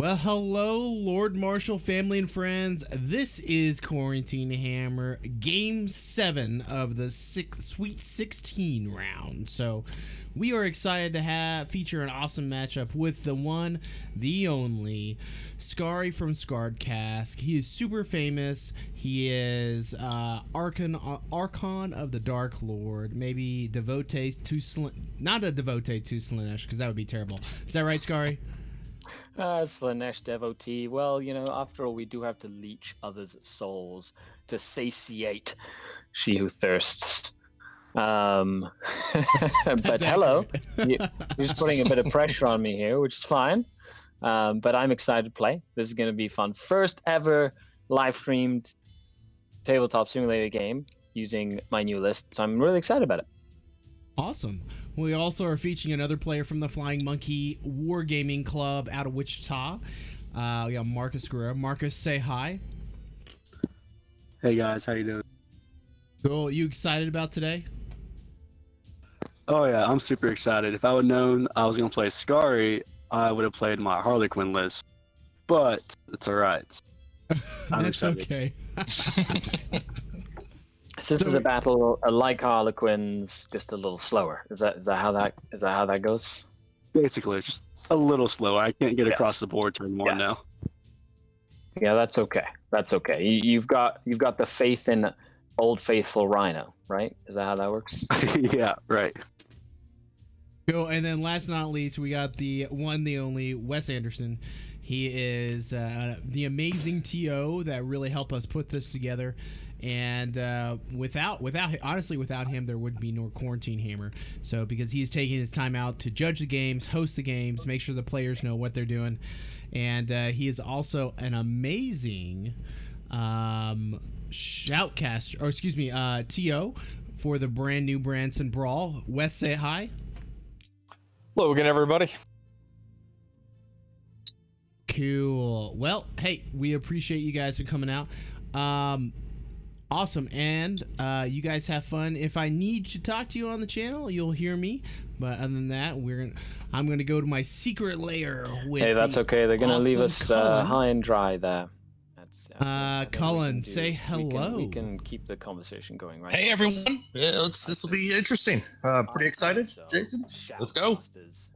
Well, hello, Lord Marshall family and friends. This is Quarantine Hammer, Game 7 of the Sweet 16 round. So, we are excited to feature an awesome matchup with the one, the only, Skari from Scarred Cask. He is super famous. He is Archon of the Dark Lord. Maybe devotee to not a devotee to Slanesh, because that would be terrible. Is that right, Skari? Slanesh devotee. Well, you know, after all, we do have to leech others' souls to satiate she who thirsts. But hello, you're just putting a bit of pressure on me here, which is fine. But I'm excited to play. This is going to be fun. First ever live streamed tabletop simulator game using my new list, so I'm really excited about it. Awesome. We also are featuring another player from the Flying Monkey Wargaming Club out of Wichita. We got Marcus Guerrero. Marcus, say hi. Hey guys, how you doing? Cool. You excited about today? Oh yeah, I'm super excited. If I would known I was gonna play Skari, I would have played my Harlequin list. But it's alright. That's okay. This is a battle like Harlequins, just a little slower. Is that how that goes? Basically, just a little slower. I can't get across the board turn one now. Yeah, that's okay. That's okay. You've got the faith in Old Faithful Rhino, right? Is that how that works? Yeah, right. Cool. And then last but not least, we got the one, the only, Wes Anderson. He is the amazing TO that really helped us put this together. And without him, there would be no Quarantine Hammer. So because he's taking his time out to judge the games, host the games, make sure the players know what they're doing, and he is also an amazing shoutcaster, or excuse me, TO for the brand new Branson Brawl. Wes, say hi. Hello again, everybody. Cool. Well, hey, we appreciate you guys for coming out. Awesome. And you guys have fun. If I need to talk to you on the channel, you'll hear me. But other than that, I'm gonna go to my secret lair with Hey, that's okay. They're gonna leave us Cullen. high and dry there. Cullen, say hello. We can keep the conversation going, right? Hey everyone, this will be interesting. Pretty excited, Jason. Let's go.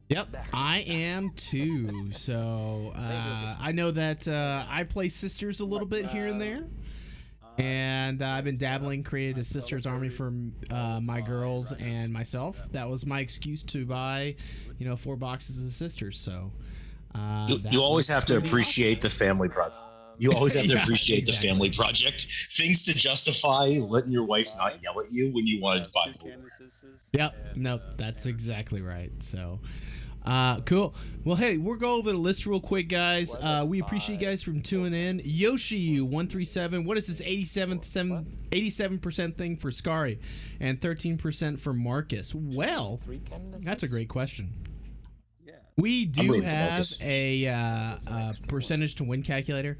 Yep, I am too. So I know that I play Sisters a little bit here and there, and I've been dabbling, created a Sisters army for my girls and myself. That was my excuse to buy, 4 boxes of Sisters. So you always have to appreciate the family project. You always have to appreciate the family project. Things to justify letting your wife not yell at you when you wanted to buy more. Yep, nope, that's exactly right. So, cool. Well, hey, we'll go over the list real quick, guys. We appreciate you guys from tuning in. Yoshi137, what is this 87% thing for Skari and 13% for Marcus? Well, that's a great question. We do have a percentage to win calculator,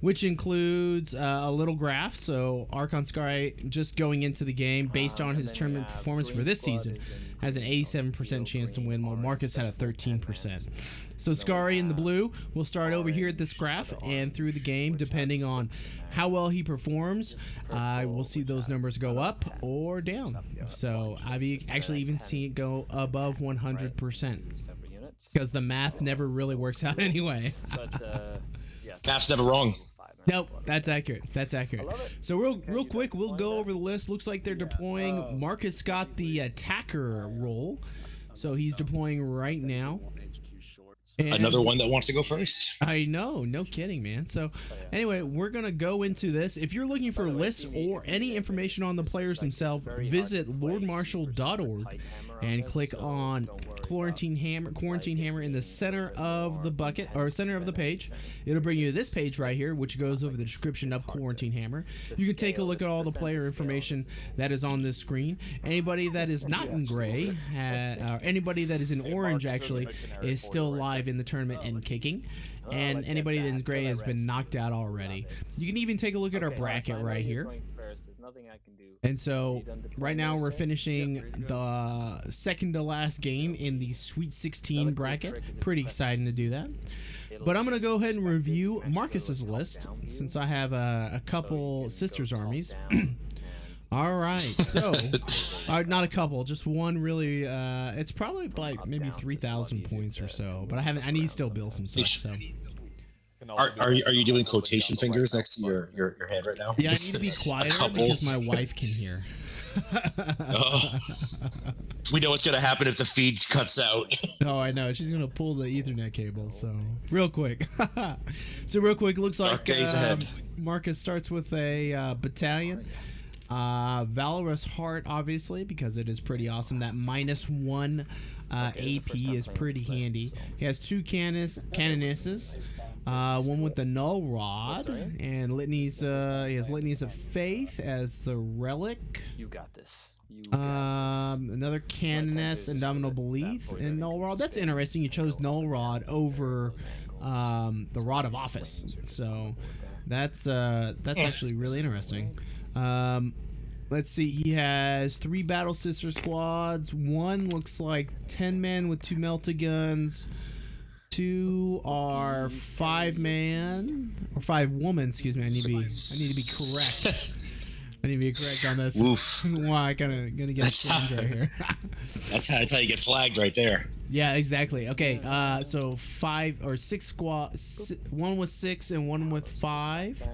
which includes a little graph. So Archon Skari, just going into the game based on his tournament performance for this season, has an 87% chance to win, while Marcus had a 13%. So Skari in the blue will start over here at this graph, and through the game, depending on how well he performs, we'll see those numbers go up or down. So I've actually even seen it go above 100%. Because the math never really works out anyway. Math's never wrong. Nope, that's accurate. That's accurate. So real quick, we'll go over the list. Looks like they're deploying. Marcus got the attacker role, so he's deploying right now. And another one that wants to go first. I know, no kidding, man. So anyway, we're gonna go into this. If you're looking for lists or any information on the players themselves, visit lordmarshall.org and click on Quarantine Hammer in the center of the bucket, or center of the page. It'll bring you to this page right here, which goes over the description of Quarantine Hammer. You can take a look at all the player information that is on this screen. Anybody that is not in gray, or anybody that is in orange actually, is still live in the tournament and kicking. And anybody that is gray has been knocked out already. You can even take a look at our bracket right here. nothing I can do. And so right now we're finishing the second to last game in the Sweet 16 bracket. Pretty exciting to do that. But I'm going to go ahead and review Marcus's list since I have a couple sisters armies. All right, so not a couple, just one really. It's probably like maybe 3,000 points or so, but I need to still build some stuff. So. Are you doing quotation fingers next to your head right now? Yeah, I need to be quieter because my wife can hear. We know what's going to happen if the feed cuts out. Oh, I know. She's going to pull the Ethernet cable. So real quick. It looks like Marcus starts with a battalion. Valorous Heart, obviously, because it is pretty awesome. That -1 AP is pretty handy. He has 2 canonesses. One with the Null Rod and litanies. He has litanies of faith as the relic. You got this. Another canoness, Indomitable Belief, and Null Rod. That's interesting. You chose Null Rod over the Rod of Office. So that's actually really interesting. Let's see. He has 3 Battle Sister squads. One looks like 10 men with 2 melta guns. 2 are 5 man or 5 woman. Excuse me. I need to be correct. I need to be correct on this. Woof. Why? Gonna get changed right here. That's how you get flagged right there. Yeah, exactly. Okay. So 5 or 6 squad. One with 6 and one with 5.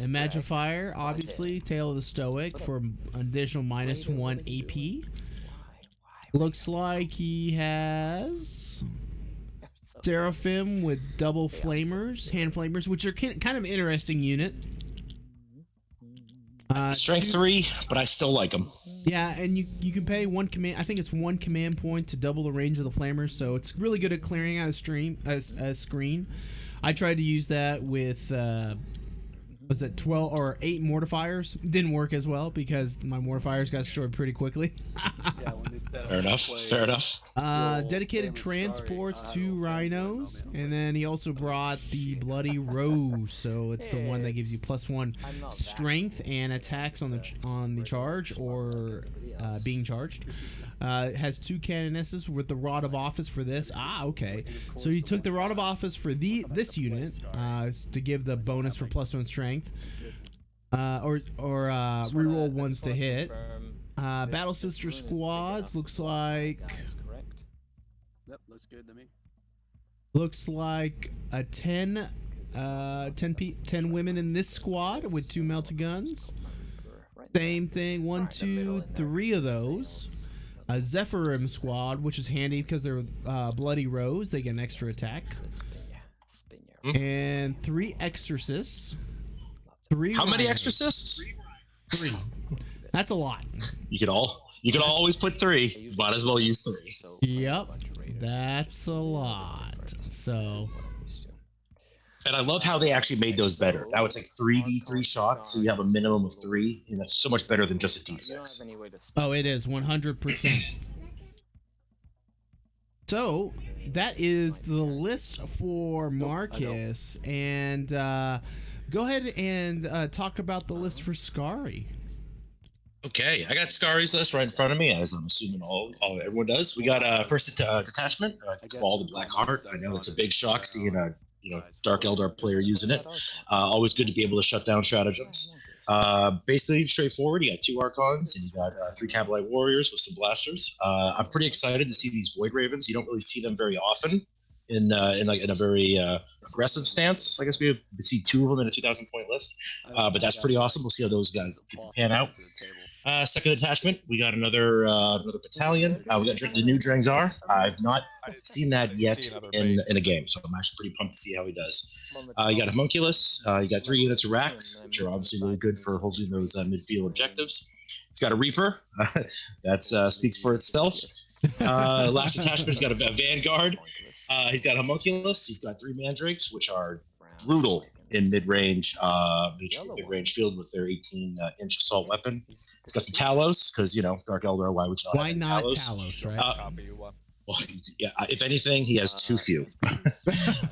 Imagine Fire, obviously. Tale of the Stoic for an additional -1 AP. Looks like he has Seraphim with double flamers, hand flamers, which are kind of an interesting unit. Strength 3, but I still like them. Yeah, and you can pay 1 command. I think it's 1 command point to double the range of the flamers, so it's really good at clearing out a screen. I tried to use that with was it 12 or 8 mortifiers? Didn't work as well because my mortifiers got destroyed pretty quickly. Fair enough. Dedicated transports, 2 rhinos, and then he also brought the Bloody Rose, so it's the one that gives you +1 strength and attacks on the charge or being charged. It has 2 canonesses with the Rod of Office for this. Okay. So he took the Rod of Office for this unit to give the bonus for +1 strength, or reroll ones to hit. Battle Sister squads looks like. Yep, looks good to me. Looks like a 10 women in this squad with 2 melta guns. Same thing, 1, 2, 3 of those. A Zephyrim squad, which is handy because they're Bloody Rose. They get an extra attack. And 3 Exorcists. 3 How many Exorcists? 3. That's a lot. You could always put 3. Might as well use 3. Yep, that's a lot. So. And I love how they actually made those better. Now it's like 3d3 shots, so you have a minimum of 3, and that's so much better than just a d6. Oh, it is 100%. So that is the list for Marcus, and go ahead and talk about the list for Skari. Okay, I got Skari's list right in front of me, as I'm assuming everyone does. We got first detachment, Ball the Black Heart. I know it's a big shock seeing a Dark Eldar player using it. Always good to be able to shut down stratagems. Basically straightforward. You got 2 Archons and you got 3 Cavalite Warriors with some blasters. I'm pretty excited to see these Void Ravens. You don't really see them very often in a very aggressive stance. I guess we see 2 of them in a 2,000 point list, but that's pretty awesome. We'll see how those guys pan out. Second detachment, we got another battalion. We got the new Drangzar. I've not seen that yet in a game, so I'm actually pretty pumped to see how he does. You got Homunculus. You got 3 units of Rax, which are obviously really good for holding those midfield objectives. It's got a Reaper. That speaks for itself. Last detachment, he's got a Vanguard. He's got Homunculus. He's got 3 Mandrakes, which are brutal in mid-range field with their 18-inch assault weapon. It's got some Talos because Dark Eldar. Why would you not? Why not Talos, right? Well, yeah. If anything, he has too few.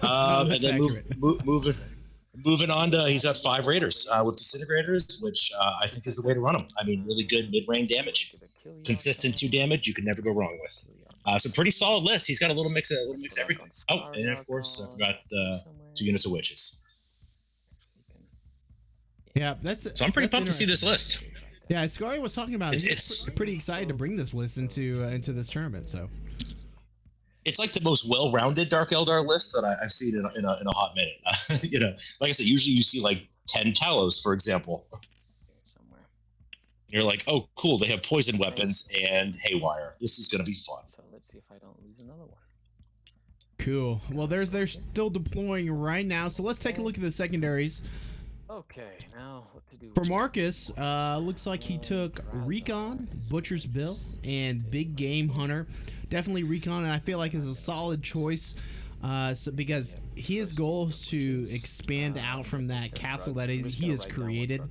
And then Moving on to, he's got 5 Raiders with Disintegrators, which I think is the way to run them. I mean, really good mid-range damage, consistent 2 damage. You can never go wrong with. So pretty solid list. He's got a little mix of everything. Oh, and of course I forgot 2 units of witches. Yeah, that's. So I'm pretty pumped to see this list. Yeah, Skari was talking about it. He's pretty excited to bring this list into this tournament. So. It's like the most well-rounded Dark Eldar list that I've seen in a hot minute. You know, like I said, usually you see like 10 Talos, for example. Somewhere. You're like, oh, cool, they have poison weapons and haywire. This is gonna be fun. So let's see if I don't lose another one. Cool. Well, they're still deploying right now, so let's take a look at the secondaries. Okay, now what to do? For Marcus, looks like he took Recon, Butcher's Bill, and Big Game Hunter. Definitely Recon, and I feel like is a solid choice because his goal is to expand out from that castle that he has created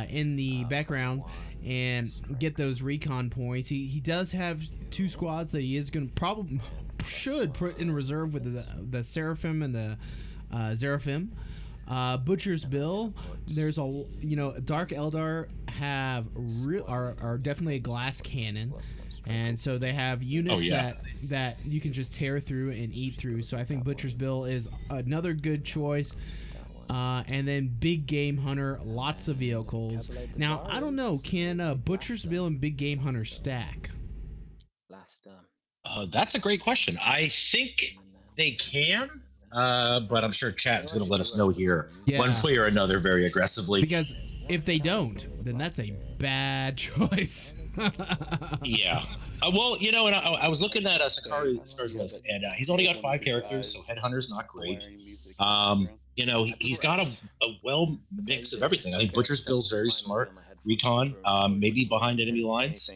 in the background and get those Recon points. He does have 2 squads that he is going to should put in reserve with the Seraphim and the Seraphim. Butcher's Bill, there's Dark Eldar are definitely a glass cannon, and so they have units that you can just tear through and eat through. So I think Butcher's Bill is another good choice. And then Big Game Hunter, lots of vehicles. Now I don't know, can Butcher's Bill and Big Game Hunter stack? That's a great question. I think they can. But I'm sure chat is going to let us know here one way or another very aggressively. Because if they don't, then that's a bad choice. Yeah. Well, you know, and I was looking at Skari's list, and he's only got 5 characters, so Headhunter's not great. You know, he's got a well mix of everything. I think Butcher's Bill's very smart. Recon, maybe behind enemy lines,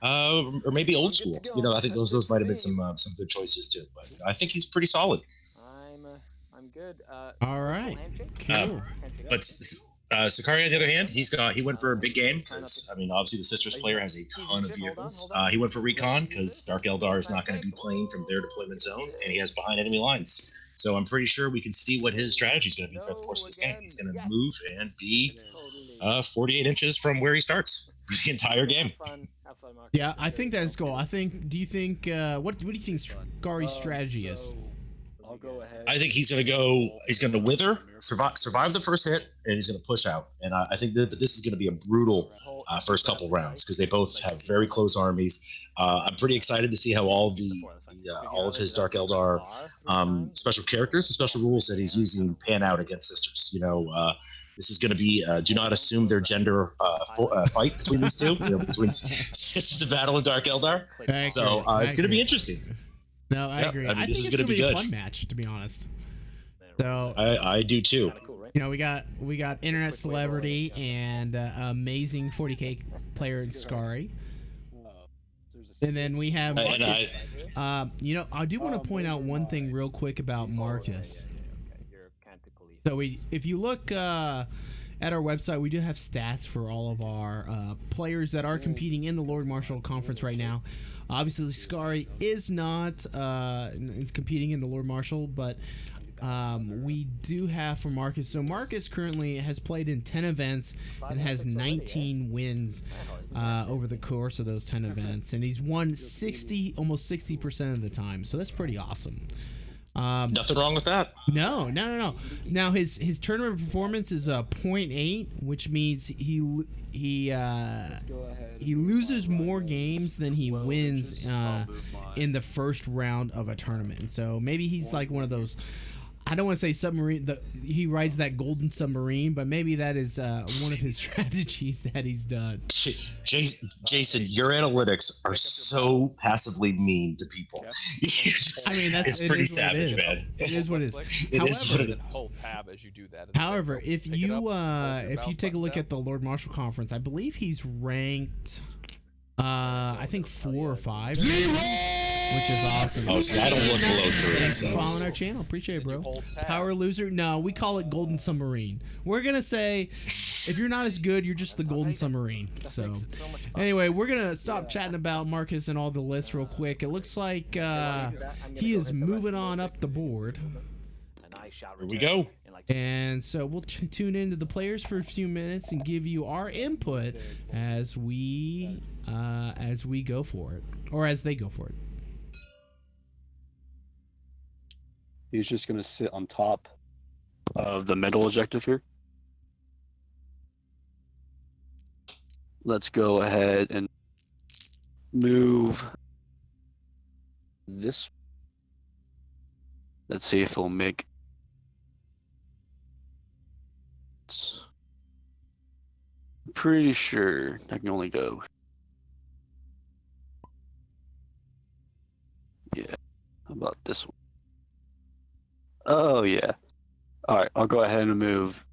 or maybe old school. You know, I think those might have been some good choices too. But I think he's pretty solid. I'm good. All right. Cool. But Skari, on the other hand, he went for a big game because I mean, obviously the Sisters player has a ton of vehicles. He went for Recon because Dark Eldar is not going to be playing from their deployment zone, and he has behind enemy lines. So I'm pretty sure we can see what his strategy is going to be throughout the course of this game. He's going to move and be 48 inches from where he starts the entire game. Yeah, I think that's cool. What do you think Skari's strategy is? I'll go ahead. I think he's going to wither, survive the first hit, and he's going to push out. And I think that this is going to be a brutal first couple rounds because they both have very close armies. I'm pretty excited to see how all of his Dark Eldar special characters and special rules that he's using pan out against Sisters. You know, this is going to be do not assume their gender fight between these two, between Sisters of Battle and Dark Eldar. So it's going to be interesting. No, I agree. I think this is going to be a fun match, to be honest. So I do too. You know, we got internet celebrity and amazing 40K player in Skari. And then we have Marcus. You know, I do want to point out one thing real quick about Marcus. So if you look at our website, we do have stats for all of our players that are competing in the Lord Marshal Conference right now. Obviously, Skari is not is competing in the Lord Marshal, but we do have for Marcus. So Marcus currently has played in 10 events and has 19 wins over the course of those 10 events, and he's won almost 60% of the time. So that's pretty awesome. Nothing wrong with that. No. Now his tournament performance is a 0.8, which means he loses more games than he wins in the first round of a tournament. And so maybe he's like one of those. I don't want to say submarine. He rides that golden submarine, but maybe that is one of his strategies that he's done. Jason, your analytics are so passively mean to people. I mean, it's pretty savage, man. It is what it is. However, if you take a look at the Lord Marshal Conference, I believe he's ranked, I think 4 or 5. Which is awesome. Oh, see, I don't look below 3. Thanks for following our channel. Appreciate it, bro. Power loser? No, we call it Golden Submarine. We're going to say, if you're not as good, you're just the Golden Submarine. So, anyway, we're going to stop chatting about Marcus and all the lists real quick. It looks like he is moving on up the board. Here we go. And so we'll tune into the players for a few minutes and give you our input as we go for it, or as they go for it. He's just going to sit on top of the middle objective here. Let's go ahead and move this. Let's see if it'll make. Pretty sure I can only go. Yeah. How about this one? Oh yeah. All right, I'll go ahead and move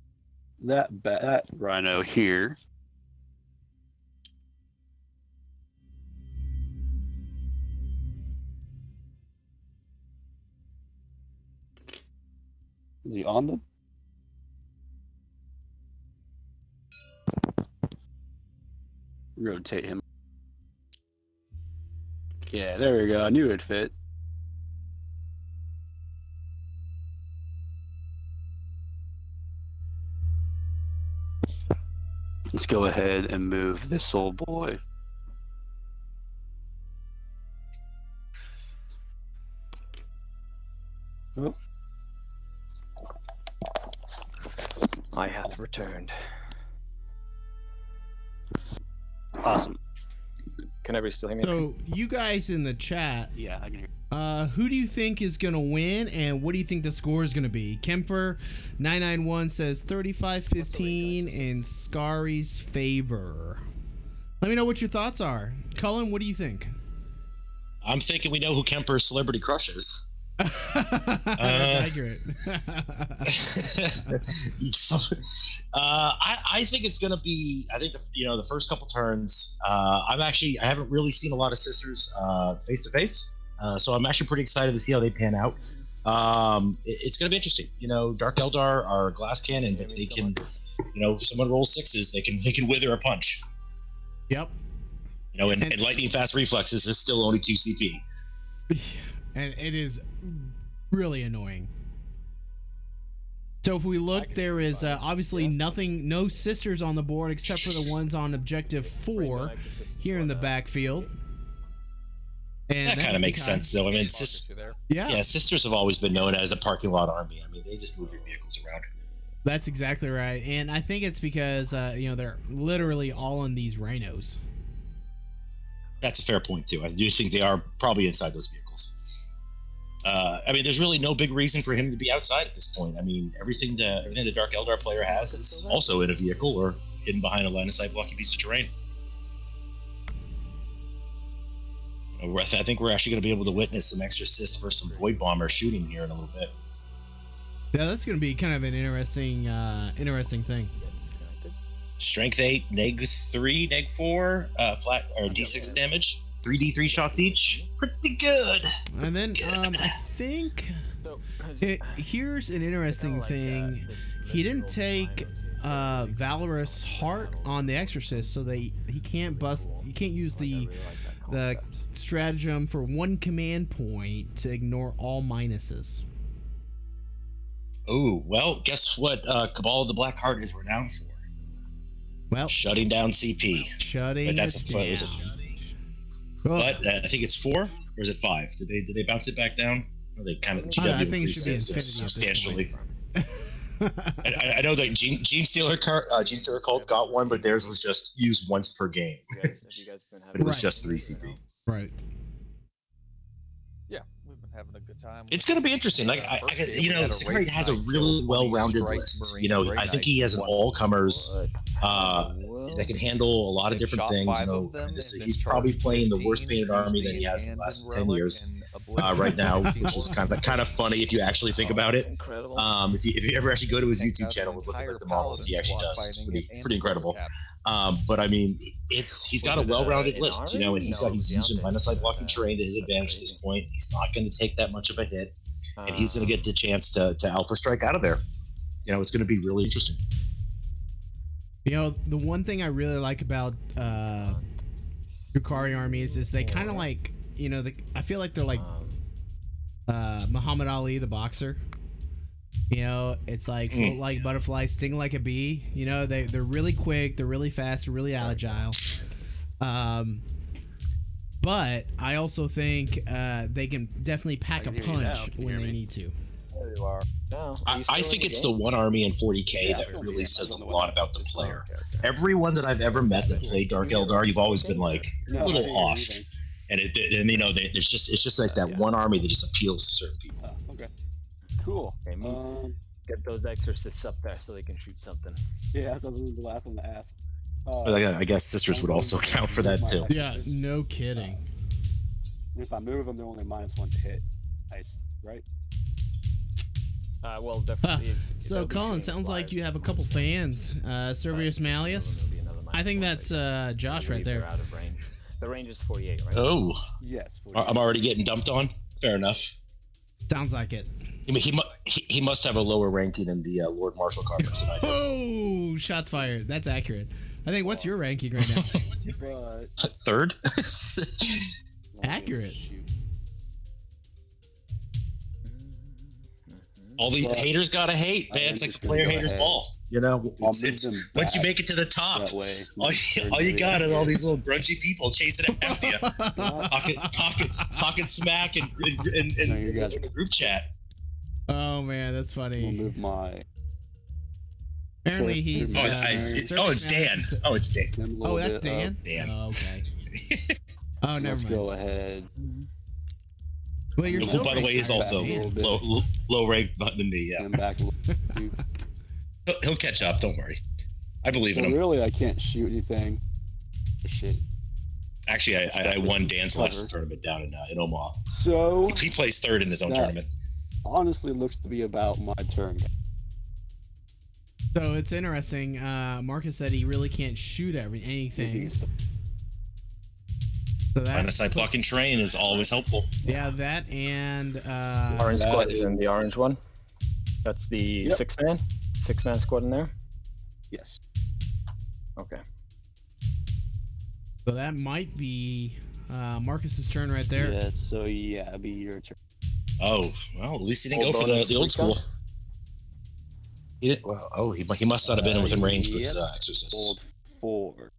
that rhino here. Is he on them? Rotate him. Yeah, there we go. I knew it'd fit. Let's go ahead and move this old boy. Oh. I hath returned. Awesome. Can everybody still hear me? So you guys in the chat, Yeah, I can hear. who do you think is gonna win, and what do you think the score is gonna be? Kemper 991 says 35-15 in Skari's favor. Let me know what your thoughts are. Cullen, what do you think? I'm thinking we know who Kemper's celebrity crush is. That's accurate. I think it's gonna be. I think the first couple turns. I haven't really seen a lot of sisters face to face, so I'm actually pretty excited to see how they pan out. It's gonna be interesting. Dark Eldar are glass cannon, but they can. If someone rolls sixes, they can wither a punch. Yep. And lightning fast reflexes is still only 2 CP. And it is really annoying. So if we look, there is obviously no sisters on the board except for the ones on objective 4 here in the backfield. And that kind of makes sense, though. I mean, yeah, sisters have always been known as a parking lot army. I mean, they just move your vehicles around. That's exactly right. And I think it's because they're literally all in these rhinos. That's a fair point too. I do think they are probably inside those vehicles. I mean, there's really no big reason for him to be outside at this point. I mean, everything the Dark Eldar player has is also in a vehicle or hidden behind a line of sight blocking piece of terrain. I think we're actually going to be able to witness some exorcists versus some void bomber shooting here in a little bit. Yeah, that's going to be kind of an interesting thing. Strength 8, neg 3, neg 4, flat or D6 damage, 3d3 shots each. Pretty good. And then I think here's an interesting thing. He didn't take Valorous Heart on the Exorcist, so he can't use the stratagem for 1 command point to ignore all minuses. Oh, well, guess what Cabal of the Black Heart is renowned for? Well, shutting down CP. But I think it's 4 or is it 5? Did they bounce it back down? Or they kind of I think it should be substantially. I know that Gene Stealer Cult got one, but theirs was just used once per game. It was just 3 CP. Right. Yeah, we've been having a good time. It's going to be interesting. Like Skari has a really well-rounded list. I think he has an all-comers that can handle a lot of different things. He's probably playing the worst painted army that he has in the last 10 years right now, which is kind of funny if you actually think about it. If you ever actually go to his YouTube channel and look at the models he actually does, it's pretty incredible. But I mean, he's got a well-rounded list, and he's using line of sight blocking terrain to his advantage at this point. He's not going to take that much of a hit, and he's going to get the chance to alpha strike out of there. It's going to be really interesting. The one thing I really like about Drukari armies is they kind of like, I feel like they're like Muhammad Ali, the boxer. You know, it's like float like a butterfly, sting like a bee. You know, they're really quick, they're really fast, they're really agile. But I also think they can definitely pack a punch when they need to. There you are. No, I think it's the one army in 40k that really says a lot about the player. Everyone that I've ever met that played Dark Eldar, you've always been like a little off, and you know, it's just like that one army that just appeals to certain people. Okay. Cool. Okay, get those exorcists up there so they can shoot something. Yeah, that was the last one to ask. But I guess sisters would also count for that too. Yeah, no kidding. If I move them, they're only -1 to hit. Nice, right? Well, definitely. So, Colin, sounds like you have a couple fans. Servius Malleus. I think that's Josh right there. Out of range. The range is 48, right? Oh. Yes. I'm already getting dumped on. Fair enough. Sounds like it. I mean, he must have a lower ranking in the Lord Marshal conference than I do. Oh, shots fired. That's accurate. I think, what's your ranking right now? Third? Accurate. All these haters gotta hate, man. It's like the player haters ball. You know, once you make it to the top, all you got is all these little grungy people chasing after you, talking smack in the group chat. Oh man, that's funny. We'll move my. Apparently he's. It's Dan. Oh, it's Dan. Oh, that's Dan. Dan. Oh, okay. Oh, never mind. Let's go ahead. Well, you're who, by the way, is also low ranked than me. Yeah. Back He'll catch up. Don't worry. I believe in him. Really, I can't shoot anything. Shit. Actually, I won Dan's last tournament down in Omaha. So he plays third in his own tournament. Honestly, looks to be about my turn. So it's interesting. Marcus said he really can't shoot anything. So that Line-of-sight blocking terrain is always helpful. Yeah, that and orange squad is in the orange one. That's the six-man squad in there. Yes. Okay. So that might be Marcus's turn right there. Yeah. So yeah, it'll be your turn. Oh well, at least he didn't go for the old school. He didn't, he must not have been within range with exorcists. Hold 4.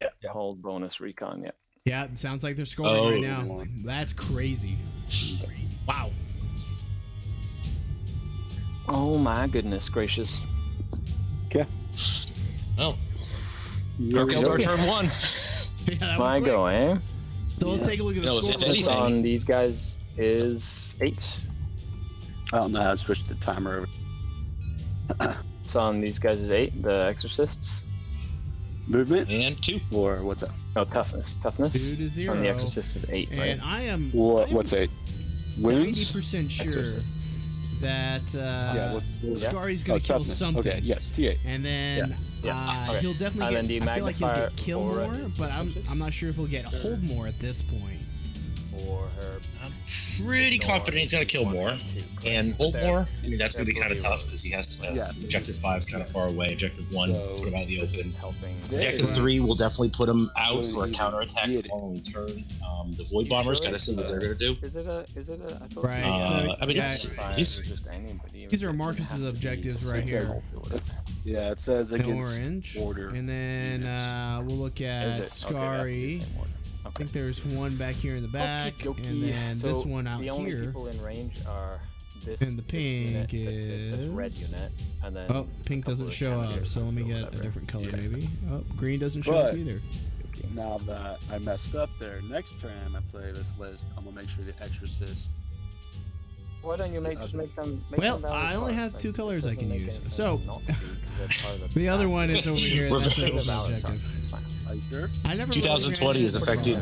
Yeah. Hold bonus recon. Yeah. Yeah, it sounds like they're scoring right now. That's crazy. Wow. Oh my goodness gracious. Okay. Oh. Dark Eldar turn 1. Yeah, My go, eh? So we'll take a look at the score. What's on these guys is 8. I don't know how to switch the timer over. So on these guys is 8, the exorcists. Movement? And 2. Or what's up? Oh, toughness. 2 to 0. On the exorcist is 8, right? And I am What's 8? Wins? 90% sure Exorcist. that Skari's going to kill toughness. something. Okay, yes, T8. And then Okay. he'll definitely And then get. I feel like he'll get kill more, magnifier but I'm not sure if he'll get hold more at this point. For her. I'm pretty confident he's going to kill more and hold more. I mean, that's going to be kind of tough because he has to. Objective 5 is kind of far away. Objective 1 put him out of the open. Objective 3 will definitely put him out for a counterattack the following turn. The Void Bombers got to see what they're going to do. Is it a? I thought Right. I mean, These are Marcus's objectives right here. Yeah, it says No against orange. order. And then we'll look at Skari. I think there's one back here in the back, and then So this one out the only here. people in range are this. And the this pink unit, this red is- unit, and then. Oh, pink a couple doesn't of show up, cannoneers so let me or get a whatever. different color Yeah. maybe. Oh, green doesn't show up But- either. Now that I messed up there, next time I play this list, I'm gonna make sure the exorcist. Why don't you just make them? Well, I only have 2 colors I can use. So, the other one is over here. We're That's very an objective. Are you sure? I never. 2020 is affected.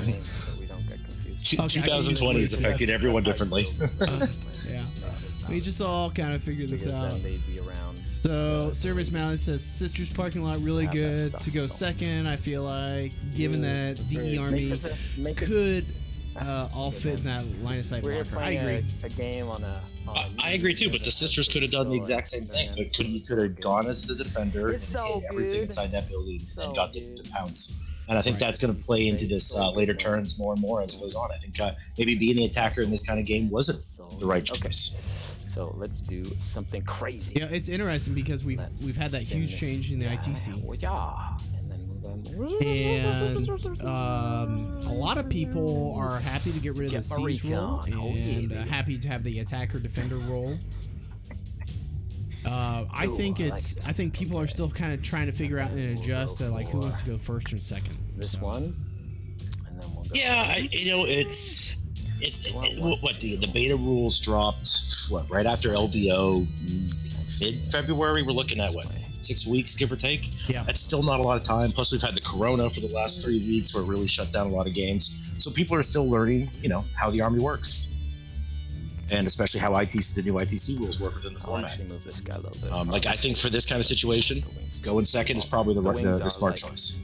2020 is affecting everyone differently. Yeah. We just all kind of figured this out. So, Service Mountain says Sisters Parking Lot really good to go second. I feel like, given that DE Army could all fit in that line of sight blocker. I agree. A game on a I agree too, but the sisters could have done the exact same thing. He could have gone as the defender and hit everything inside that building and got the pounce. And I think that's going to play into this later turns more and more as it goes on. I think maybe being the attacker in this kind of game wasn't the right choice. So let's do something crazy. Yeah, it's interesting because we've had that huge change in the ITC. Yeah. And then move them. And a lot of people are happy to get rid of the siege role and happy to have the attacker defender role. I think people are still kind of trying to figure out and adjust to like who wants to go first or second. This one, and then we'll go. Yeah, what the beta rules dropped right after LVO mid-February. We're looking at 6 weeks, give or take. Yeah, that's still not a lot of time. Plus, we've had the Corona for the last 3 weeks, where it really shut down a lot of games. So people are still learning, how the army works. And especially how the new ITC rules work within the format. I'll actually move this guy a little bit. I think for this kind of situation, going second is probably the smart choice.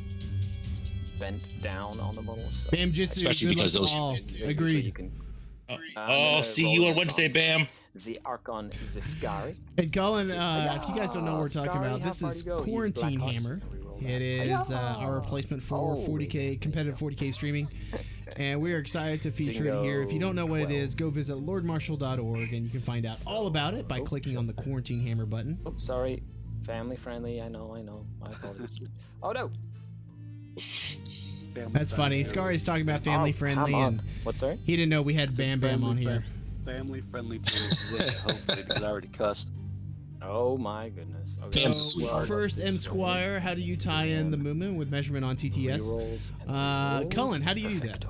Bent down on the model. So. Bam Jitsu, especially because those. Agreed. See you on Wednesday, Bam. The Archon is a Skari. And Cullen, if you guys don't know what we're talking about, this is Quarantine Hammer. It is our replacement for 40K competitive 40K streaming, and we are excited to feature it here. If you don't know what it is, go visit lordmarshall.org and you can find out all about it by clicking on the Quarantine Hammer button. Oh, sorry, family friendly. I know. My apologies. Oh no. That's funny. Skari's talking about family friendly, and what's that? He didn't know we had Bam Bam on here. Family friendly hopefully, because I already cussed. Oh my goodness. Okay. So first, M Squire, how do you tie in the movement with measurement on TTS? Cullen, how do you do that?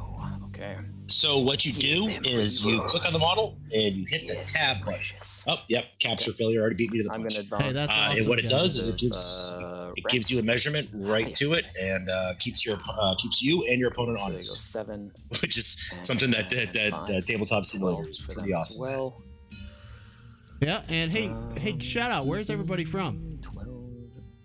Okay. So what you do is you click on the model and you hit the tab button. Oh, yep, capture failure already beat me to the punch. Hey, that's awesome, and what it does is it gives you a measurement right to it and keeps you and your opponent honest. 7. Which is something that Tabletop Simulator is pretty awesome. Well. Yeah, and hey, shout out. Where's everybody from?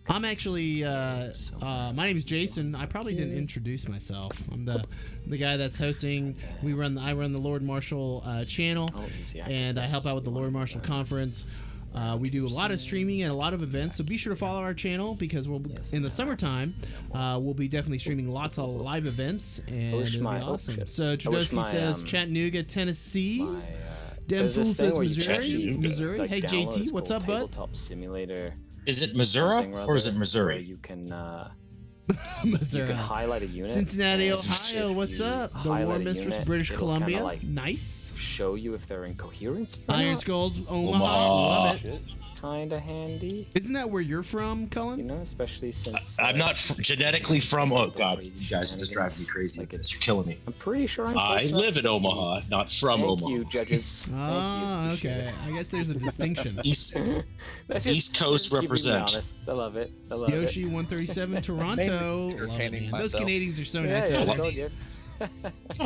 I'm actually, my name is Jason. I probably didn't introduce myself. I'm the guy that's hosting. I run the Lord Marshall channel, and I help out with the Lord Marshall conference. We do a lot of streaming and a lot of events, so be sure to follow our channel because in the summertime, we'll be definitely streaming lots of live events, and it'll be awesome. So Trudowski says Chattanooga, Tennessee. Demfool says Missouri. Hey JT, what's up, bud? Tabletop Simulator. Is it Missouri or is it Missouri? You can Missouri. You can highlight a unit. Cincinnati, Ohio. What's up? The War Mistress, British Columbia. Like nice. Show you if they're in coherence. Iron Skulls, Omaha. Love it. Kinda handy. Isn't that where you're from, Cullen? Especially since I'm not genetically from. Oh God, you guys are just driving me crazy. You're killing me. I'm pretty sure I live in Omaha, not from Omaha. Thank you, judges. Oh, okay. I guess there's a distinction. East Coast represent. I love it. Yoshi 137 Toronto. Love it, man. Those Canadians are so nice. A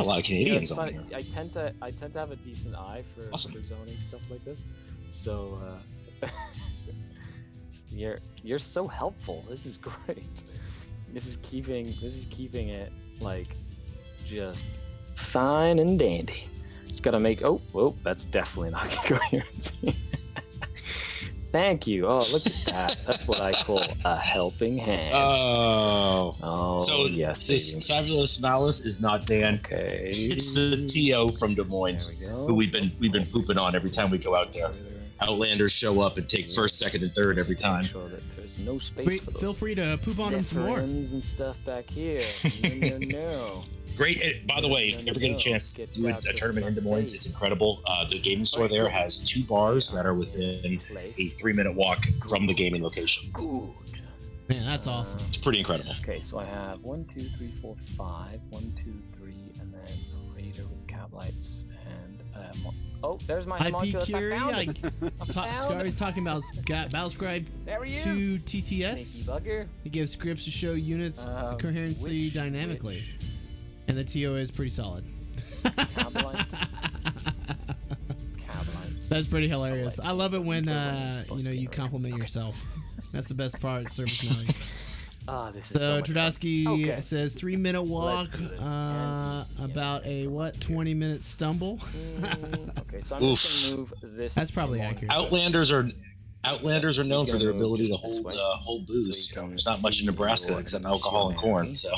lot of Canadians on here. I tend to have a decent eye for zoning stuff like this. So you're so helpful. This is great. This is keeping it like just fine and dandy. Just gotta make that's definitely not coherency. Thank you. Oh, look at that. That's what I call a helping hand. Oh, so yes. This Fabulous Malice is not Dan. Okay. It's the TO from Des Moines, who we've been pooping on every time we go out there. Outlanders show up and take first, second, and third every time. Sure that there's no space for those feel free to poop on them some more. And stuff back here. No. Great. By the way, if you ever get a chance to do a tournament in Des Moines, it's incredible. The gaming store there has 2 bars that are within a 3-minute walk from the gaming location. Good. Man, that's awesome. It's pretty incredible. Okay, so I have 1, 2, 3, 4, 5. 1, 2, 3, and then a Raider with cab lights and there's my homunculus. I found it. Skari's talking about Battlescribe 2 TTS. He gives scripts to show units coherency dynamically. And the TO is pretty solid. That's pretty hilarious. I love it when you compliment yourself. That's the best part. Service knowledge. So Trudowski says 3-minute walk, about a 20-minute stumble. Okay, so I'm just gonna move this. That's probably accurate. Outlanders are known for their ability to hold booze. There's not much in Nebraska except alcohol and corn. So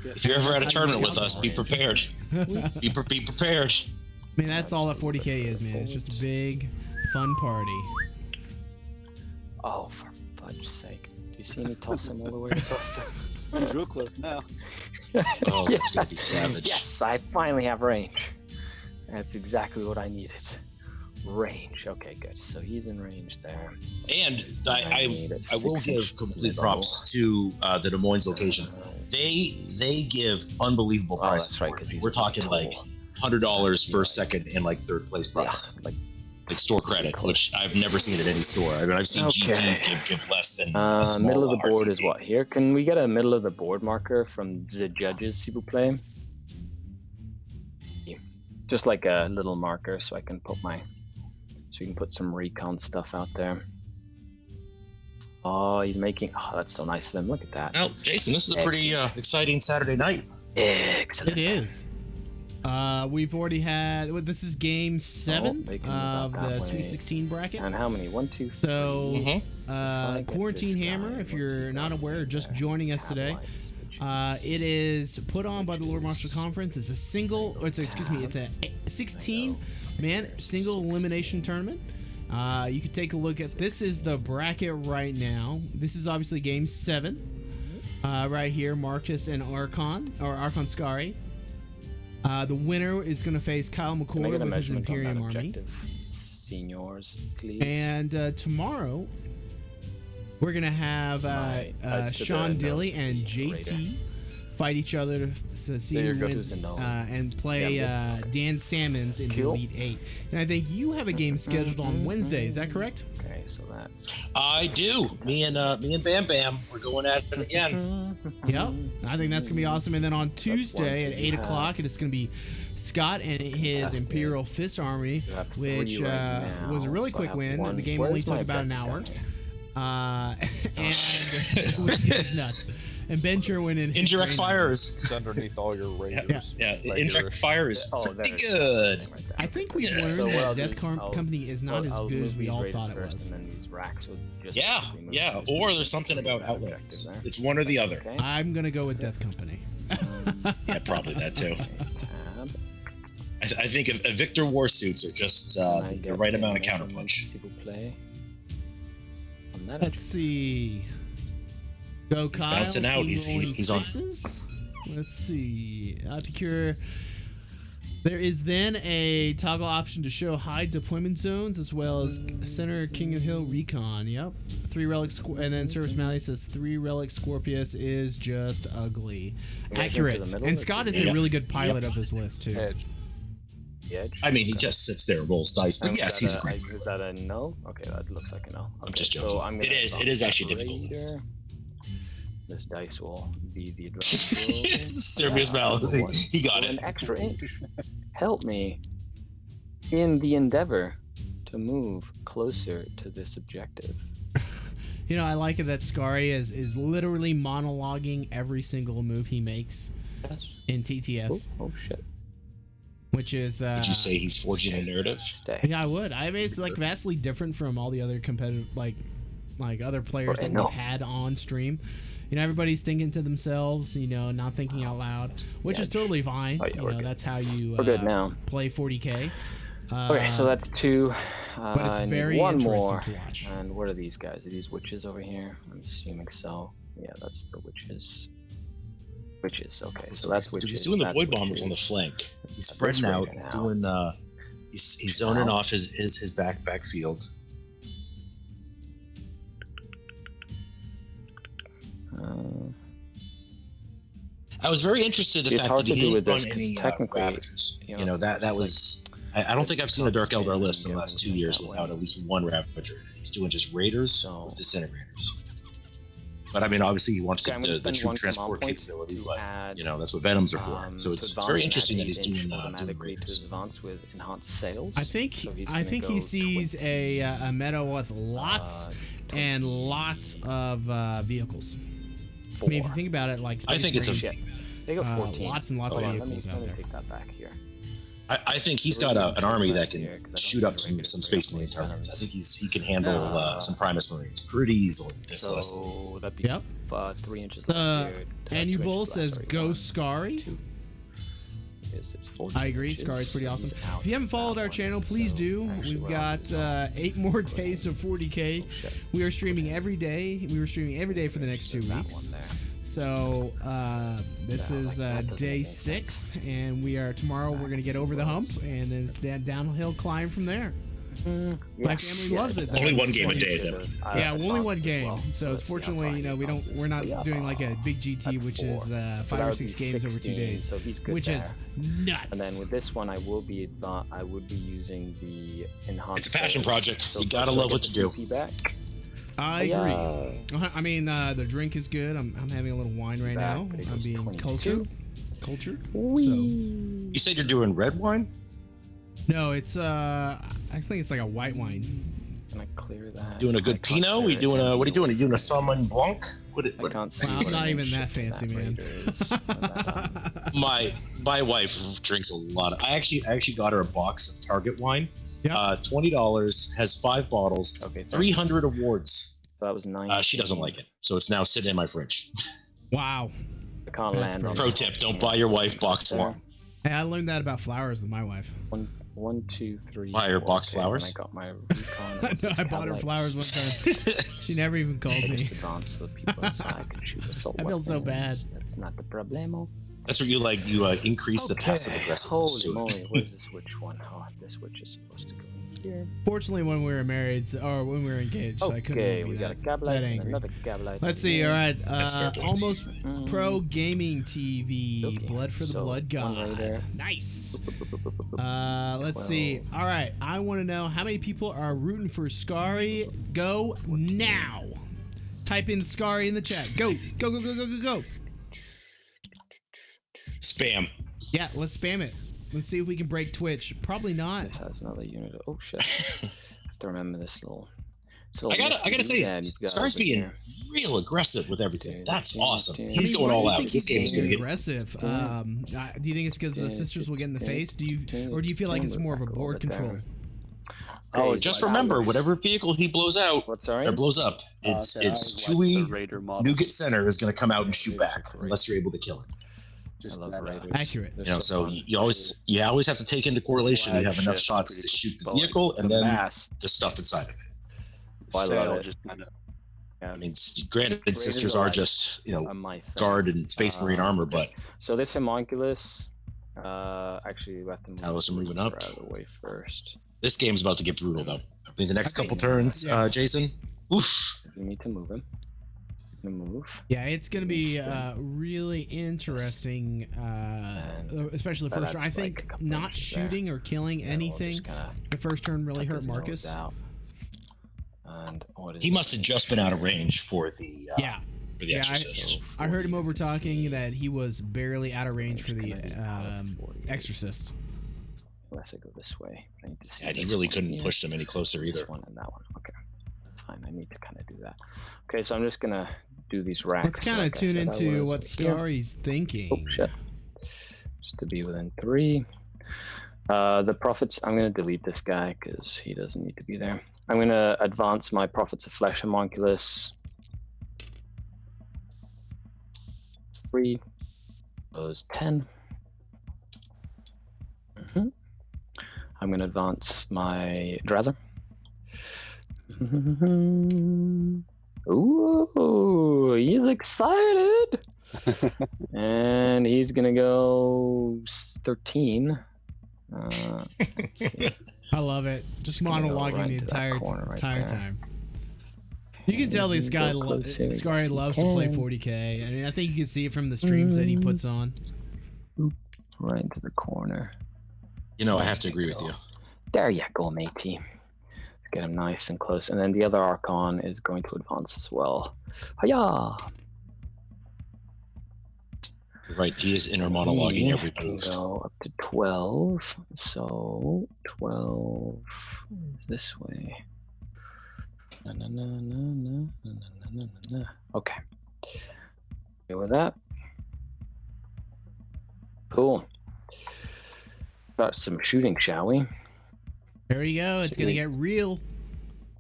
if you're ever at a tournament with us, be prepared. Be prepared. I mean, that's all that 40K is, man. It's just a big fun party. Oh, for fudge's sake. Do you see me toss him all the way across the... He's real close now. Oh, that's gonna be savage. Yes, I finally have range. That's exactly what I needed. Range. Okay, good. So he's in range there. And I will give complete props to the Des Moines location. They give unbelievable prices. That's right, because we're talking like $100 first, second, and like third place price. Yeah, like store credit, which I've never seen at any store. I mean, I've seen GTs give less than a small middle of the board RTV. is what here? Can we get a middle of the board marker from the judges, s'il vous plaît? Just like a little marker, so I can put so you can put some recon stuff out there. Oh, he's making. Oh, that's so nice of him. Look at that. Well, Jason, this is a pretty exciting Saturday night. Excellent. It is. We've already had. This is game 7 of the Sweet 16 bracket. And how many? 1, 2, 3. So, Quarantine Hammer, if you're not aware, just joining us today. It is put on by the Lord Marshall Conference. It's a 16-man single elimination tournament. You can take a look at this. Is the bracket right now. This is obviously game 7. Right here, Marcus and Archon, or Archon Skari. The winner is going to face Kyle McCord with his Imperium Army. Seniors, please. And tomorrow, we're going to have Sean Dilly and JT fight each other to see who wins and play Dan Salmons in the Elite 8. And I think you have a game scheduled on Wednesday. Is that correct? Okay, so that's... I do. Me and Bam Bam, we're going at it again. Yep. I think that's going to be awesome. And then on Tuesday at 8 o'clock, it's going to be Scott and his Imperial Fist Army, which was a really quick win. The game only took about an hour. And it was nuts. And Ben Sherwin and Indirect Fire is It's underneath all your razors. Yeah, Indirect Fire is pretty good. I think we've learned that Death Company is not as good as we all thought it was. Yeah. Or there's something about Outlands. It's one or the other. I'm gonna go with Death Company. Yeah, probably that too. I think a Victor War suits are just the right amount of counterpunch. Let's see. Go Kyle. He's bouncing out. He's on. Let's see. Epicure. There is then a toggle option to show high deployment zones as well as Center King of Hill Recon. Yep. 3 relics, and then Service Mally says 3 relic Scorpius is just ugly. Accurate. And Scott is a really good pilot of his list too. Edge. I mean, he just sits there and rolls dice, but yes, he's a great. Is that a no? Okay, that looks like a no. Okay, I'm just joking. So I'm it is actually difficult. This dice will be the advantage. Service Mally, he got it. An extra inch. Help me in the endeavor to move closer to this objective. You know, I like it that Skari is literally monologuing every single move he makes in TTS. Oh shit. Which is would you say he's forging a narrative? Yeah, I would. I mean, it's like vastly different from all the other competitive like other players that we've had on stream. You know, everybody's thinking to themselves, you know, not thinking out loud, which is totally fine. You know, that's how you play 40K. Okay, so that's 2. But it's very interesting to watch. And what are these guys? Are these witches over here? I'm assuming so. Yeah, that's the witches. Witches. Okay, so that's witches. He's doing the Void Bombers on the flank. He's spreading out. He's doing. He's zoning off his backfield. I was very interested in the fact that he didn't run any Ravagers. You know, that was. I don't think I've seen a Dark Eldar list in the last 2 years without at least one Ravager. He's doing just Raiders with Disintegrators. But I mean, obviously, he wants the true transport capability. But you know, that's what Venoms are for. So it's very interesting that he's doing Raiders. Advance with enhanced sales. I think he sees a meta with lots and lots of vehicles. I mean, if you think about it, like I think it's they got 14. Lots and lots of vehicles out there. Let me take that back here. I think he's got an army that can shoot up some Space Marine targets. I think he can handle some Primus Marines pretty easily. This list. That'd be 3 inches less here. Anubul says go Skari. It's 40 I agree. inches, Skari's pretty so awesome. he's out If you haven't followed that our one. channel, please So do. actually, We've what I'll got do is 8 more days of 40K. We are streaming every day. We were streaming every day for the next 2 that one weeks. there. So this is day 6, and tomorrow we're gonna get over the hump, and then it's downhill climb from there. My family loves it. Only one game a day, though. Yeah, only one game. Well, So it's fortunately, we're not doing like a big GT, which is 5 or 6 games over 2 days, so he's good which there. is nuts. And then with this one, I would be using the enhanced. It's a passion project. So You gotta love what you do. Back. I agree. I mean, the drink is good. I'm having a little wine right now. I'm being cultured. So You said you're doing red wine? no, it's I think it's like a white wine. Can I clear that? Doing a good Pinot? What are you doing? Are you doing a Sauvignon Blanc? I can't see. Well, I'm what not an even inch that fancy, man. My wife drinks a lot of. I actually got her a box of Target wine. Yep. $20, has 5 bottles, Okay, 300 awards. So that was 9. She doesn't like it, so it's now sitting in my fridge. Wow. I can't That's land on Pro it. tip: don't buy your wife boxed There. wine. Hey, I learned that about flowers with my wife. 1, 2, 3. Buy her 4. box Okay, flowers? then I got my recon. No, I bought her flowers one time. She never even called me. Advance so the people inside can shoot assault I feel so weapons. bad. That's not the problemo. That's what you like. You increase the passive aggressiveness. Holy to it. moly, where's the switch one? Oh, this switch is supposed to go in here. Fortunately, when we were married, or when we were engaged, I couldn't Okay, really we be got a that gablight and angry. another gablight. Let's see. All right, fair game. almost pro gaming TV, Okay, blood for the so blood one god. right there. Nice. Let's see. All right, I want to know how many people are rooting for Skari. Go now. Type in Skari in the chat. Go, go, go, go, go, go, go. Spam. Yeah, let's spam it. Let's see if we can break Twitch. Probably not. This has another unit. Oh shit! I have to remember this little. I gotta say, Scar's being real aggressive with everything. That's awesome. He's going all out. This game's gonna get aggressive. Do you think it's because the sisters will get in the face? Or do you feel like it's more of a board control? Oh, just remember, whatever vehicle he blows out or blows up, it's Chewie Nougat Center is gonna come out and shoot back unless you're able to kill it. I love Raiders. Accurate. You know, so you always have to take into correlation. You have enough shots to shoot the vehicle and then the stuff inside of it. I love it. I mean, granted, sisters are just guard and space marine armor, but so this homunculus, actually, we have to move Alice, I'm moving up. out of the way first. This game's about to get brutal, though. I think the next couple turns, Jason. Oof. You need to move him. Move. Yeah, it's going to be really interesting, especially the first turn. I think not shooting or killing anything the first turn really hurt Marcus. And he must have just been out of range for the Exorcist. I heard him over talking that he was barely out of range for the Exorcist. Unless I go this way, I need to see. Yeah, he really couldn't push them any closer either. This one and that one. Okay, fine. I need to kind of do that. Okay, so I'm just gonna do these racks. Let's kind of tune into what Skari's thinking. Oh shit! Just to be within 3. The prophets. I'm gonna delete this guy because he doesn't need to be there. I'm gonna advance my prophets of flesh homunculus. 3. Those 10. I'm going to advance my Drazzer. Ooh, he's excited. And he's going to go 13. I love it. Just monologuing the entire time. You can tell this guy, Skari, loves to play 40K. I mean, I think you can see it from the streams that he puts on. Right into the corner. You know, I have to agree with you. There you go, matey. Let's get him nice and close. And then the other Archon is going to advance as well. Hiya! Right, he is inner monologuing every post. Go up to 12. So 12 is this way. Okay. Okay with that. Cool. Start some shooting, shall we? There you go. It's gonna get real.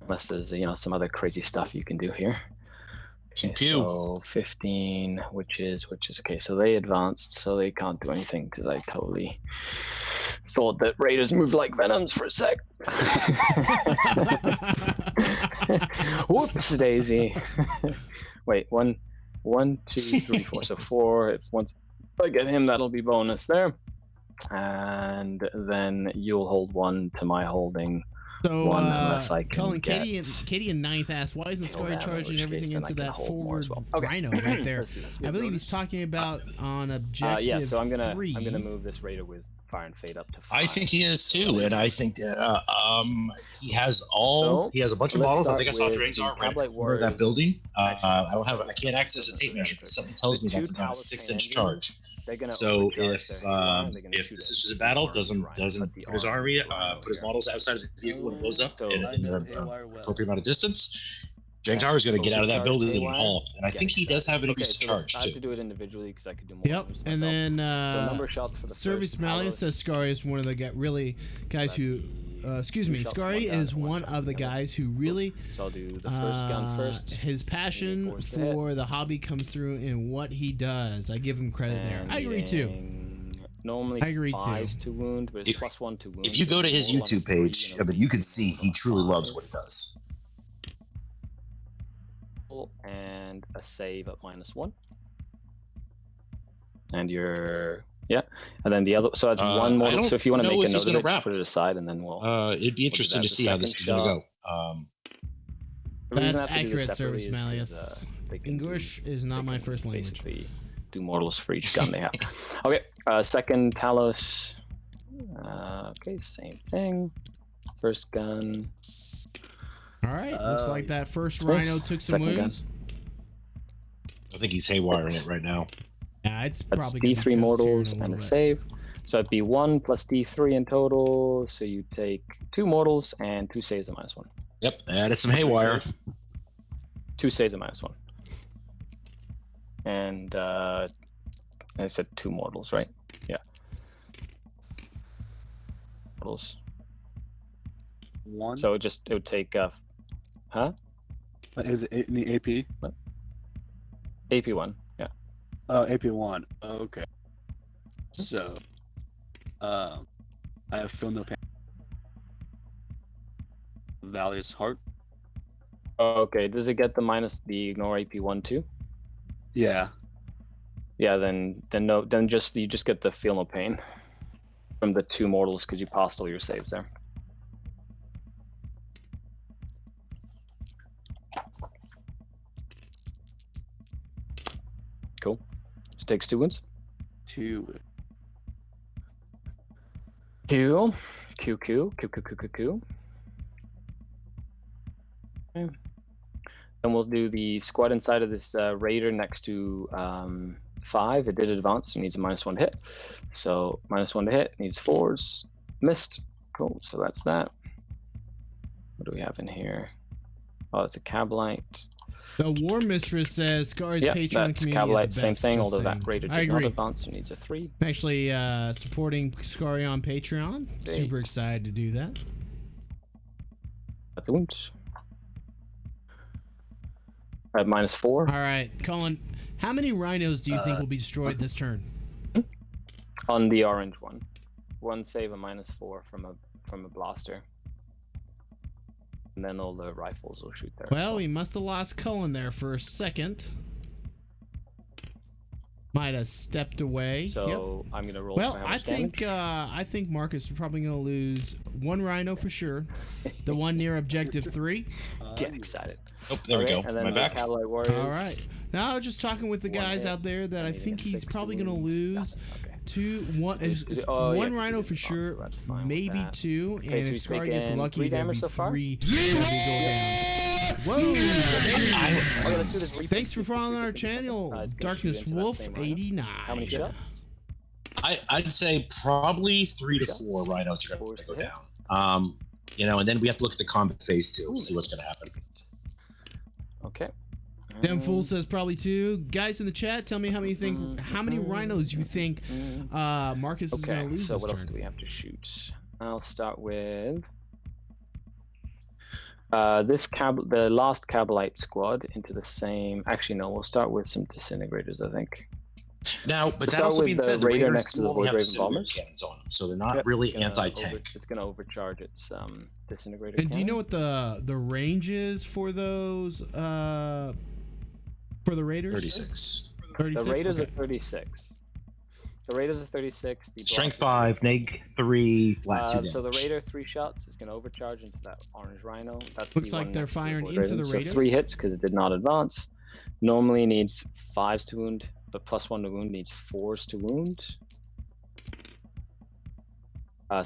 Unless there's some other crazy stuff you can do here. Pew Okay, pew. so 15, which is okay. So they advanced, so they can't do anything because I totally thought that raiders move like venoms for a sec. Whoops, Daisy. Wait, one, 2, 3, 4. So 4. If once I get him, that'll be bonus there, and then you'll hold 1 to my holding. So, One, unless I can Colin, get Katie in ninth asked, why isn't kill Skari them, in charging which everything case, then into I can that hold more forward as well. Okay. rhino right there? Let's do this. I believe he's talking about on objective Yeah, so I'm gonna 3. move this raider with fire and fade up to 5. I think he is too, and I think that he has he has a bunch of let's models. I start think I saw with Drains the are right at the Tablet corner of that Warriors. building. I Actually, can't access a tape measure, but something tells me The that's two about a Palisade 6-inch engines, charge. They're gonna So overcharge if their haywire, and they're gonna if shoot the at Sisters of the Battle orange doesn't rhino, but the put his orange army rhino put his here. models outside of the vehicle when it blows up So in I an know Haywire well. appropriate amount of distance, Jang Tower is going to get out of that Overcharged building and haywire. haul. And I think he does have an increased charge I have too. to do it individually because I could do more. Yep, damage to and myself. then so number of shots for the Service first Malian Talos. says Skari is one of the guys who. Excuse me, Two shots, Skari one down, is and one one shot of the together. guys who really So I'll do the first gun first. his passion force to hit. for the hobby comes through in what he does. I give him credit there. And I agree too. Normally I agree too. 5s to wound, but it's If- +1 to wound. If you so go to it's his roll on a YouTube 3 page, and a you can see he truly loves 5. what he does. And a save at -1. And you're and then the other. So that's one I model. don't So if you want to know make if a he's note of gonna it, wrap. just put it aside, and then we'll. It'd be interesting that. to The see how this is second going to shot. go. The reason I That's have to do this accurate, separately Service is 'cause, Malleus. they can English is not they my can first language. Basically, do models for each gun they have. Okay, second Talos. Okay, same thing. First gun. All right, looks like that first Thanks. rhino took some Second gun. wounds. I think he's haywiring it right now. Yeah, it's That's probably gonna be D3 toast here in mortals a and little a bit. save. So it'd be 1 plus D3 in total. So you take 2 mortals and 2 saves at -1. Yep, added some haywire. 2 saves at -1. And I said 2 mortals, right? Yeah. Mortals. 1. So it would take Is it in the AP? AP1. Yeah. Oh, AP1. Okay. So, I have Feel No Pain. Valious Heart. Okay. Does it get the ignore AP1 too? Yeah. Yeah. Then no. Then you just get the feel no pain from the 2 mortals because you passed all your saves there. Cool. So takes 2 wounds. 2. Cool. Cool. Okay. Then we'll do the squad inside of this raider next to 5. It did advance, so it needs a -1 to hit. So -1 to hit, needs 4s. Missed. Cool, so that's that. What do we have in here? Oh, it's a Cablite. The War Mistress says Skari's Yeah, Patreon that's community Cablite, is the same best. thing, just although saying. that raider I did not agree. advance, so it needs a 3. I'm actually supporting Skari on Patreon. Hey. Super excited to do that. That's a wound. At -4. All right, Colin, how many rhinos do you think will be destroyed this turn? On the orange one. 1 save a -4 from a blaster. And then all the rifles will shoot there. Well, we must have lost Cullen there for a second. Might have stepped away. So I'm gonna roll. Well, for how I much damage. think Marcus is probably gonna lose 1 rhino for sure. The one near objective 3. Get excited. Oh, there we Okay, go. And then My the back. Cavalry Warriors. All right. Now I was just talking with the One guys hit. out there that I Needing think a he's 6 probably to gonna lose. lose Okay. one Oh, yeah, one 'cause rhino you for did advance, sure, so that's fine with maybe that. 2, Okay, and so if he's Skari gets making lucky, 3 there'll damage be so far? 3 that will go down. Whoa! Okay, let's do this. Thanks for following our channel, it's gonna Darkness shoot into that Wolf same rhino. 89. How many shots? I'd say probably 3 to Shots. 4 rhinos are going Fours to go to hit. down. And then we have to look at the combat phase too, see what's going to happen. Okay. Dem Fool says probably 2. Guys in the chat, tell me how many rhinos you think Marcus is going Okay, to lose so this what else turn. do we have to shoot? I'll start with The last Cabalite squad into the same. Actually, no. We'll start with some disintegrators, I think. Now, but that start also with being the said, the Raider Raiders next to the only Void have Raven disintegrator bombers. cannons on them, so they're not really anti-tank. It's going to overcharge its disintegrator. And do you know what the range is for those for the Raiders? 36. 36. The Raiders okay. are 36. The Raiders are 36. The Strength Blockers 5, neg 3, flat 2 damage. So the Raider 3 shots is going to overcharge into that orange Rhino. That's Looks the like one they're next to firing Void into Raven. the Raiders. So 3 hits because it did not advance. Normally needs 5s to wound, but +1 to wound needs 4s to wound.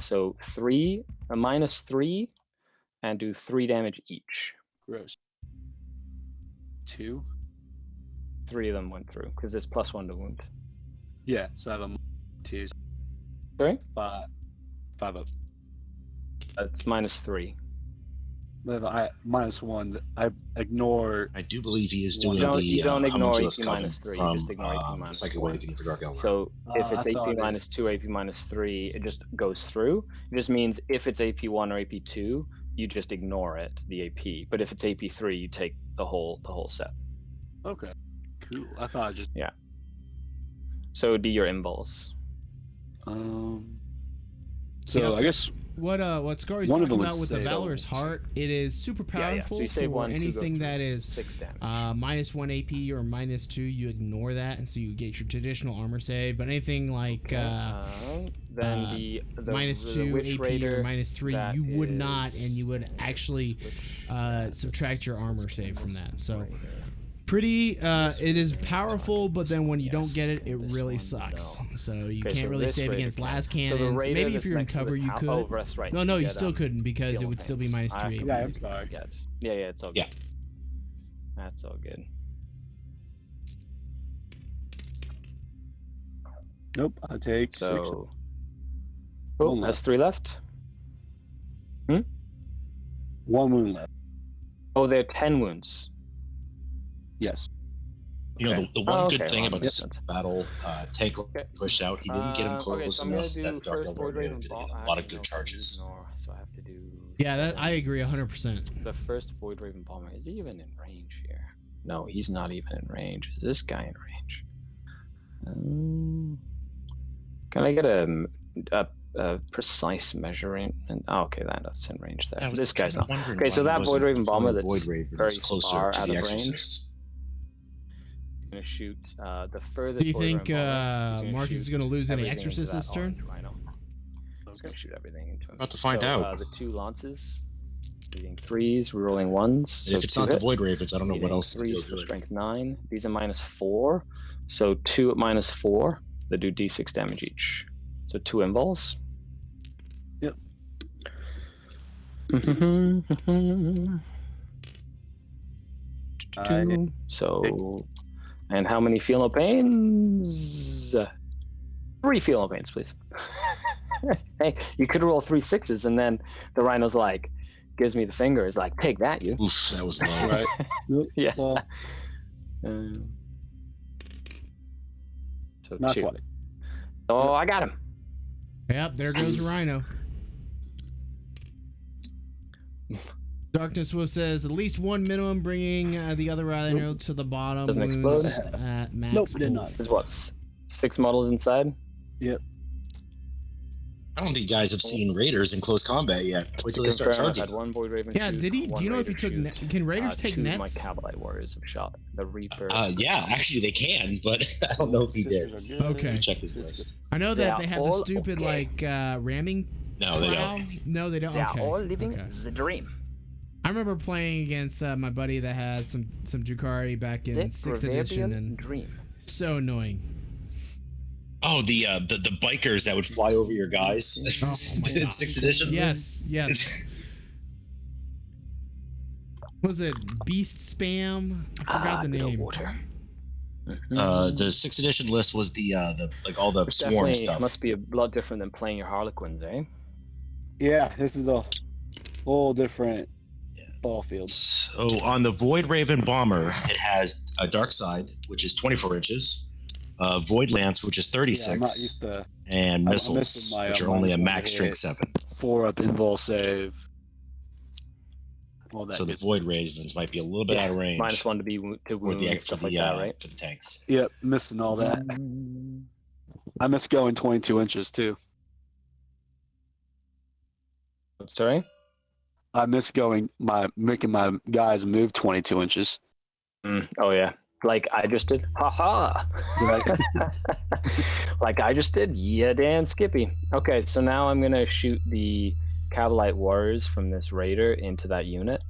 So -3, and do 3 damage each. Gross. 2. 3 of them went through because it's +1 to wound. Yeah, so I have a 2. Sorry? 5 up. It's -3. But I -1. I ignore. I do believe he is doing You don't ignore homunculus AP coven -3. from, You just ignore AP the Psychic -4. Awakening to Dark Elder. So if it's I AP thought -2, AP -3, it just goes through. It just means if it's AP1 or AP2, you just ignore it, the AP. But if it's AP3, you take the whole set. Okay, cool. I thought I just. So it would be your invuls. So Yeah. I guess What Skari's One of talking them about would with the say- Valorous Heart, it is super powerful So you save for 1, 2 go anything through, that is -6 damage. -1 AP or -2. You ignore that, and so you get your traditional armor save. But anything like then the -2 Witch AP Raider, or -3, that you would not, is- and you would actually Witch- subtract your armor save from that. So Raider. pretty, it is powerful, but then when you don't Yes, get it, it this really one, sucks. no. So you Okay, can't so really this save Raider against can. las So the cannons. Raider Maybe if that's you're in next to the cover, you tower- could. Oh, that's right. No, you get, still couldn't because it healing would still be paints. -3 I AP. yeah, I'm sorry. Yeah, it's all good. Yeah. That's all good. Nope. I take 6. So, One that's left. 3 left. 1 wound left. Oh, they're 10 wounds. Yes. You know, Okay. the one good okay, thing well, about makes this sense. battle, tank pushed out. He didn't get him close okay, so I'm gonna enough do that Dark first Elder Void Raven could get bomb. a lot of good charges. Ignore, so I have to do. Yeah, that 7. I agree 100%. The first Void Raven bomber is he even in range here? No, he's not even in range. Is this guy in range? Can I get a precise measuring? And okay, that's in range there. I was This guy's kinda not. wondering Okay, why so he that wasn't Void Raven bomber killing that's Void Ravens very closer far to out the of range. Exorcist. Gonna shoot the furthest. Do you Void Raven think bomber. He's gonna Marcus is shoot going to lose any everything into exorcists that this turn? orange Rhino. He's gonna shoot everything into him. About to find out. The 2 lances, leading 3s, rerolling 1s. So If it's 2 not the hits. Void Ravens, I don't know what Leading else. 3s for strength 9. These are -4. So 2 at -4. They do d6 damage each. So 2 invols. Yep. So, and how many feel no pains? 3 feel no pains, please. Hey, you could roll 3 6s, and then the Rhino's like, gives me the finger. Is like, take that, you. Oof, that was low. Right. Yep. Yeah. Well, So not 2. quite. Oh, I got him. Yep, there goes Rhino. Darkness Wolf says at least 1 minimum, bringing the other Rhino to the bottom. Doesn't Wounds explode? at max. Nope, did not. Wolf. There's what, 6 models inside? Yep. I don't think you guys have seen Raiders in close combat yet. Wait till they start Confirm, I charging. had 1 Void Raven Yeah, shoot, did he? 1 Do you know if he Raider took? shoot, Can Raiders take 2 of my nets? Cabalite warriors have shot. The Reaper. Yeah, actually they can, but I don't know if he did. Sisters are good. Okay. Check his list. I know that They they are have the all stupid okay. ramming. No, they corral. don't. No, they don't. They Okay. are all living Okay. the dream. I remember playing against my buddy that had some Drukari back in The 6th edition, proverbial and dream. so annoying. Oh, the bikers that would fly over your guys in 6th edition. Yes, yes. Was it Beast Spam? I forgot the Good old name. water. The 6th edition list was the like all the Which swarm definitely stuff. must be a lot different than playing your Harlequins, eh? Yeah, this is a whole different ball field. So on the Void Raven bomber, it has a dark side, which is 24 inches, Void Lance, which is 36, Yeah, I'm not used to and I'm missiles, missing my, which are only a minus 1 max to strength hit. 7. 4 up invul save. All that So the good void raisins might be a little bit out of range. -1 to be to for wound the and stuff like that, right? for the tanks. Yep, missing all that. I miss going 22 inches too. Sorry. I miss making my guys move 22 inches. Oh yeah, like I just did. Haha. Like I just did. Yeah, damn Skippy. Okay, so now I'm gonna shoot the Cavalite Warriors from this raider into that unit.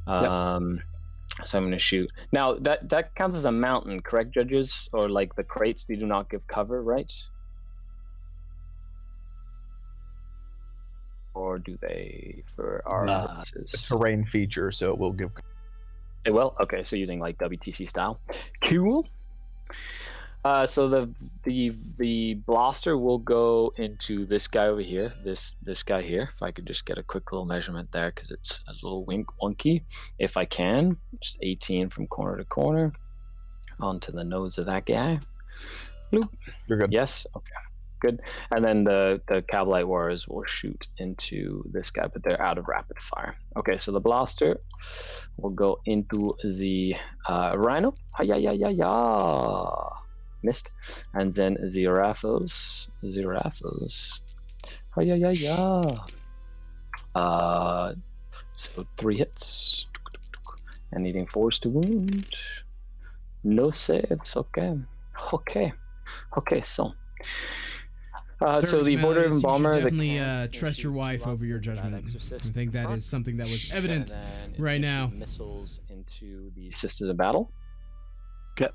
So I'm gonna shoot. Now that counts as a mountain, correct, judges? Or like the crates, they do not give cover, right? Or do they for our purposes? The terrain feature, so it will give. It will? Okay, so using like WTC style. Cool. So the blaster will go into this guy over here, this guy here. If I could just get a quick little measurement there, because it's a little wonky. If I can, just 18 from corner to corner, onto the nose of that guy. Bloop. You're good. Yes. Okay. Good. And then the Cavalite Warriors will shoot into this guy, but they're out of rapid fire. Okay, so the blaster will go into the Rhino. Missed. And then the Raffles. So 3 hits. And needing 4s to wound. No saves. Okay, so so the Border and Bomber, definitely trust your wife over your judgment. I think that is something that was evident right now. Missiles into the Sisters of Battle. Okay.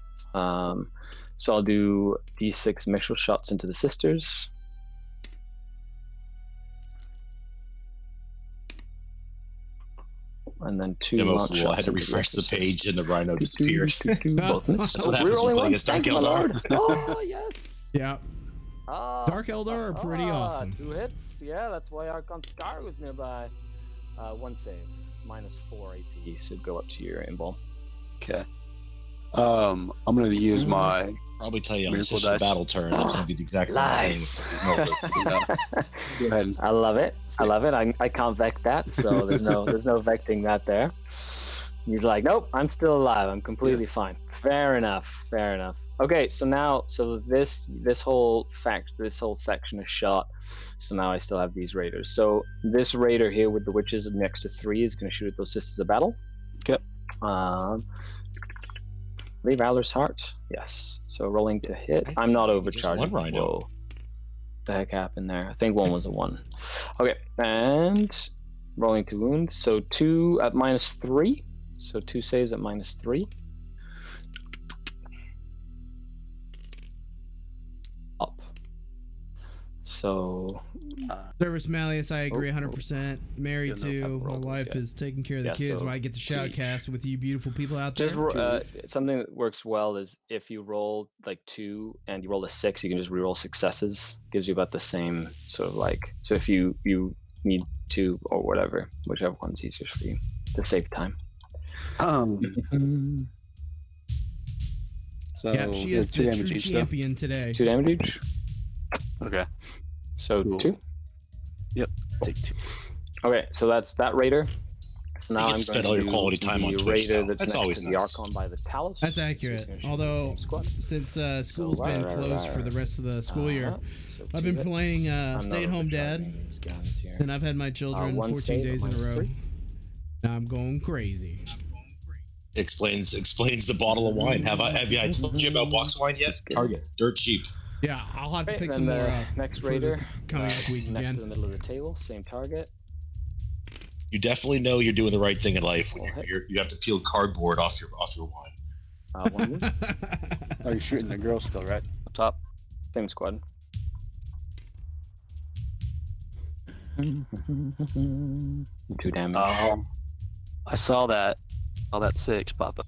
So I'll do D6 missile shots into the Sisters. And then 2 launch shots. I had to refresh the page and the Rhino disappeared. Both That's what happens when you play against Dark Eldar. Oh yes. Yeah. Dark Eldar are pretty awesome. 2 hits. Yeah, that's why Archon Skari was nearby. 1 save, -4 AP, so go up to your invul. Okay. I'm gonna use my. Probably tell you on the Sisters of Battle turn. That's gonna be the exact same thing. Go ahead. I love it. I can't vect that, so there's no vecting that there. He's like, nope, I'm still alive. I'm completely fine. Fair enough. Okay, so now, this whole section is shot. So now I still have these raiders. So this raider here with the witches next to 3 is going to shoot at those Sisters of Battle. Okay. Leave Valor's Heart. Yes. So rolling to hit. I'm not overcharged. One Rhino. Whoa. The heck happened there? I think 1 was a 1. Okay, and rolling to wound. So 2 at -3. So 2 saves at -3. Up. So. Service Malleus, I agree 100%. Married to. My wife is taking care of the kids while I get to shoutcast with you beautiful people out there. Just something that works well is if you roll like 2 and you roll a 6, you can just reroll successes. Gives you about the same sort of like. So if you need 2 or whatever, whichever one's easier for you to save time. So yeah, she is the true champion today. 2 damage each. Okay. So cool. 2. Yep. Take 2. Okay, so that's that raider. So now I'm spend all your quality time on Twitch. That's always nice. The Archon by the Talos. That's accurate. Although since school's been closed for the rest of the school year, so I've been playing stay-at-home dad, and I've had my children 14 days in a row. Now I'm going crazy. Explains the bottle of wine. Have I told you about box wine yet? Target, dirt cheap. Yeah, I'll have to pick some more up. Next raider, coming up week next again. to the middle of the table, same target. You definitely know you're doing the right thing in life when you have to peel cardboard off your wine. 1 move. Oh, you're shooting the girl still, right? Up top. Same squad. 2 damage. Oh, I saw that. All that 6 pop up.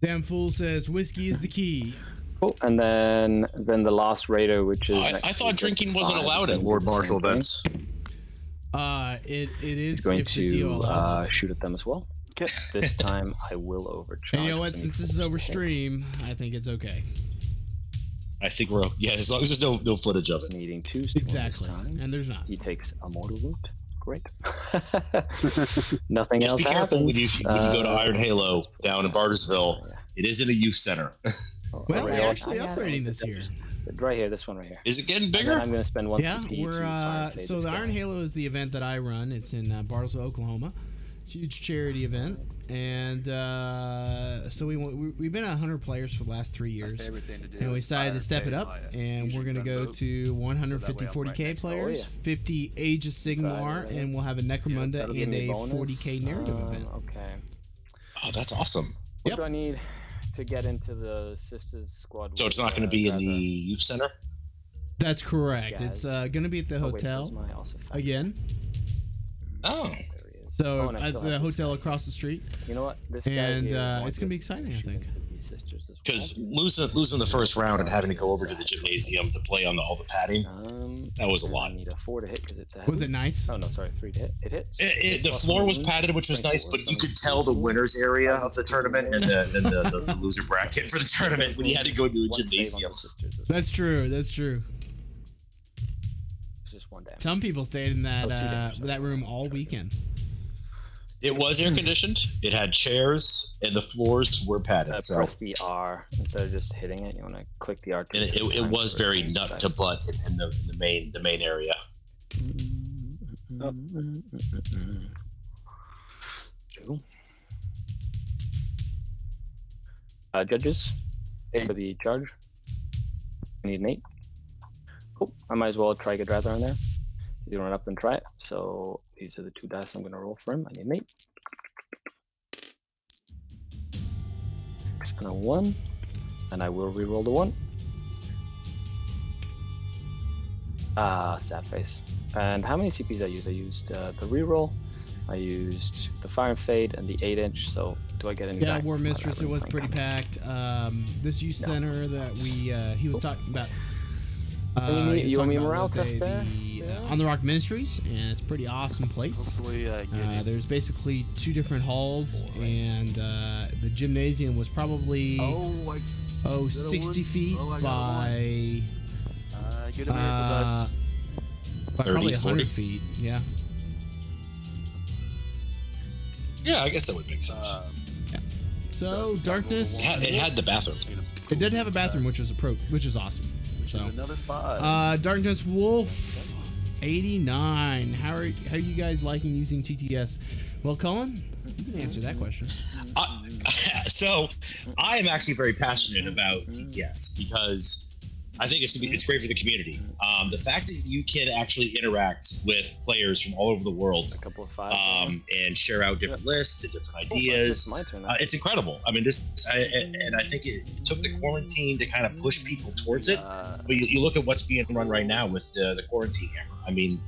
Damn fool says whiskey is the key. Cool. And then the last raider, which is. I thought drinking wasn't allowed at Lord Marshal events. It is going if the TO allows it. Shoot at them as well. Okay. This time I will overcharge. And you know what? Since this is over stream, I think it's okay. I think we're as long as there's no footage of it. Needing 2 Exactly. time. And there's not. He takes a mortal wound. Great. Nothing Just else be careful happens. when you go to Iron Halo down in Bartersville. It is in a youth center. Well, we're actually upgrading this year. Right here, this one right here. Is it getting bigger? I'm going to spend 1 Yeah, CP we're to so the Iron Halo is the event that I run. It's in Bartlesville, Oklahoma. It's a huge charity event, and so we've been at 100 players for the last 3 years, and we decided to step it up, and we're gonna go to 150 40k players, 50 Age of Sigmar, and we'll have a Necromunda and a 40k narrative event. Okay. Oh, that's awesome. What do I need to get into the Sisters Squad? So it's not going to be in the youth center? That's correct. It's going to be at the hotel again. Oh. So at the hotel across the street. You know what? This and it's going to be exciting, I think. Because losing the first round and having to go over to the gymnasium to play on all the padding, that was a lot. I need a 4 to hit because it's a was it nice? Oh no, sorry, 3 to hit. It hits. The floor was padded, which was nice, but you could tell the winners area of the tournament and the loser bracket for the tournament when you had to go to a gymnasium. That's true. That's true. It's just 1 damage. Some people stayed in that room all weekend. It was air conditioned. It had chairs, and the floors were padded. So press the R instead of just hitting it. You want to click the R. And it was very nut to butt in the main area. Cool. Judges for the charge. I need an 8. Cool. I might as well try Gadraza in there. You run up and try it. So these are the 2 dice I'm going to roll for him. I need an 8. 6 and a 1. And I will re-roll the 1. Sad face. And how many CPs I used? I used the re-roll. I used the Fire and Fade and the 8-inch. So do I get any? Yeah, War Mistress. It was pretty packed. This youth center that he was talking about. You want me a morale test there? On the Rock Ministries, and it's a pretty awesome place. There's basically 2 different halls, and the gymnasium was probably 60 feet by probably 100 feet. Yeah. Yeah, I guess that would make sense. Yeah. So Darkness. It had the bathroom. It did have a bathroom, which was awesome. So, Darkness Wolf 89. How are you guys liking using TTS? Well, Cullen, you can answer that question. So, I am actually very passionate about TTS because I think it's great for the community. The fact that you can actually interact with players from all over the world and share out different lists and different ideas, it's incredible. I mean, I think it took the quarantine to kind of push people towards it. But you look at what's being run right now with the quarantine hammer. I mean,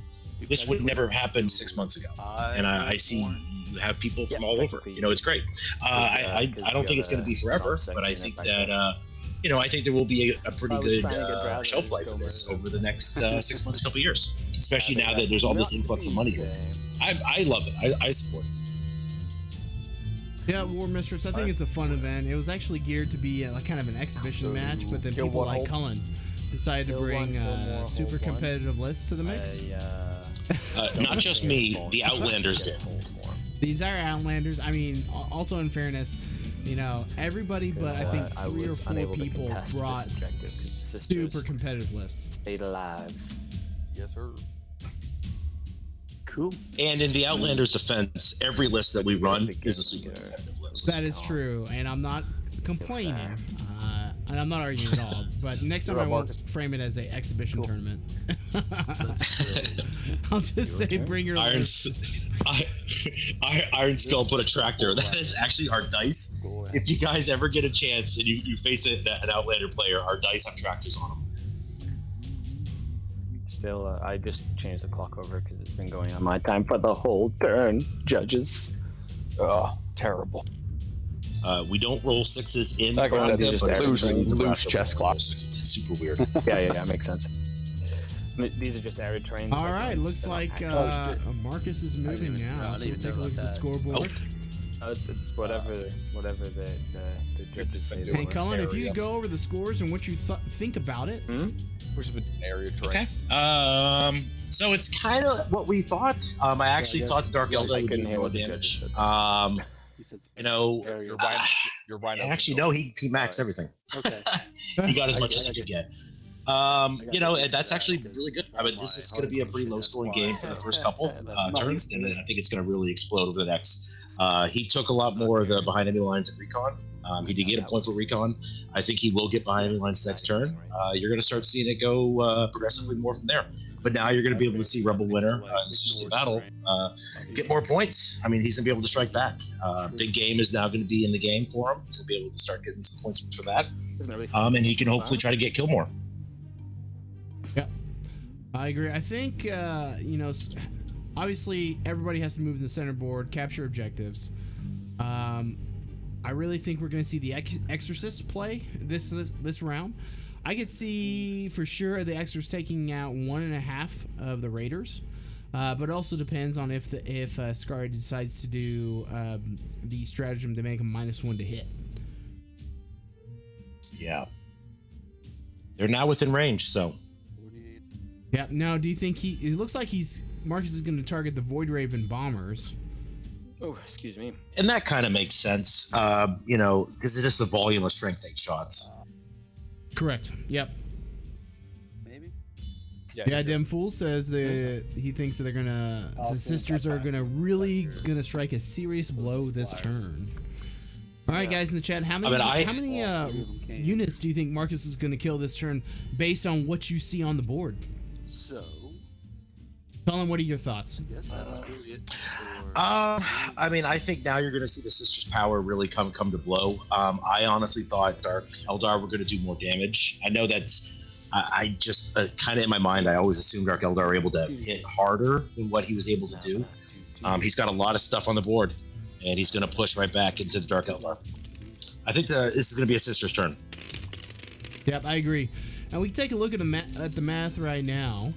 this would never have happened 6 months ago, and I see you have people from all over. It's great. I don't think it's going to be forever, but I think that. I think there will be a pretty good shelf life of this over the next 6 months, couple of years, especially now that there's all this influx of money going. I love it. I support it. Yeah, War Mistress, I think it's a fun event. It was actually geared to be like kind of an exhibition match, but then people like Cullen decided to bring super competitive lists to the mix. Not just me, the Outlanders did. The entire Outlanders. I mean, also in fairness, everybody but I think 3 or 4 people brought super competitive lists. Stayed alive. Yes, sir. Cool. And in the Outlanders' defense, every list that we run is a super competitive list. That is true, and I'm not complaining, and I'm not arguing at all. But next time I won't frame it as an exhibition tournament. I'll just say, bring your list. Iron Skull put a tractor. That is actually our dice. If you guys ever get a chance and you face an Outlander player, our dice have tractors on them. Still, I just changed the clock over because it's been going on my time for the whole turn. Judges. Oh, terrible. We don't roll 6s in. Like I said, Nebraska, loose chess clock. It's super weird. Yeah, makes sense. These are just arid trains. All right, looks like Marcus is moving now. So we'll take a look at the scoreboard. It's whatever the judges say. Hey, Cullen, if you could go over the scores and what you think about it. Which is an area terrain. Okay. So it's kind of what we thought. I actually thought Dark Eldar would do more damage. You know, Your rhino actually, no, he maxed everything. Okay. He got as much as he could get. You know, and that's actually really good. I mean, this is going to be a pretty low-scoring game for the first couple turns, and then I think it's going to really explode over the next. He took a lot more of the behind enemy lines in recon. He did get a point for recon. I think he will get behind enemy lines next turn. You're going to start seeing it go progressively more from there. But now you're going to be able to see Rebel Winner in this is battle get more points. I mean, he's going to be able to strike back. Big game is now going to be in the game for him. He's going to be able to start getting some points for that. And he can hopefully try to get kill more. Yeah, I agree. I think, you know, obviously everybody has to move in the center board, capture objectives. I really think we're going to see the Exorcist play this round. I could see for sure the Exorcist taking out 1.5 of the Raiders, but it also depends on if Skari decides to do the stratagem to make a -1 to hit. Yeah, they're now within range, so. Yeah. Now, do you think it looks like Marcus is going to target the Void Raven bombers? Oh, excuse me. And that kind of makes sense, you know, because it is the volume of strength 8 shots. Correct. Yep. Maybe. Yeah, Dem Fool says that he thinks that the sisters are really gonna strike a serious blow this turn. All right, guys in the chat, how many units do you think Marcus is gonna kill this turn based on what you see on the board? So, Colin, what are your thoughts? I guess that's really it. I mean, I think now you're going to see the Sisters' power really come to blow. I honestly thought Dark Eldar were going to do more damage. I know that's, I just kind of in my mind, I always assumed Dark Eldar were able to hit harder than what he was able to do. He's got a lot of stuff on the board, and he's going to push right back into the Dark Eldar. I think this is going to be a Sisters' turn. Yep, I agree. And we can take a look at the math right now.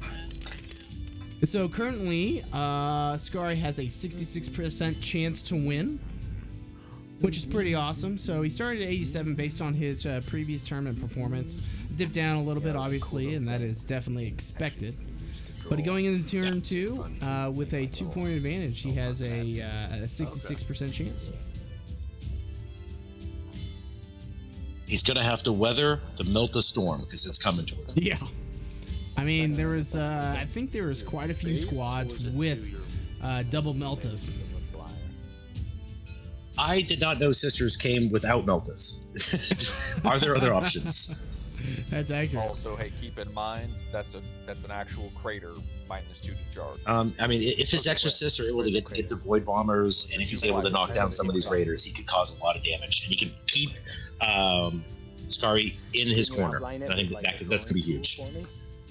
So currently, Skari has a 66% chance to win, which is pretty awesome. So he started at 87 based on his previous tournament performance. Dipped down a little bit, obviously, and that is definitely expected. But going into turn 2, with a 2-point advantage, he has a 66% chance. He's going to have to weather the Melta storm because it's coming towards him. Yeah. I mean, there was, I think there was quite a few squads with double Meltas. I did not know Sisters came without Meltas. Are there other options? That's accurate. Also, hey, keep in mind that's an actual crater -2 to charge. I mean, if his Exorcists are able to get the Void Bombers, and if he's able to knock down some of these Raiders, he could cause a lot of damage, and he can keep Skari in his corner. And I think that's gonna be huge.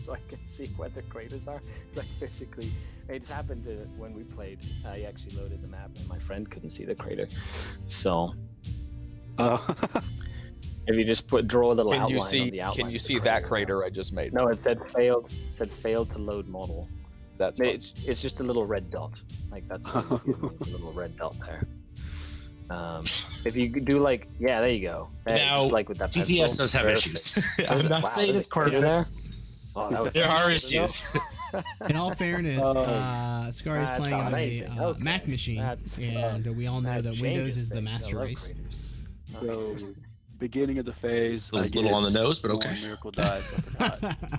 So I can see where the craters are. Like physically, it just happened to when we played. I actually loaded the map, and my friend couldn't see the crater. So, if you just draw the outline on the outline. Can you see that crater I just made? No, it said failed. It said failed to load model. That's it's just a little red dot. Like that's what it's a little red dot there. If you do like, yeah, there you go. Now, just like with that DPS does have issues. I'm not saying it's perfect. Oh, there are issues. In all fairness, Skari is playing on a Mac machine, and we all know that Windows is the master race. So, beginning of the phase, It was a little on the nose, but okay. Miracle dies, I forgot.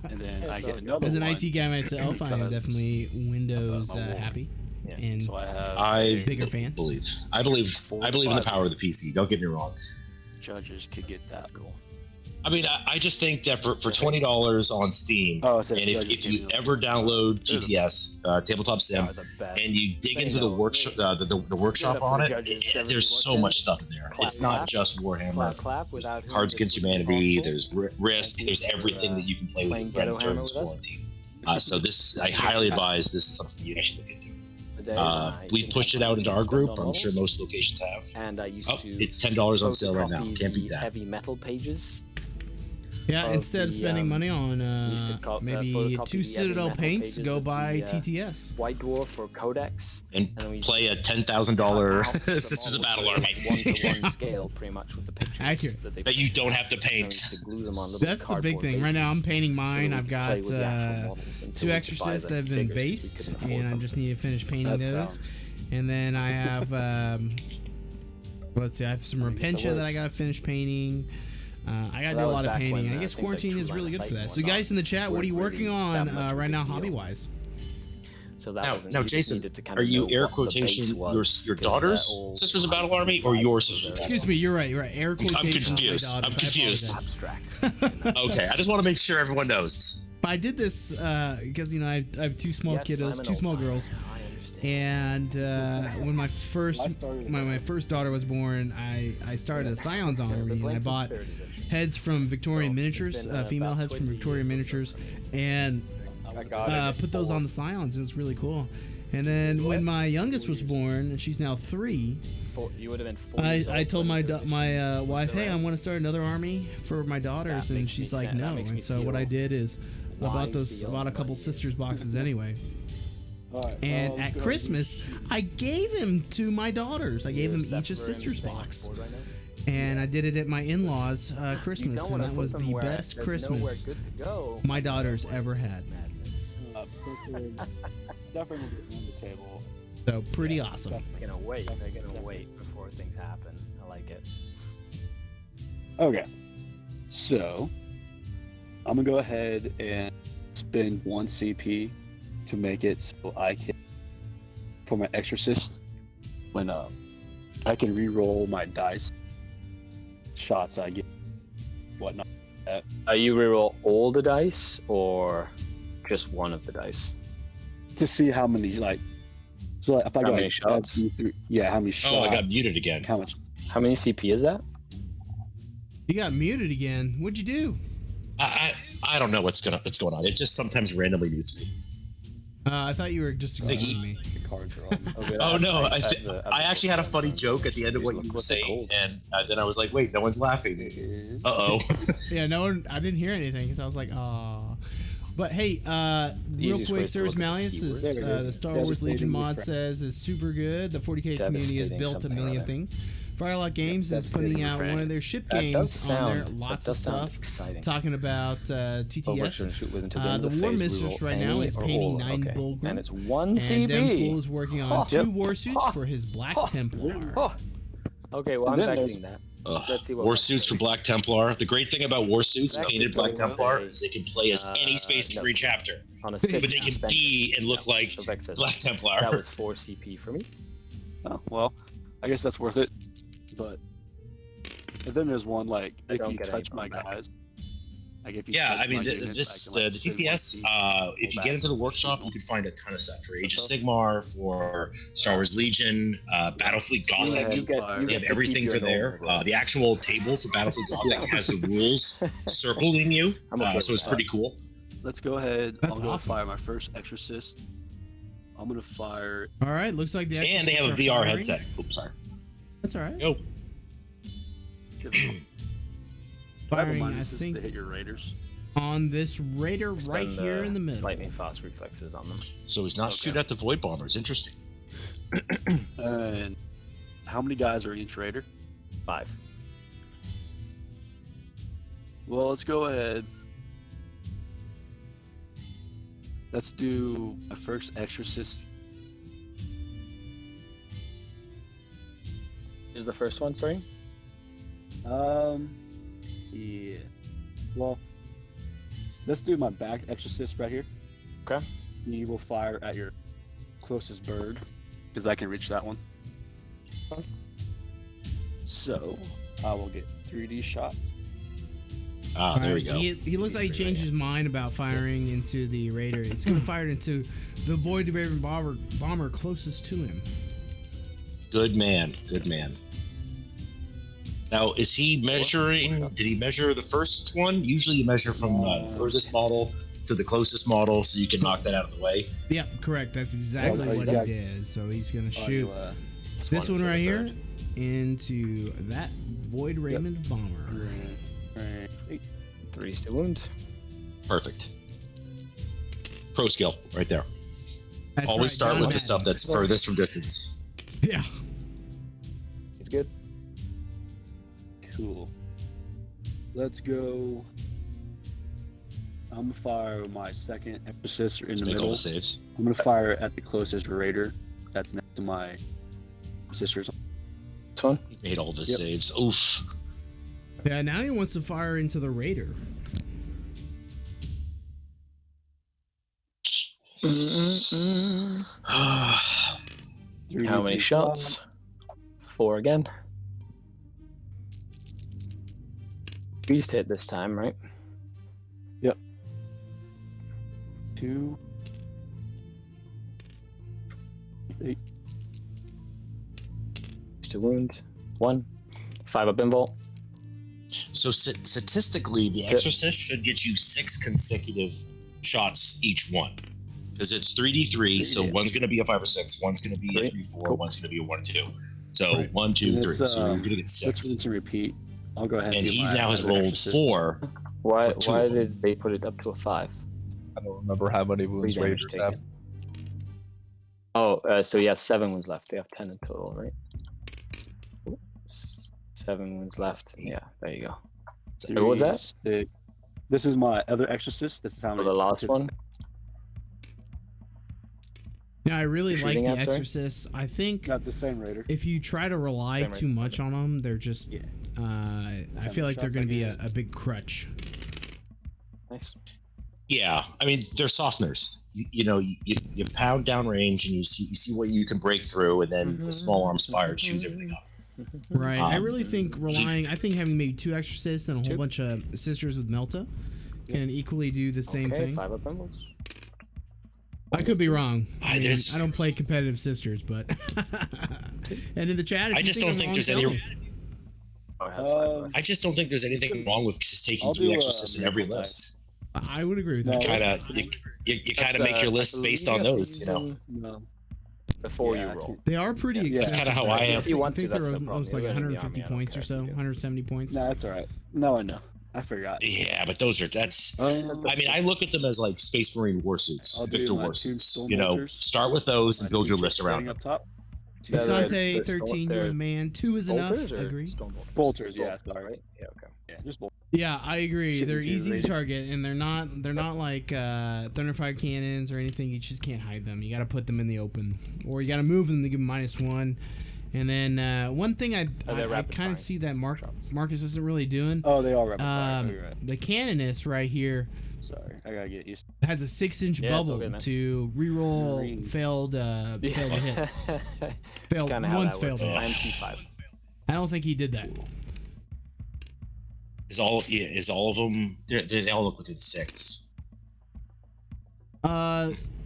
And then I get another As an one. IT guy myself, I am definitely Windows happy, and So I bigger fan. I believe in the power of the PC. Don't get me wrong. Judges could get that. Cool. I mean, I just think that for $20 on Steam, and if you ever download GTS, Tabletop Sim, and you dig into the workshop, the workshop on it, there's so much stuff in there. It's not just Warhammer. Cards Against Humanity. There's Risk. There's everything that you can play with your friends during this quarantine. So this, I highly advise. This is something you should look into. We've pushed it out into our group. I'm sure most locations have. And I used to it's $10 on sale right now. Can't beat that. Heavy metal pages. Yeah, instead of spending money on maybe photocopy 2 the Citadel metal paints, pages go of buy the, TTS. White Dwarf or Codex. And we play a $10,000 cut out the Sisters of model Battle Army to 1-to-1 scale, pretty much with the pictures Accurate. that you don't have to And we paint. used to glue them on little That's the big cardboard thing. Right now, I'm bases painting so mine. that we I've could got play with the actual models until 2 we could buy exorcists the that have been figures, 'cause we based, couldn't afford and I them. just need to finish painting That those. sounds- And then I have, let's see, I have some Repentia that I gotta finish painting. I gotta do a lot of painting. I guess quarantine is really good for that. So, guys in the chat, what are you working on right now, hobby-wise? So that Now, Jason, are you air quotation your daughter's Sisters of Battle Army or your Sisters? Excuse me, you're right. You're right. Air quotation. I'm confused. My I'm daughters. confused. abstract. Okay, I just want to make sure everyone knows. I did this because I have 2 small kiddos, 2 small girls, and when my first daughter was born, I started a Scions army, and I bought heads from Victorian Miniatures, female heads from Victorian Miniatures, and put those on the Scions. It was really cool. And then when my youngest was born, and she's now 3, You would have been 4 I told my wife, hey, I want to start another army for my daughters, and she's like, no. And so what I did is I bought a couple sisters boxes anyway. And at Christmas, I gave them to my daughters. I gave them each a sister's box. And I did it at my in-laws' Christmas, and that was the best Christmas my daughters ever had. Definitely on the table. So pretty awesome. They're gonna wait before things happen. I like it. Okay, so I'm gonna go ahead and spend 1 CP to make it so I can, for my exorcist, when I can re-roll my dice shots I get, whatnot. You reroll all the dice or just one of the dice? To see how many, like, so like, if I How got many like, shots? 1, 2, 3, yeah, how many shots? Oh, I got muted again. How much? How many CP is that? You got muted again. What'd you do? I don't know what's going on. It just sometimes randomly mutes me. I thought you were just ignoring me. The cards are on. Okay, Oh no! I I actually had a funny joke at the end of what you were saying, and then I was like, "Wait, no one's laughing." Uh-oh. Yeah, no one. I didn't hear anything, so I was like, "Aw." But hey, real easiest way quick, to Service look at the Malleus is keywords. There it is. the Star Devastating Wars Legion mod with says is super good. The 40K community has Devastating built a something or million other. things. Firelock Games is Devastating putting out refrain. one of their ship That does games on there. sound- Lots that of does sound stuff exciting. talking about TTS. Shoot with until the end The of the War phase, Mistress reroll right now any is or painting all. 9 Okay. Bulgrim. And it's 1 And CP. Demfool is working on 2 Yep. war suits for his Black Templar. Oh. Okay, well, I'm And then expecting that. Let's see what War Max suits says. for Black Templar. The great thing about war suits, Exactly. painted Black So Templar, it's is they can play as any space no. degree chapter, On a but they can suspension. be and look like So Vex says Black Templar. that was 4 CP for me. Oh, well, I guess that's worth it. But and then there's one like I if don't you get touch any my back. guys. Like if you Yeah, touch I mean, my the units, I can, like, the send TTS. 1 If you back. get into the workshop, you can find a ton of stuff for Age of Sigmar, for Star Wars Legion, Battlefleet Gothic. You get You have everything for there. The actual table for Battlefleet Gothic has the rules circling you, I'm okay so with it's that. pretty cool. Let's go ahead. That's I'm gonna awesome. fire my first exorcist. I'm gonna fire. All right, looks like the And they have a Exorcists are VR firing. headset. Oops, sorry. That's all right. Go. Firing, I minuses think, to hit your raiders. on this raider right Spend, here in the middle. Lightning fast reflexes on them. So he's not shoot at the Void Bombers. Interesting. And how many guys are in each raider? 5. Well, let's go ahead. Let's do my first exorcist. Is the first one, sorry? Yeah. Well, let's do my back exorcist right here. Okay. You will fire at your closest bird, because I can reach that one. Okay. So, I will get 3D shot. Ah, there we Alright, go. He looks like he changed his mind about firing into the raider. He's going to fire it into the Void Raven bomber closest to him. Good man. Good man. Now, is he measuring? Did he measure the first one? Usually, you measure from the furthest model to the closest model, so you can knock that out of the way. Yeah, correct. That's exactly Okay, what yeah. he did. So he's going to shoot This this one is right the here third. into that Void Raven bomber. 3 to wound. Perfect. Pro skill right there. That's Always right, start John with the Madden. stuff that's furthest from distance. Yeah. He's good. Cool. Let's go. I'm gonna fire my second exorcist in Let's the make all middle. the saves. I'm gonna fire at the closest raider that's next to my sisters. This one. He made all the Yep. saves. Oof. Yeah, now he wants to fire into the raider. How many shots? 4 again. Beast hit this time, right? Yep. 2. 8. To wound. 1. 5 up invul. So statistically, the Exorcist should get you 6 consecutive shots each one. Because it's 3d3, so Yeah. one's going to be a 5 or 6, one's going to be a 3, 3, 4, cool. one's going to be a 1 or 2. So Right. 1, 2, And 3. it's, So you're going to get Let's 6. rinse and repeat. I'll go ahead And do he my now has other rolled exorcist. 4. Why For 2 why of them. did they put it up to a 5? I don't remember how many 3 wounds damage Raiders have. taken. Oh, so yeah, 7 wounds left. They have 10 in total, right? 7 wounds left. Yeah, there you go. What was that? 6. This is my other exorcist. This is how For many the last one? Yeah, I really like Shooting the at, sorry? Exorcists. I think Not the same raider. if you try to rely Same too rate. much on them, they're just. Yeah. I feel like they're going to be a big crutch. Nice. Yeah, I mean, they're softeners. You pound down range and you see what you can break through, and then the small arms fire chews everything up. Right. I Um, really think relying. I think having maybe 2 Exorcists and a whole 2. bunch of Sisters with Melta can equally do the same Okay, thing. 5 up invulns. I could be wrong. I There's- don't play competitive Sisters, but. And in the chat, if I you just think don't I'm think wrong, there's tell any. me. Oh, that's 5 left. I just don't think there's anything wrong with just taking I'll 3 do, Exorcists in every Miracle list. I would agree with No. that. Kind of, you kind of make your list based on those. No. Before Yeah, you I roll. can't- They are pretty Yeah. expensive. That's kinda how I am. If you want I think to, that's they're no problem. almost like You're gonna be 150 army, I don't points or care so, if you do. 170 points. No, that's all right. No, I know. I forgot. Yeah, but that's. Um, I mean, I look at them as like Space Marine war suits, I'll do Victor my war 2 suits. Storm You know, Bolters. start with those and My build 2 your list chips around standing them. up top. Yeah, they're- Asante, they're 13, they're you're a man. 2 is enough. Bolters or Agree. stone bolters? Bolters, yeah, Bolters, sorry. right? Yeah, okay. Yeah, just bolters. Yeah, I agree. Shouldn't They're be easy to rated. target, and they're not like Thunderfire cannons or anything. You just can't hide them. You got to put them in the open, or you got to move them to give them -1. And then one thing I they're rapid kind of firing see that shots. Marcus isn't really doing. Oh, they all rapid fire. You're right. The Canonist right here Sorry, I gotta get used. has a 6-inch Yeah, it's all bubble good, man. to reroll Green. failed hits. Failed Kinda how once that failed works. hit. I'm T5. I don't think he did that. Is all of them? They all look within 6.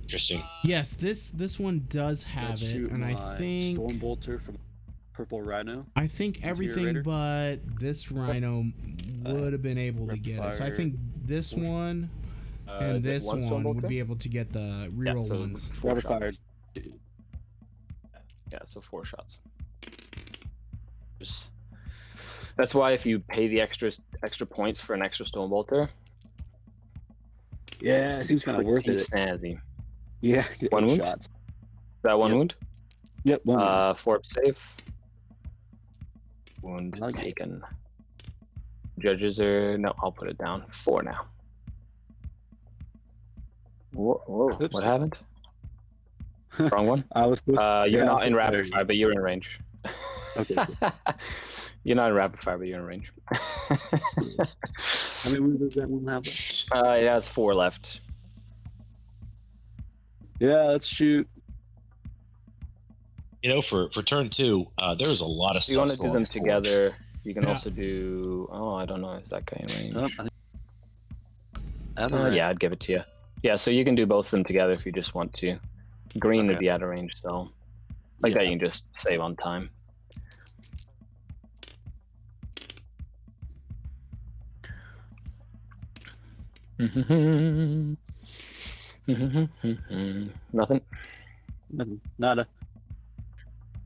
Interesting. Yes, this one does have Let's it, shoot and I my think Storm Bolter from Purple Rhino. everything Raider. but this Rhino would have been able to get it. So I Fire. think this one and Is it this one stone one would bolter? be able to get the Yeah, reroll so ones. 4 Rapid fire. shots. Yeah, so 4 shots. That's why if you pay the extra points for an extra stone bolter, Yeah, it seems kind of worth pretty it. snazzy. Yeah, get 1 8 wound? shots. That 1 Yep. wound? Yep, 1 wound. 4 up save. Wound I like it. taken. Judges are no, I'll put it down. 4 now. Whoa, Oops. what happened? Wrong one? I was supposed You're yeah, I not was in supposed rapid to- fire, but you're in range. Okay, You're not in rapid fire, but you're in range. How many wounds does that one have? Yeah, it's 4 left. Yeah, let's shoot. You know, for turn 2, there's a lot of If you stuff. want to still do on them this board. together, you can Yeah. also do. Oh, I don't know. Is that guy in range? Oh, I don't know. Yeah, I'd give it to you. Yeah, so you can do both of them together if you just want to. Green would Okay. be out of range, so like that you can just save on time. Nothing. Nothing. Nada.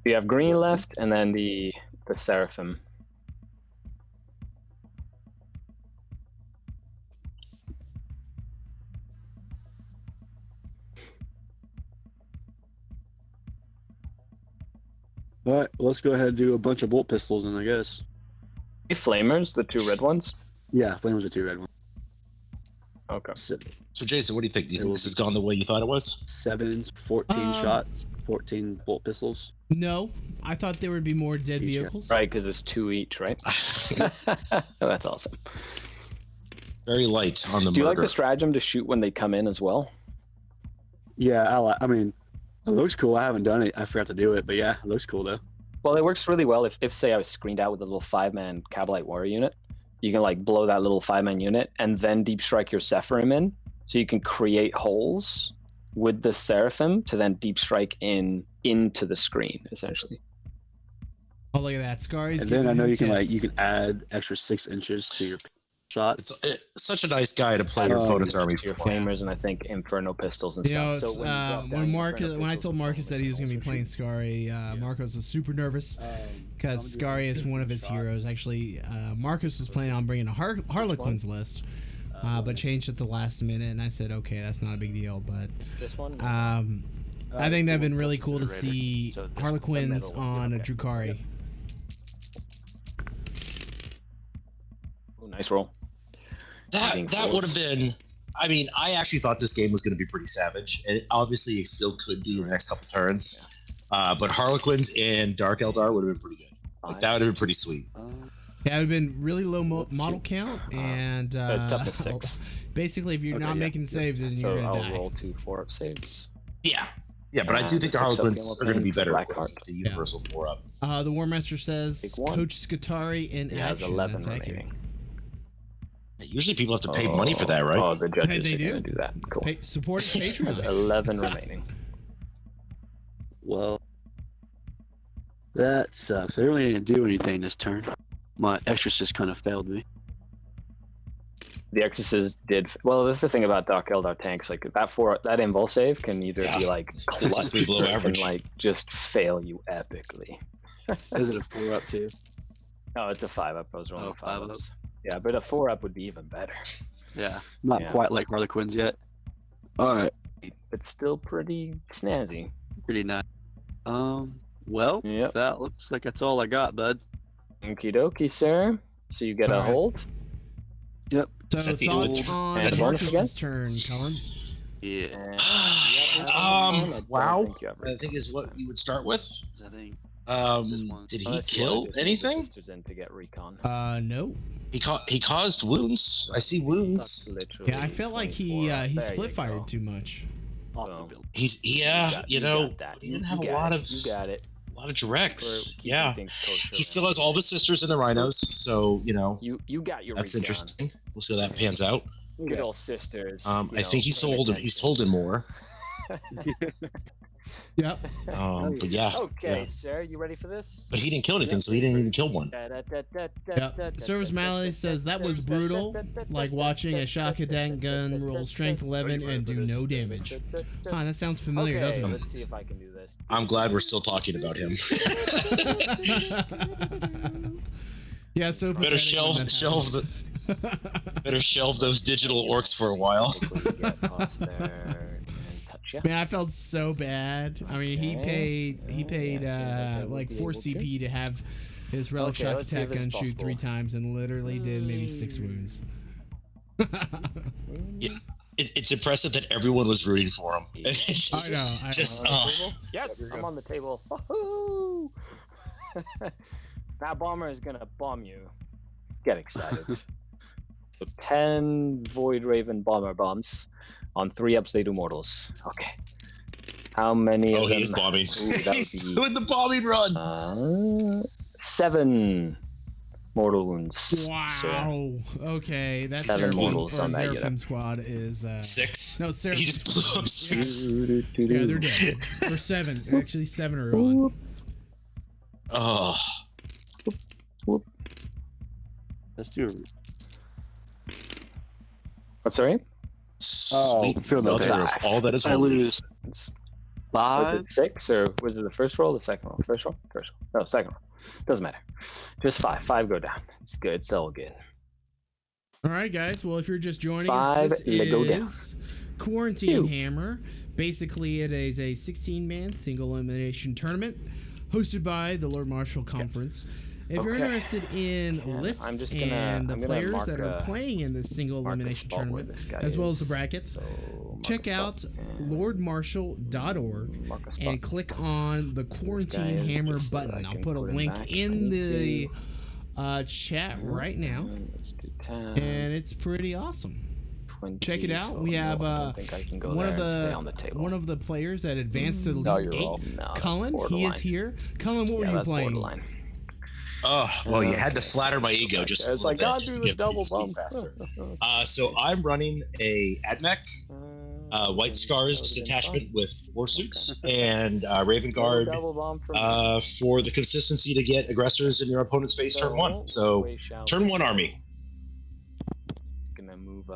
You have green left, and then the seraphim. All right, well, let's go ahead and do a bunch of bolt pistols, then I guess. Flamers, the 2 red ones. Yeah, flamers are 2 red ones. Okay. So, Jason, what do you think? Do you think this has gone the way you thought it was? 7s, 14 shots, 14 bolt pistols. No, I thought there would be more dead Each, yeah. vehicles. Right, because it's 2 each, right? That's awesome. Very light on the Do you like murder. the stratagem to shoot when they come in as well? Yeah, I mean, it looks cool. I haven't done it. I forgot to do it, but yeah, it looks cool though. Well, it works really well if say I was screened out with a little 5-man Cabalite warrior unit. You can like blow that little 5-man unit and then deep strike your Sephirim in, so you can create holes with the Seraphim to then deep strike into the screen essentially. Oh, look at that. Skari's And then I know giving him you tips. can add extra 6 inches to your shot. It's such a nice guy to play your opponent's army Your for. flamers and I think Inferno pistols and You know, stuff. it's, So when, you drop down when your Marcus, Inferno when I pistols, told the Marcus that he was flamers going to be also playing shoot. Skari, Marcos was super nervous because Skari is one of his heroes. Actually, Marcus was planning on bringing a Harlequin's list, but changed at the last minute, and I said, okay, that's not a big deal. But This one. I think that'd been really cool to see Harlequins on a Drukari. Ooh, nice roll. That would have been. I mean, I actually thought this game was going to be pretty savage, and obviously it still could be in the next couple turns. But Harlequins and Dark Eldar would have been pretty good. Like that would have been pretty sweet. Yeah, it would have been really low model count, and toughness 6. basically, if you're not making saves, then So you're I'll going to die. roll 2 4-up saves. Yeah, but I do think the the Harlequins six-up are going to be game better Black with Heart. the universal 4-up. The War Master says Take 1. Coach Skari in He has action. 11 That's accurate. remaining. Usually people have to pay money for that, right? Oh, the judges They are do. going to do that. Cool. Support his Has Patreon. 11 remaining. Well, that sucks. I really didn't do anything this turn. My exorcist kind of failed me. The Exorcist did well. That's the thing about Dark Eldar tanks. Like that invul save can either be like clutch Statistically below or it can average. like just fail you epically. Is it a 4-up too? No, it's a 5-up. I was rolling 5 up. 5-ups. Yeah, but a 4-up would be even better. Yeah. Not Yeah. quite like Harlequins yet. Alright. But still pretty snazzy. Pretty nice. Well, Yep. that looks like that's all I got, bud. Okie dokie, sir. So you get a Alright. hold. Yep. So Is that the thoughts old- on And bonus Marcus's turn, Colin? Yeah. And I Wow. think you have I think is what you would start with. I think. Did he Unless you kill wanted to send the anything? sisters in to get recon. No. He caused wounds. I see wounds. That's literally Yeah, I felt like he 24. he There split you fired go. too much. Off the Boom. build. He's You got that. he didn't You have a got lot it. of You got it. directs. For keeping Yeah, things kosher he still has all the sisters and the rhinos. So You got your that's recon. interesting. We'll see how that pans out. Good old sisters. I think he's holding more. Yep. But yeah. Okay, yeah. sir, you ready for this? But he didn't kill anything, so he didn't even kill one. Yep. Service Malley says that was brutal, like watching a shock attack gun roll strength 11 and do no damage. Ah, that sounds familiar, Okay, doesn't let's see if I can do this. I'm glad we're still talking about him. it? Yeah, so Better pathetic when shelve that better shelve those digital orcs for a while. Quickly get past there and touch ya. Man, I felt so bad. I mean, he Okay. paid Yeah, so like we'll be 4 able to. CP to have his relic Okay, shock let's see attack if it's gun shoot possible. 3 times and literally did maybe 6 wounds. It's impressive that everyone was rooting for him. It's just, I know. just On the oh. table? Yes, I'm on the table. Woohoo! That bomber is gonna bomb you. Get excited. So 10 Void Raven bomber bombs on 3-ups. They do mortals. Okay. How many? Oh, of them? he's bombing. Ooh, that He's would be, doing the bombing run. 7 mortal wounds. sir. Wow. Okay, that's 7 Seraphim, mortals or on that Seraphim unit. squad is 6. no He Seraphim. just blew up 6. Yeah, they're dead. Or 7. Actually, 7 are on. Oh, Let's do it. What's sorry? Oh, sweet feel no mother pain. of all that is I holy. lose Was 5. it 6 or was it the first roll or the second roll? First roll? First roll. No, second roll. Doesn't matter. Just 5. 5 go down. It's good. It's all good. All right, guys. Well, if you're just joining 5 us, this go down. is Quarantine Ew. Hammer. Basically, it is a 16-man single elimination tournament hosted by the Lord Marshall Conference. If you're interested in lists and the players that are playing in this single elimination tournament, as well as the brackets, check out lordmarshall.org and click on the quarantine hammer button. I'll put a link in the chat right now, and it's pretty awesome. Check it out. We have one of the players that advanced to the Elite 8, Cullen. He is here. Cullen, what were you playing? Oh, well, you had to flatter my ego just a little bit. I'll do the double bump. So I'm running a AdMech, White Scars detachment with Warsuits, and Raven Guard for the consistency to get aggressors in your opponent's face turn 1. So turn 1 army.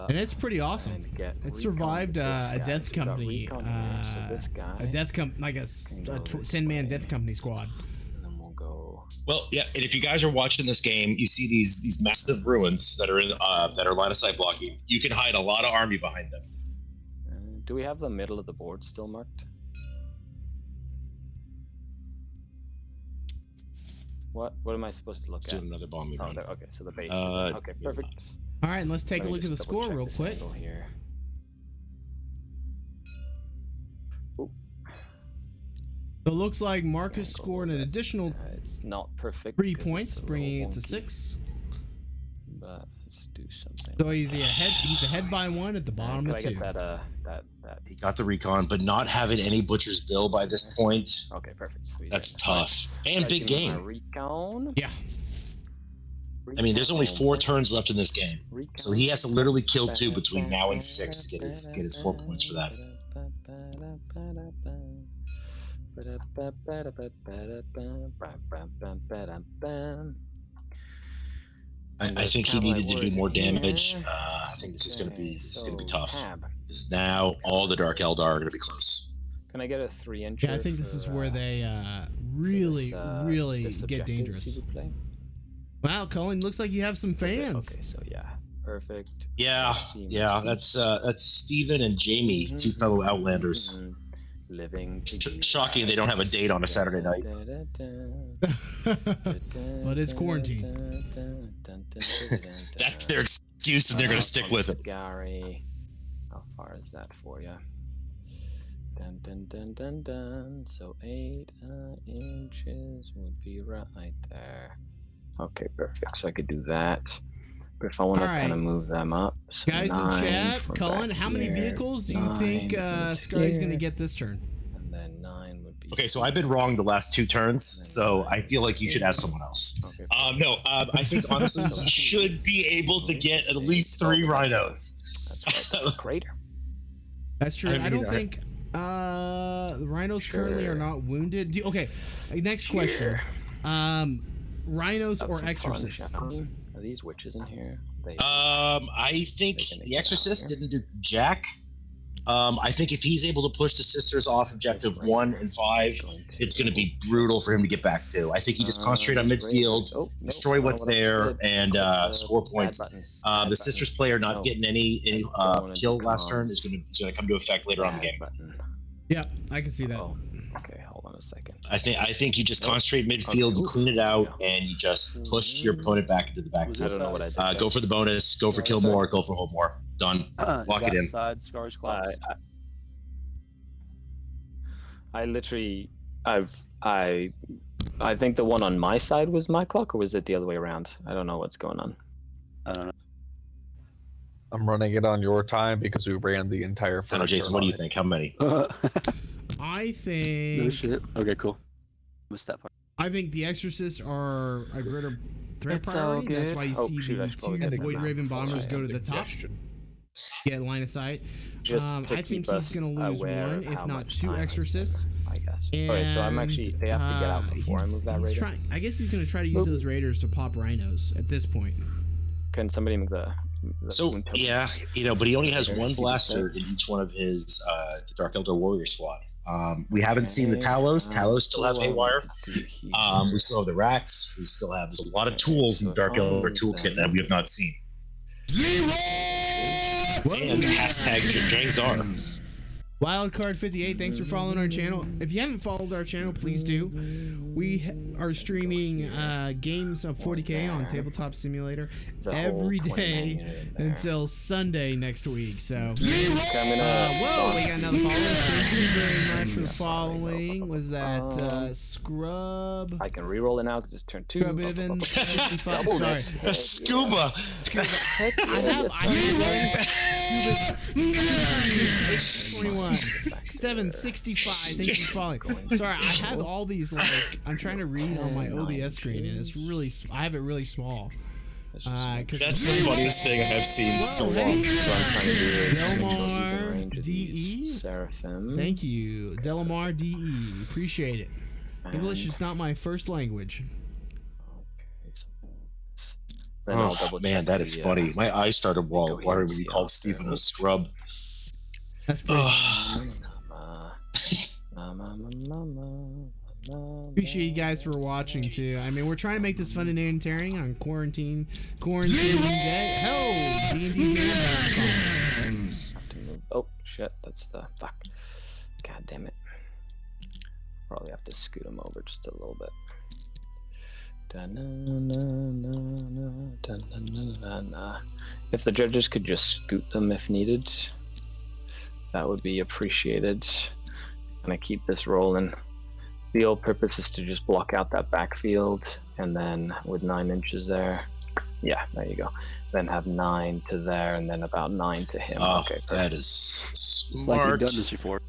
And it's pretty awesome. It survived a death company, like a 10-man death company squad. Well, yeah, and if you guys are watching this game, you see these massive ruins that are in that are line of sight blocking. You can hide a lot of army behind them. Do we have the middle of the board still marked? What am I supposed to look at? Another bomb. Okay, so the base. Okay, perfect. All right, and let's take a look at the score real quick. Here. So it looks like Marcus scored an additional it's not perfect 3 points, bringing it to 6. But let's do something. So he's ahead by 1 at the bottom of 2. He got the recon, but not having any Butcher's Bill by this point. Okay, perfect. Sweet. That's tough. And big game. Recon. Yeah. I mean, there's only 4 turns left in this game, so he has to literally kill 2 between now and 6 to get his 4 points for that. I think he needed to do more damage. I think this is going to be tough. Because now all the Dark Eldar are going to be close. Can I get a 3-inch? Yeah, I think this is where they really get dangerous. Wow, Cullen, looks like you have some fans. Okay, so yeah, perfect. Yeah, that's Steven and Jamie, 2 fellow Outlanders. Living. Shocking they don't have a date on a Saturday night. But it's quarantine. That's their excuse, and they're going to stick with it. Skari. How far is that for you? Dun dun dun dun dun. So 8 inches would be right there. Okay, perfect. So I could do that. But if I want to kind of move them up. So guys in chat, Cullen, how many vehicles do you think Skari's going to get this turn? And then 9 would be... Okay, so I've been wrong the last 2 turns, so I feel like you should ask someone else. Okay. I think honestly he should be able to get at least 3 rhinos. That's right. Crater. That's true. I don't think the rhinos currently are not wounded. Okay, next question. Rhinos or exorcists? Are these witches in here? I think the exorcist didn't do jack. I think if he's able to push the sisters off objective 1 and 5, it's going to be brutal for him to get back to. I think he just concentrate on midfield, destroy what's there, and score points. The sisters player not getting any kill last turn is going to come to effect later on in the game. Yeah, I can see that. Okay, hold on a second. I think you just concentrate midfield, you clean it out, and you just push your opponent back into the back. I don't know what I did. Go for the bonus, go for kill more, go for hold more. Done. Lock it in. Scar's class. I literally, I think the one on my side was my clock, or was it the other way around? I don't know what's going on. I don't know. I'm running it on your time because we ran the entire first. I know, Jason. What do you think? How many? I think. No shit. Okay, cool. Missed that part. I think the exorcists are a greater threat priority. That's why you see the 2 Void Raven bombers go to the top. Get line of sight. I think he's going to lose 1, if not 2 exorcists. I guess. And, okay, so I'm actually. They have to get out before I move that raider. I guess he's going to try to use those raiders to pop rhinos at this point. Can somebody make the so yeah, but he only has 1 blaster in each one of his the Dark Eldar Warrior squad. We haven't seen the Talos. Talos still have Haywire. We still have the racks. We still have a lot of tools in the Dark Eldar toolkit that we have not seen. And hashtag Drangzar. Wildcard58, thanks for following our channel. If you haven't followed our channel, please do. We are streaming games of 40K on Tabletop Simulator every day until Sunday next week. So, whoa, we got another follower. Thank you very much for the following. Was that Scrub? I can reroll it now. Just turn 2. Scrub Evan, 65. Sorry. Scuba. I have Scuba 21. 765. Thank you for following. Sorry, I have all these like I'm trying to read on my OBS screen, and it's really I have it really small. That's the funniest thing I have seen in so long. Delmar DE. Seraphim. Thank you, Delamar DE. Appreciate it. English is not my first language. Oh man, that is funny. My eyes started watering when you called Stephen a scrub. That's pretty. Appreciate you guys for watching too. I mean, we're trying to make this fun and entertaining on quarantine day. Hell, D&D Dan. Oh shit, that's the fuck. God damn it. Probably have to scoot him over just a little bit. If the judges could just scoot them if needed, that would be appreciated. And I keep this rolling. The old purpose is to just block out that backfield, and then with 9 inches there, yeah, there you go. Then have 9 to there, and then about 9 to him. Oh, okay, perfect. that is smart. It's like you've done this before.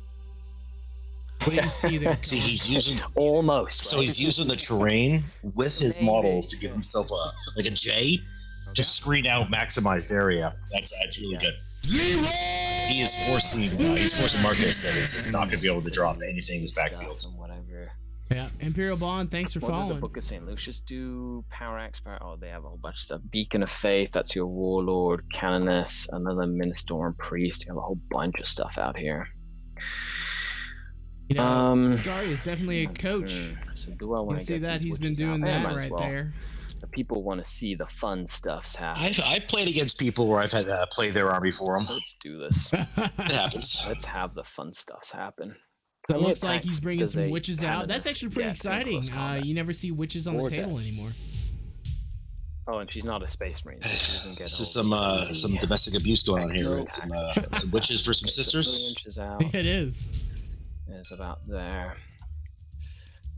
What do you see there? See, he's using almost. So he's using the terrain with his models to give himself a J to screen out maximized area. That's really good. He is forcing Marcus that is not going to be able to drop anything in his backfield. Yeah, Imperial Bond, thanks for What does following. the Book of St. Lucius do? Power Axe, oh, they have a whole bunch of stuff. Beacon of Faith, that's your Warlord, Canoness, another Minister and Priest. You have a whole bunch of stuff out here. You know, Skari is definitely a coach. So do I want to see that he's been doing that right there. The people want to see the fun stuffs happen. I've played against people where I've had to play their army for them. Let's do this. It happens. Let's have the fun stuffs happen. So it looks like he's bringing some witches out. That's actually pretty exciting. You never see witches on the table anymore. Oh, and she's not a space marine. So this is some domestic abuse going on here. Right? Some witches for some sisters. It is. It's about there.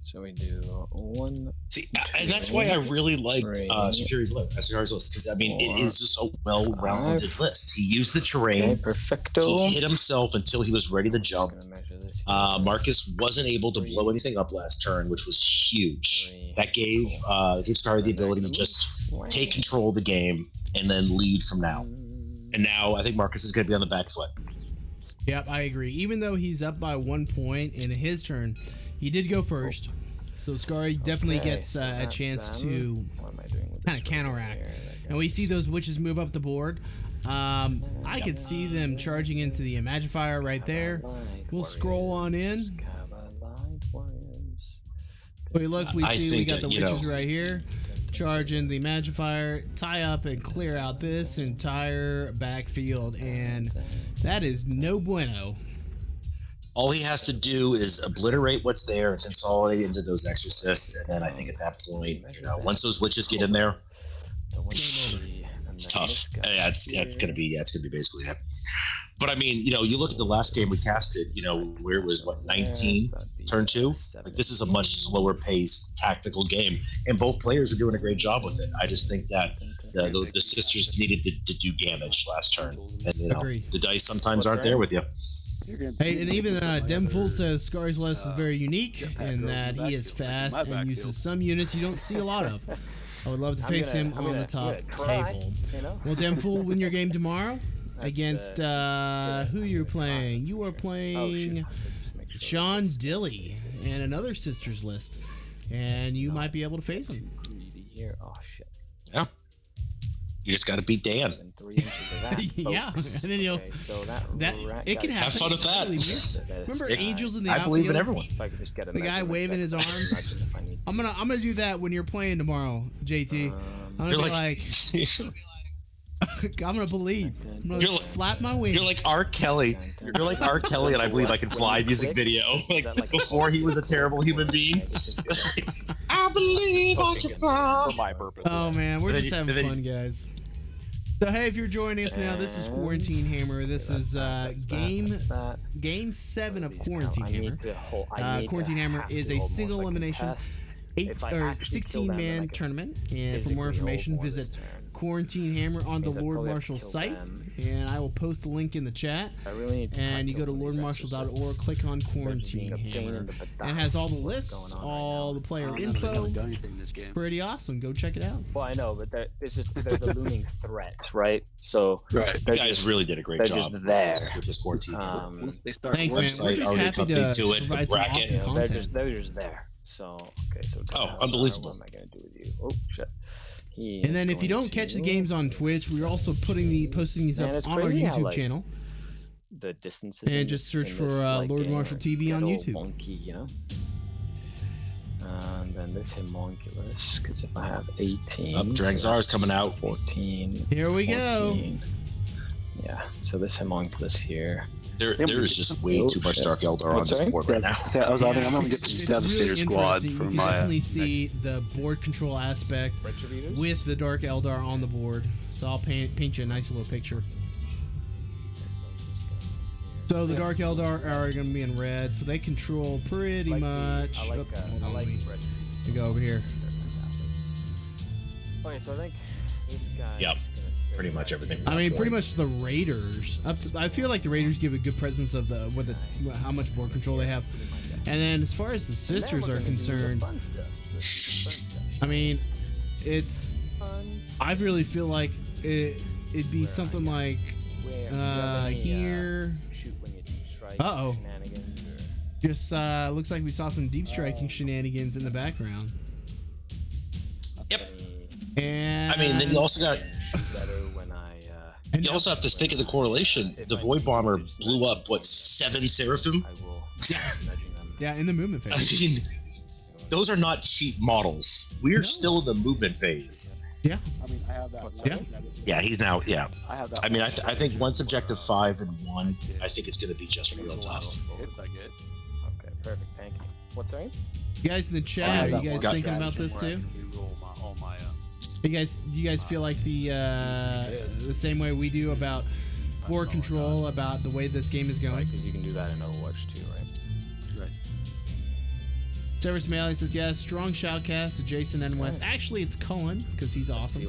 So we do 1. See, and that's why I really like Skari's list, because I mean it is just a well-rounded list. He used the terrain. Perfecto. He hit himself until he was ready to jump. Marcus wasn't able to blow anything up last turn, which was huge. That gave Skari the ability to just take control of the game and then lead from now. And now I think Marcus is going to be on the back foot. Yep, I agree. Even though he's up by 1 point in his turn, he did go first. So Skari definitely gets a chance to kind of counteract. And we see those witches move up the board. I could see them charging into the Imagifier right there. We'll scroll on in. Wait, look, we see we got the witches right here. Charge in the Imagifier, tie up and clear out this entire backfield. And that is no bueno. All he has to do is obliterate what's there and consolidate into those exorcists, and then I think at that point, once those witches get in there, it's tough. Yeah, it's gonna be basically that. But I mean, you look at the last game we casted, where it was 19 turn 2. Like, this is a much slower paced tactical game, and both players are doing a great job with it. I just think that the sisters needed to do damage last turn, and the dice sometimes aren't there with you. Hey, and even Demful says Skari's list is very unique in that he is fast and uses some units you don't see a lot of. I would love to face him on the top table. Well, Demful, win your game tomorrow against who you're playing. You are playing Sean Dilly and another sisters list, and you might be able to face him. Oh shit! Yeah. You just got to beat Dan. Yeah, and then it can happen. Have fun with that. Remember Angels in the I believe in everyone. The guy waving his arms. I'm gonna do that when you're playing tomorrow, JT. I'm gonna be like gonna believe. I'm gonna flap my wings. You're like R. Kelly. You're like R. Kelly, and I believe I can fly music video. Like before he was a terrible human being. I believe I can fly. For my purpose. Oh man, we're just having fun, guys. So hey, if you're joining us now, this is Quarantine Hammer. This is game 7 of Quarantine Hammer. Quarantine Hammer is a single elimination 16-man tournament. And for more information, visit Quarantine Hammer on the Lord Marshall site, and I will post the link in the chat. And you go to lordmarshall.org, click on Quarantine Hammer, and it has all the lists, all the player info. Pretty awesome. Go check it out. Well, I know, but there's a looming threat, right? So you guys really did a great job just there with this Quarantine. Thanks, man. We're just happy to provide some awesome content. They're just there. So okay, so unbelievable. What am I gonna do with you? Oh shit. And then if you don't catch the games on Twitch, we're also posting these up on our YouTube channel. The distances. And just search for Lord Marshall TV on YouTube. Monkey, you know. And then this homunculus, because if I have 18. Drangzar's coming out. 14. Here we go. Yeah. So this homunculus here. There's just way too much Dark Eldar on this board right now. Yeah, I'm gonna get some Devastator squad you for can my. definitely see the board control aspect with the Dark Eldar on the board. So I'll paint you a nice little picture. So the Dark Eldar are going to be in red, so they control pretty much. I like we go over here. Okay, so I think this guy. Yep. Pretty much everything. I mean, pretty much the Raiders. I feel like the Raiders give a good presence of how much board control they have. And then as far as the sisters are concerned, I mean, I really feel like it'd be something like here. Uh-oh. Just looks like we saw some deep striking shenanigans in the background. Yep. And I mean, then you also got. You also have to think of the correlation. The Void Bomber blew up, 7 Seraphim? Yeah, in the movement phase. I mean, those are not cheap models. We're still in the movement phase. Yeah. I mean, I have that. Yeah, he's now, yeah. I have that. I mean, I think once objective 5 and 1, I think it's going to be just real tough. Okay, perfect. Thank you. What's that? You guys in the chat, are you guys thinking about this too? You guys feel like the same way we do about board control, about the way this game is going? Because you can do that in Overwatch too, right? Severus Maley says yes. Strong shoutcast to Jason and West. Actually, it's Cullen because he's awesome.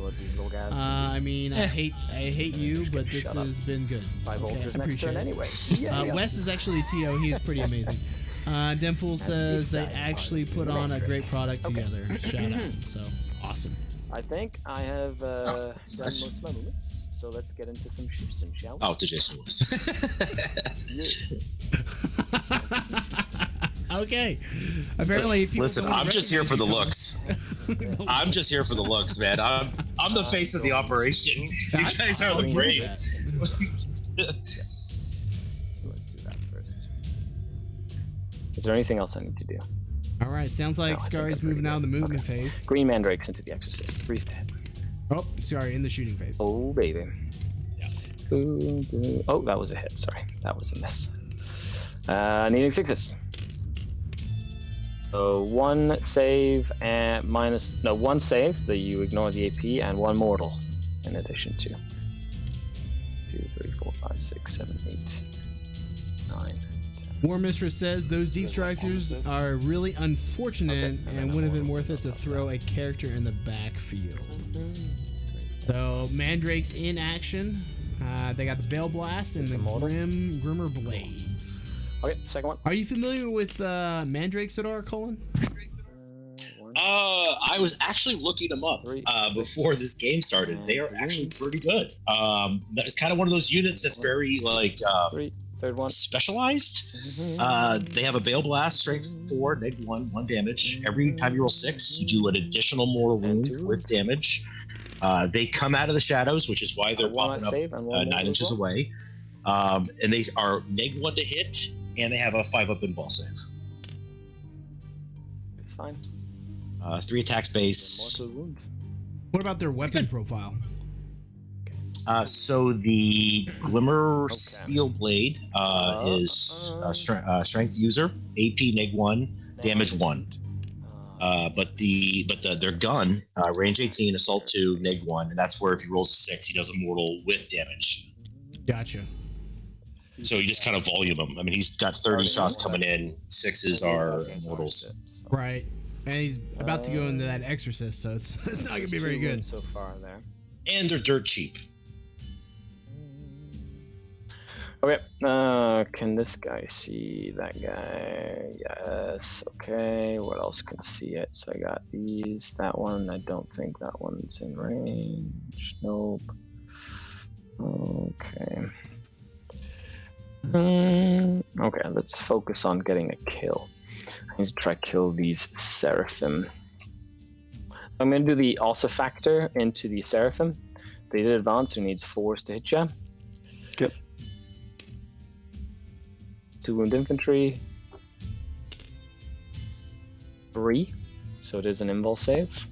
I mean, I hate you, but this has been good. Okay, I appreciate it. Anyway. Wes is actually a TO. He is pretty amazing. Demfool says they actually put on a great product together. Shout out. So awesome. I think I have done most of my movements, so let's get into some Houston, shall we? Oh, to Jason Lewis. Okay. Apparently, listen, I'm just here for the looks. I'm just here for the looks, man. I'm the face of the operation. You guys are the brains. Let's do that first. Is there anything else I need to do? All right, sounds like Skari's moving out of the movement phase. Green Mandrake into the Exorcist. 3 to hit. Oh, sorry, in the shooting phase. Oh, baby. Yeah. Oh, that was a hit. Sorry, that was a miss. Needing 6s. So 1 save and one save that you ignore the AP, and 1 mortal in addition to 2, 3, 4, 5, 6, 7, 8, 9. War Mistress says those deep strikers are really unfortunate and would have been worth it to throw a character in the backfield. So Mandrake's in action. They got the Bale Blast and the Grimmer Blades. Okay, second one. Are you familiar with Mandrakes at all, Cullen? I was actually looking them up before this game started. They are actually pretty good. It's kind of one of those units that's very like Third one. Specialized. They have a Bale Blast, strength 4, -1, 1 damage. Every time you roll 6, you do an additional mortal wound with damage. They come out of the shadows, which is why they're popping up 9 inches away. And they are -1 to hit, and they have a 5-up in ball save. It's fine. 3 attacks base. What about their weapon profile? So the Glimmer Steel Blade is strength user, AP -1, damage 1. But their gun, range 18, assault 2, -1, and that's where if he rolls a 6, he does a mortal with damage. Gotcha. So you just kind of volume him. I mean, he's got 30 shots coming in. 6s are mortals. Right. And he's about to go into that exorcist, so it's not going to be very good. So far there. And they're dirt cheap. Okay, can this guy see that guy? Yes, okay, what else can see it? So I got these, that one, I don't think that one's in range, nope. Okay. Okay, let's focus on getting a kill. I need to try kill these Seraphim. I'm going to do the also factor into the Seraphim. They did advance, who needs 4s to hit ya. Yep. 2 wound infantry. 3. So it is an invul save.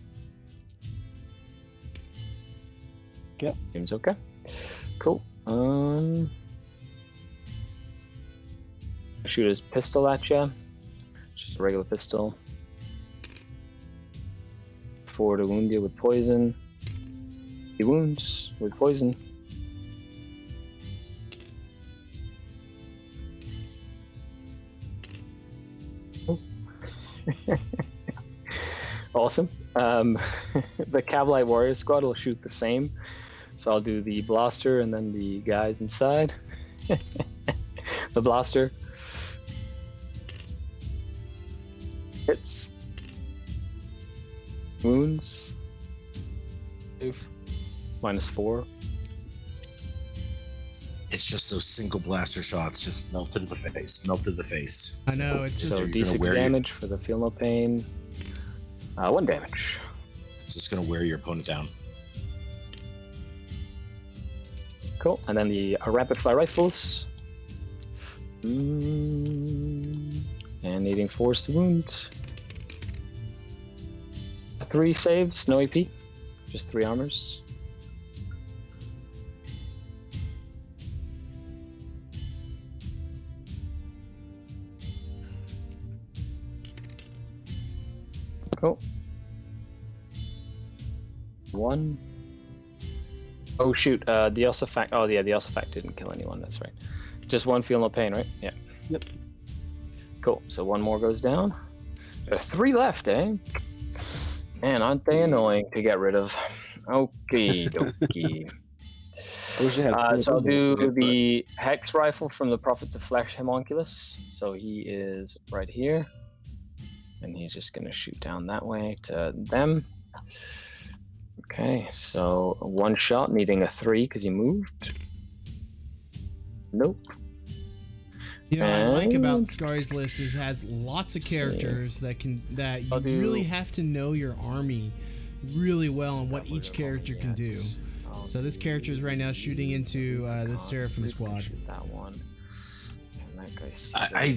Yep. Seems okay. Cool. Shoot his pistol at you. Just a regular pistol. 4 to wound you with poison. He wounds with poison. Awesome. The Cavalite Warrior Squad will shoot the same. So I'll do the blaster and then the guys inside. The blaster hits. Wounds. Save. -4. It's just those single blaster shots just melted the face. I know, it's just... So D6 damage for the feel no pain. 1 damage. It's just going to wear your opponent down. Cool. And then the rapid fire rifles. And needing 4s to wound. 3 saves, no AP. Just 3 armors. Cool. 1. Oh shoot, the Elsafact. Oh yeah, the Elsafact didn't kill anyone, that's right. Just 1 feel no pain, right? Yeah. Yep. Cool, so 1 more goes down. There are 3 left, eh? Man, aren't they annoying to get rid of? Okie dokie. So I'll do the Hex Rifle from the Prophets of Flesh Homunculus. So he is right here. And he's just going to shoot down that way to them. Okay, so 1 shot, needing a 3 because he moved. Nope. You know, what I like about Skari's list is it has lots of characters that you really have to know your army really well and what each character can do. So this character is right now shooting into this Seraphim squad. Shoot that one.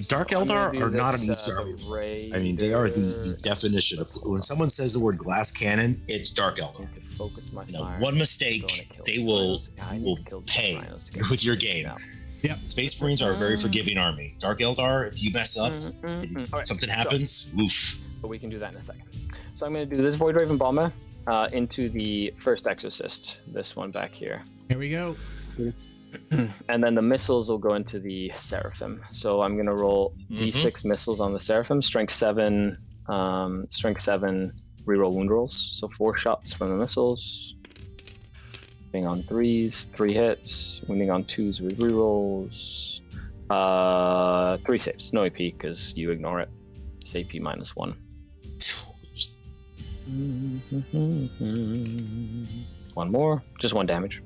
Dark Eldar are not an easy army. I mean, they are the definition of when someone says the word glass cannon, it's Dark Eldar. One mistake, they will pay with your game. Yep. Space Marines are a very forgiving army. Dark Eldar, if you mess up, something happens, oof. But we can do that in a second. So I'm going to do this Void Raven Bomber into the first Exorcist, this one back here. Here we go. And then the missiles will go into the Seraphim. So I'm going to roll D6 missiles on the Seraphim. Strength 7, reroll wound rolls. So 4 shots from the missiles. Wounding on 3s, 3 hits. Wounding on 2s with rerolls. 3 saves. No AP because you ignore it. It's AP -1. One more. Just 1 damage.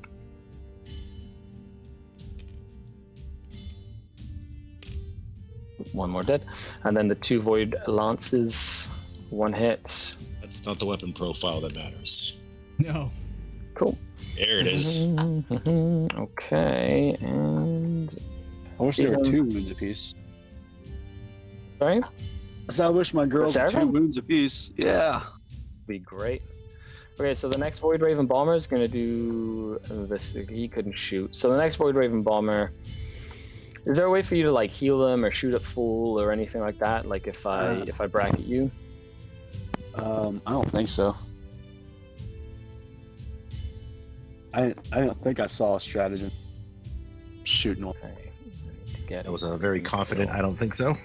One more dead. And then the 2 Void Lances. 1 hit. That's not the weapon profile that matters. No. Cool. There it is. Okay, and... I wish there were 2 wounds apiece. Sorry? So I wish my girls were 2 wounds apiece. Yeah. Be great. Okay, so the next Void Raven Bomber is going to do this. He couldn't shoot. So the next Void Raven Bomber, is there a way for you to like heal them or shoot at full or anything like that? Like if I bracket you? I don't think so. I don't think I saw a strategy shooting. Okay. That was a very confident. I don't think so.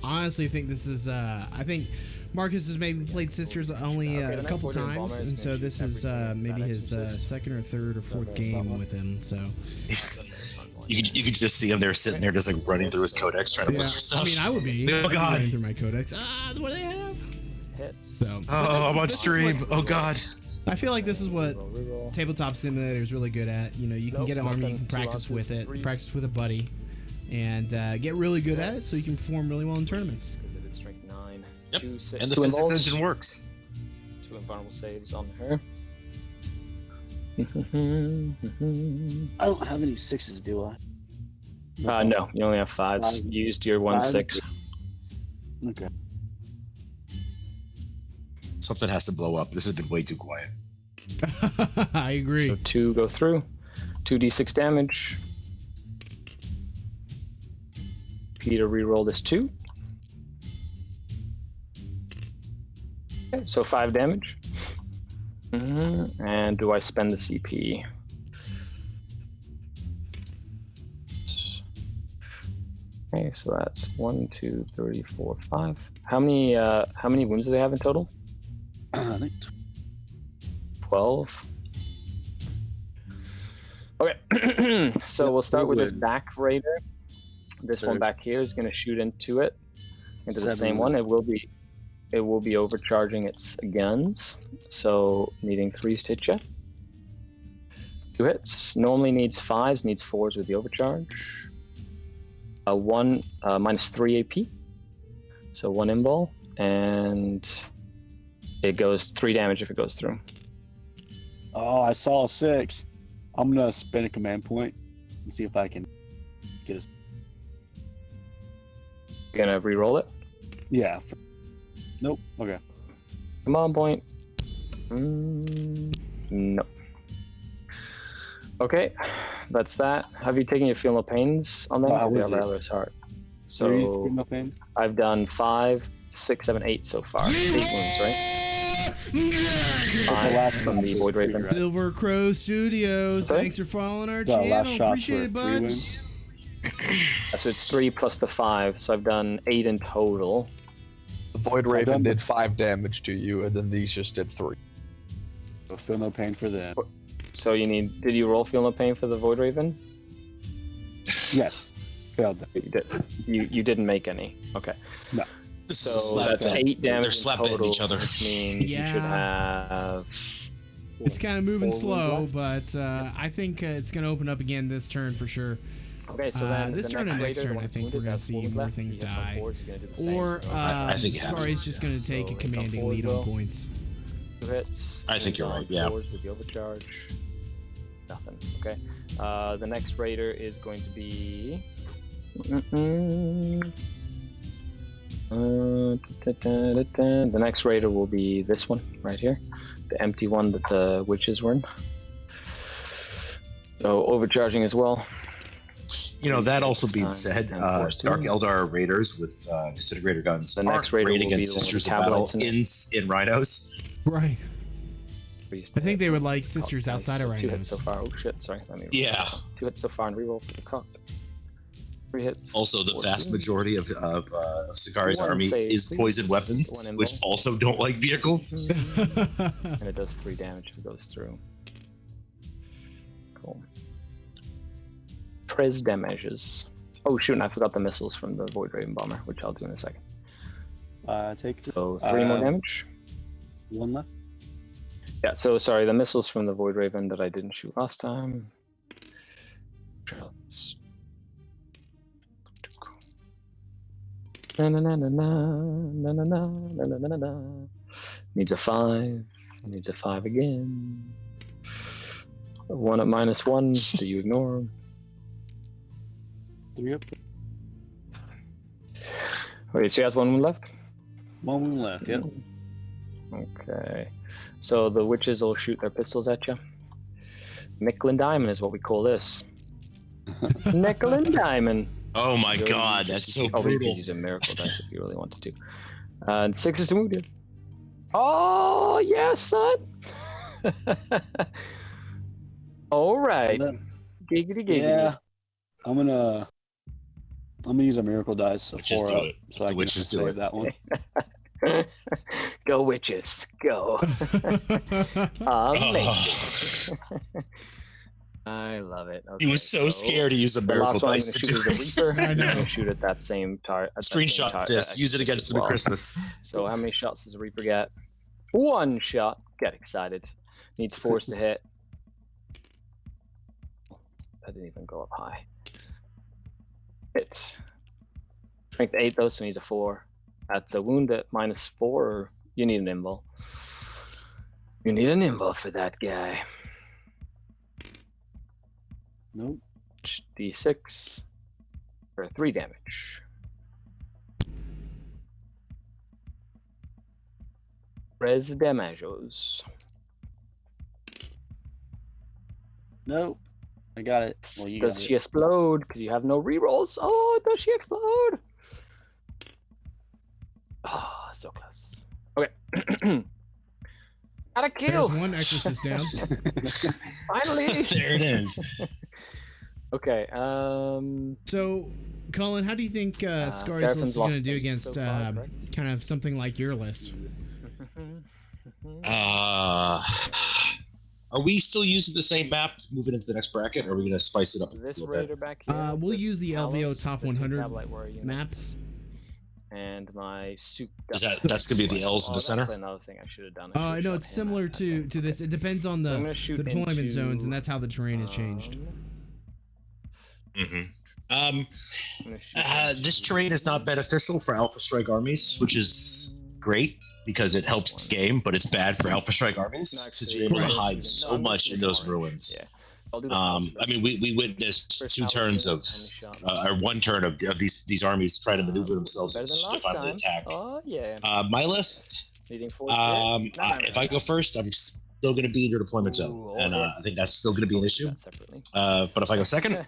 Honestly, think this is. I think Marcus has maybe played Sisters only a couple times, and so this is maybe his second or third or fourth game with him. So you could just see him there sitting there, just like running through his codex, trying to look for stuff. I mean, I would be. Oh God! Running through my codex. What do they have? Hits. So. Oh, I'm on stream. Oh God. I feel like this is what Tabletop Simulator is really good at. You know, you can get an army, you can practice with it, practice with a buddy, and get really good at it so you can perform really well in tournaments. Because it is strength 9. Yep. 2, 6, And the physics engine works. 2 invulnerable saves on her. I don't have any 6s, do I? No, you only have 5s. You used your 1 6. Okay. Something has to blow up. This has been way too quiet. I agree. So 2 go through. 2d6 damage. Peter reroll this 2. Okay, so 5 damage. And do I spend the CP? Okay, so that's 1, 2, 3, 4, 5. How many wounds do they have in total? I think 12. Okay, so we'll start with this back raider. This one back here is going to shoot into the same one. It will be overcharging its guns, so needing 3s to hit you. 2 hits. Normally needs 5s, needs 4s with the overcharge. 1 minus 3 AP, so 1 imball, and it goes 3 damage if it goes through. Oh, I saw a 6. I'm gonna spend a command point and see if I can get a. You're gonna re-roll it? Yeah. Nope. Okay. Come on, point. No. Okay, that's that. Have you taken your feel no pains on them? They are rather hard. So I've done 5, 6, 7, 8 so far. 8 wounds, right? 5 from the Void Raven. Silver Crow Studios, thanks for following our channel. Appreciate it, bud. So it's 3 plus the 5, so I've done 8 in total. The Void Raven did 5 damage to you, and then these just did 3. So feel no pain for them. So did you roll feel no pain for the Void Raven? Yes. Failed them. You did. You didn't make any. Okay. No. So that's 8 damage They're slapping in total, each other. which means you should have. It's kind of moving slow, but I think it's going to open up again this turn for sure. Okay, so then this turn and next turn, I think we're going to see more things die. Or I think Skari's just going to take a commanding lead on points. 2 hits. I think you're right, yeah. 4s with the overcharge. Nothing. Okay. The next raider is going to be. The next raider will be this one right here, the empty one that the witches were in. So overcharging as well. You know, that also being said, Dark Eldar raiders with disintegrator guns the next raider great will be against the Sisters of one Battle with tablets in Rhinos. Right. I think they would like Sisters outside of 2 Rhinos. hits so far. Oh shit! Sorry. Let me. Yeah. 2 hits so far and reroll for the cock. 3 hits. Also, the 14. vast majority of Skari's 1 army save, is please. poison weapons, 1 which imball. also don't like vehicles. And it does 3 damage if it goes through. Cool. Prez damages. Oh shoot, and I forgot the missiles from the Void Raven Bomber, which I'll do in a second. Take 2. So 3 more damage. 1 left. Yeah, so sorry, the missiles from the Void Raven that I didn't shoot last time. Na na na na na na na na na na na na. Needs a 5. Needs a 5 again. 1 at -1. Do you ignore? 3 up. Okay, so you have 1 wound left? 1 wound left. Yep. Okay. So the witches will shoot their pistols at you. Nickel and diamond is what we call this. Nickel and diamond. Oh my god, that's so Oh, you brutal. could use a miracle dice if you really wanted to. And 6 is to wound you. Oh, yeah, son. All right. Giggity giggity. Yeah, I'm gonna use a miracle dice. So Witches 4 do up, it. so The I can witches do save it. that one. Go witches, go. Amazing. I love it. He was so scared to use a The miracle last one I'm dice going to to do shoot is the it. Reaper. I I'm know. going to shoot at that same target. Screenshot this. Use it against him at Christmas. So how many shots does the Reaper get? 1 shot. Get excited. Needs 4s to hit. That didn't even go up high. Hit. Strength 8 though, so needs a 4. That's a wound at -4, or you need an invul. You need an invul for that guy. Nope. D6 for 3 damage. Res damages. Nope. I got it. Well, you got Does it. she explode? Because you have no rerolls. Oh, does she explode? Oh, so close. Okay. Got a kill. There's one exorcist down. Finally. There it is. Okay. So, Colin, how do you think Skari's Seraphim's list is going to lost do eight against so far, correct? kind of something like your list? Are we still using the same map moving into the next bracket, or are we going to spice it up a This little bit? raider back here. We'll this use the Talos, LVO top this 100 Tablet Warrior units, map. And my soup. That's going to be the L's in the center? That's another thing I should have done. No, it's similar to this. It depends on I'm the gonna shoot deployment into, zones, and that's how the terrain has changed. Mm-hmm. I'm gonna shoot This into- terrain is not beneficial for Alpha Strike armies, which is great because it helps the game, but it's bad for Alpha Strike armies because you're able to hide so much in those ruins. Yeah. I'll do the I mean, we witnessed First 2 house turns unit, of, how many shots? or 1 turn of these armies trying to maneuver themselves Better to than last finally time. attack. Oh yeah. My list, Needing 4. if I go first, I'm still going to be in your deployment zone, and I think that's still going to be an issue. But if I go second,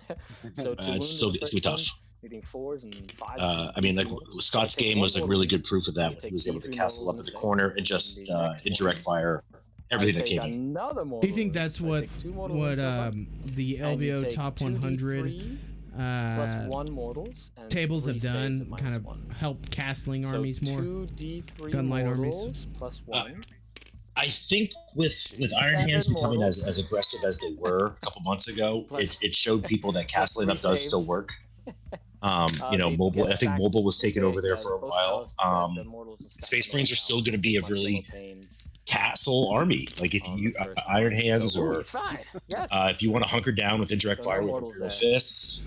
So it's going to be tough. Needing 4s and 5s. I mean, like Scott's game was like really good proof of that. He was able to castle up at the corner and just indirect fire everything that came in. Do you think that's what the LVO top 100 plus 1 mortals and tables 3 have saves done? at Kind of -1. help castling armies more. 2d3 gunlight armies. mortals plus 1. I think with Iron Hands becoming as aggressive as they were a couple months ago, it showed people that castling up does still work. Mobile. I think mobile was taken over there for a while. Space Marines are still going to be a really castle army. Like if you Iron Hands or if you want to hunker down with indirect fire with Imperial Fists,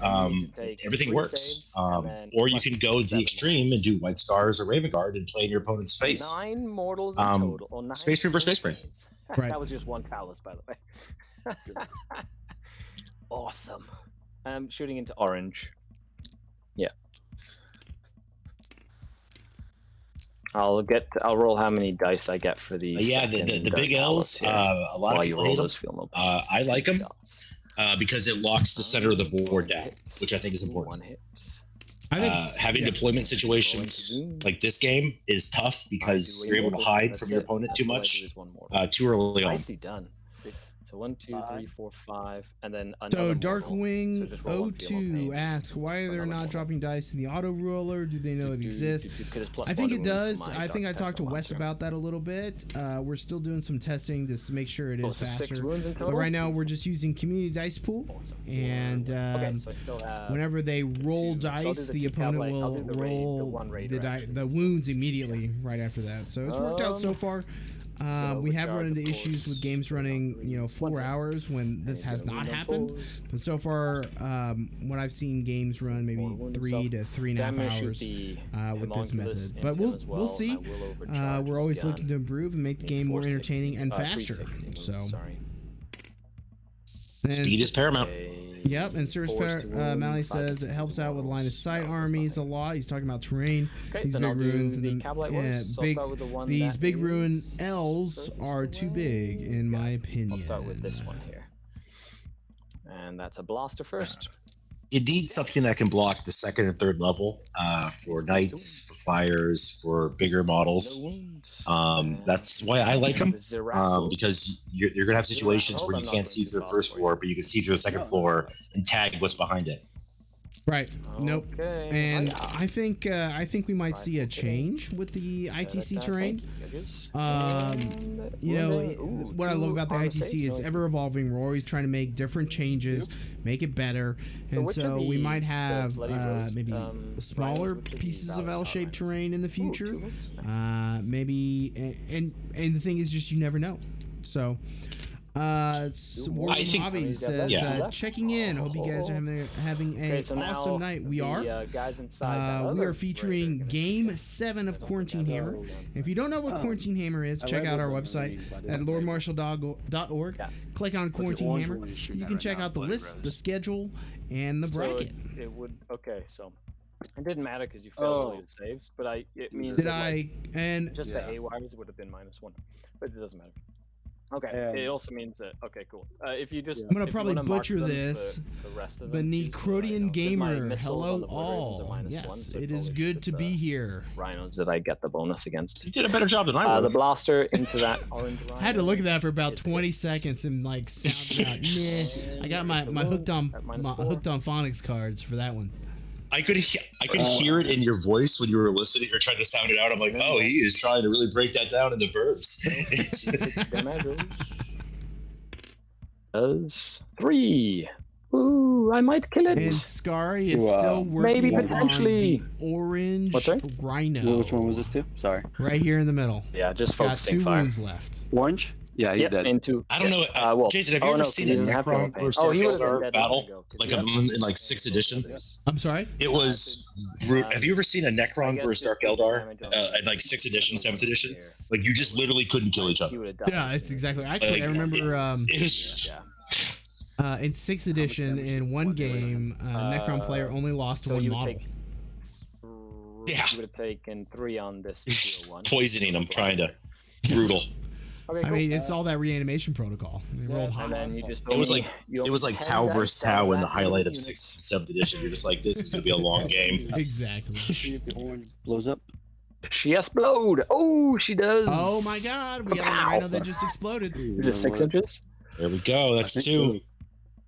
everything works. Or you can go the extreme and do White Scars or Raven Guard and play in your opponent's face. 9 mortals in total. Or 9 Space Marine versus Space Marine. Right. That was just 1 Talos, by the way. Awesome. Shooting into orange. Yeah. I'll roll how many dice I get for these. The big L's. A lot of people hate them. I like them because it locks the center of the board down, which I think is important. 1 hit. I think having deployment situations like this game is tough because you're able to hide from your opponent too much too early on. Nicely done. So 1, 2, 3, 4, 5, and then another So mortal. Darkwing So just roll one field of 02 pain. asks, why are there not dropping dice in the auto roller? Do they know it exists? I think it does. I think I talked to Wes about that a little bit. We're still doing some testing to make sure it is so 6 faster. wounds in But total? right now we're just using community dice pool, and Okay, so I still have whenever they roll 2. So I'll do dice, the the opponent tablet. I'll will do the raid, roll the one raider action. the wounds immediately right after that. So it's worked out so far. We have run into issues with games running 4 hours when this has not happened, but so far when I've seen games run maybe 3 to 3.5 hours with this method, but we'll see. We're always looking to improve and make the game more entertaining and faster. So Speed is paramount. Yep, and Service Mally says it helps out with line of sight armies a lot. He's talking about terrain. Okay, These then big I'll ruins do and the Cabalite ones. So I'll start with the one these that big is ruin L's furthest are too away. big in my opinion. I'll start with this one here. And that's a blaster first. You need something that can block the second and third level for knights, for flyers, for bigger models. That's why I like them because you're gonna have situations where you can't see through the first floor, but you can see through the second floor and tag what's behind it. Right. Nope. Okay. And I think we might see a change with the ITC terrain. You know, what I love about the ITC is ever evolving. We're always trying to make different changes, make it better, and so we might have maybe smaller pieces of L-shaped terrain in the future. Maybe, and the thing is, just you never know. So. Hobby says, checking in. Hope you guys are having an awesome night. We are. Guys inside we are featuring Game 7 of Quarantine Hammer. If you don't know what Quarantine Hammer is, check out our website at lordmarshall.org. Click on Quarantine Hammer. You can check out the list, the schedule, and the bracket. It would. Okay, so it didn't matter because you failed all your saves, but it means just the haywires would have been -1, but it doesn't matter. Okay, it also means that. Okay, cool. If you just, I'm gonna probably butcher this, but Necrodian Gamer, hello all. Yes, it is good to be here. Rhinos that I get the bonus against. You did a better job than I would. The blaster into that orange rhino. I had to look at that for about 20 seconds and like sound out. Nah, I got my hooked on phonics cards for that one. I could hear it in your voice when you were listening or trying to sound it out. I'm like, oh, he is trying to really break that down into verbs. Does 3. Ooh, I might kill it. And Skari is still working maybe potentially on the orange rhino. Which one was this too? Sorry. Right here in the middle. Yeah, just got focusing 2 fire. wounds left. Orange? Yeah, he's dead. I don't know. Jason, have you ever seen a Necron versus Eldar battle? Like in like 6th edition? I'm sorry? It was. Have you ever seen a Necron versus Dark Eldar in like 6th edition, 7th edition? Like you just literally couldn't kill each other. Yeah, it's exactly. Actually, I remember. In 6th edition, in one game, Necron player only lost one model. Yeah. You would have taken 3 on this one. Poisoning them, trying to. Brutal. Okay, I mean, it's all that reanimation protocol. They rolled high. And then you just it was like Tau versus Tau in the highlight of 6th and 7th edition. You're just like, this is gonna be a long game. Exactly. Blows up. She explode. Oh, she does. Oh my God, we got a rhino that just exploded. Is it 6 inches? There we go. That's 2.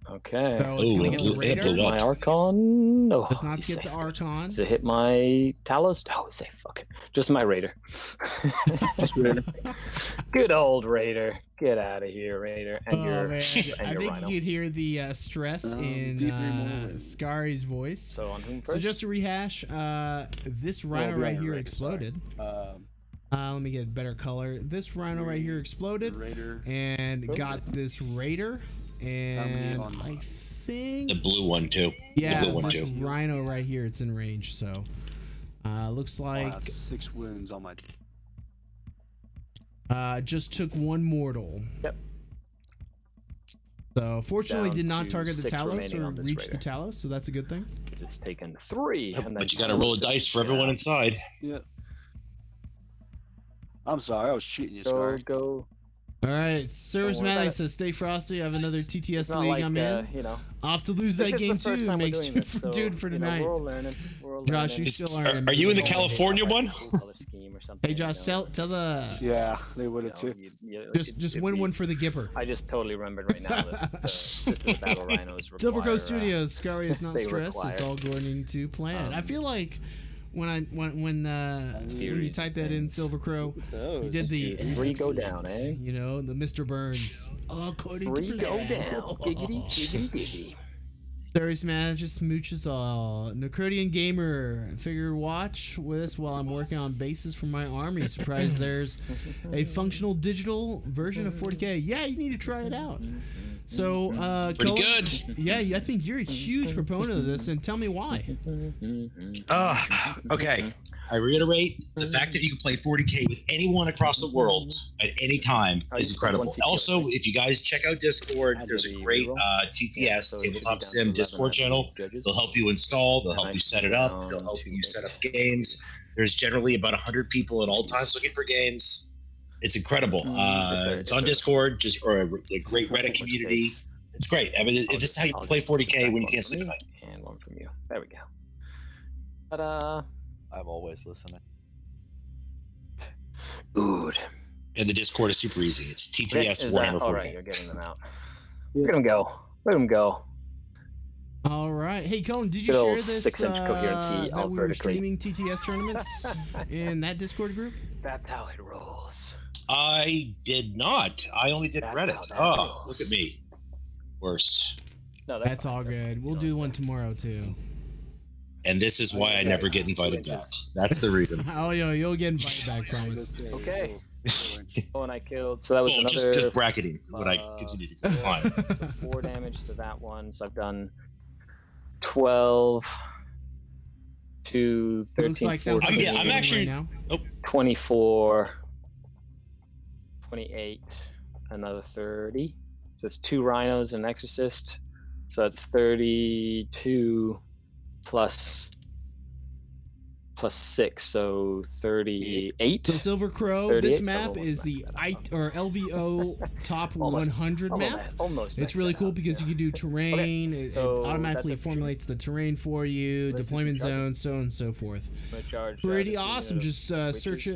Okay. So it's gonna get the Raider. My Archon. No. Let's not get the Archon. Does it hit my Talos? Oh, say fuck it. Just my Raider. Just Raider. Good old Raider. Get out of here, Raider. And man. I think Rhino. you could hear the stress in Skari's voice. So on whom first? So just to rehash, this rhino right here exploded. Let me get a better color. This rhino right here exploded and got this Raider. And I think the blue one too. Yeah, the blue one this too. rhino right here, it's in range. So looks like 6 wounds on my. Just took 1 mortal. Yep. So fortunately, Down did not to target the 6 Talos remaining or on this reach Raider. the Talos, so that's a good thing. It's taken 3. And But you got to roll a dice for everyone inside. Yeah. I'm sorry, I was cheating you, Scar. Go. All right, Service Manning says, "Stay frosty. I have another TTS league I'm in. Off to lose that game too. Makes 2 for dude for tonight. We're all learning. Josh, you still aren't. Are you in the California one? Hey, Josh, tell the. Yeah, they would have too. Just win one for the Gipper. I just totally remembered right now that the Battle Rhinos require, Silver Coast Studios. Scary is not stressed. It's all according to plan. I feel like. When you type that in Silver Crow, you did the 3 go down, eh? You know, the Mr. Burns. According 3 to go plan. down. Giggity, giggity, giggity. Service man just smooches all. Necrodian Gamer, figure watch with us while I'm working on bases for my army. Surprised there's a functional digital version of 40K. Yeah, you need to try it out. So, pretty good. Yeah, I think you're a huge proponent of this, and tell me why. Okay. I reiterate, the fact that you can play 40K with anyone across the world at any time is incredible. Also, if you guys check out Discord, there's a great TTS, Tabletop Sim Discord channel. They'll help you install, they'll help you set it up, they'll help you set up games. There's generally about 100 people at all times looking for games. It's incredible. It's on Discord, or a great Reddit community. It's great. I mean, this is how you play 40K when you can't sleep at night. And one from you. There we go. But I'm always listening. Good. And the Discord is super easy. It's TTS Warhammer 40K. All right, you're getting them out. Let them go. Let them go. All right. Hey, Colin, did you share this that we were streaming TTS tournaments in that Discord group? That's how it rolls. I did not. I only did Reddit. Oh, look at me. Worse. No, that's all good. We'll do one tomorrow, too. And this is why I never get invited back. That's the reason. Oh, you'll get invited back, promise. Okay. Oh, and I killed. So that was another. Just bracketing when I continue to climb. So 4 damage to that one. So I've done 12 to 13. Looks like sounds like I'm actually right now. 24, 28, another 30. So it's 2 rhinos and an exorcist. So that's 32 plus 6, so 38. So Silver Crow, this map is the LVO top 100 map. It's really cool because you can do terrain. It automatically formulates the terrain for you, deployment zones, so on and so forth. Pretty awesome. Just search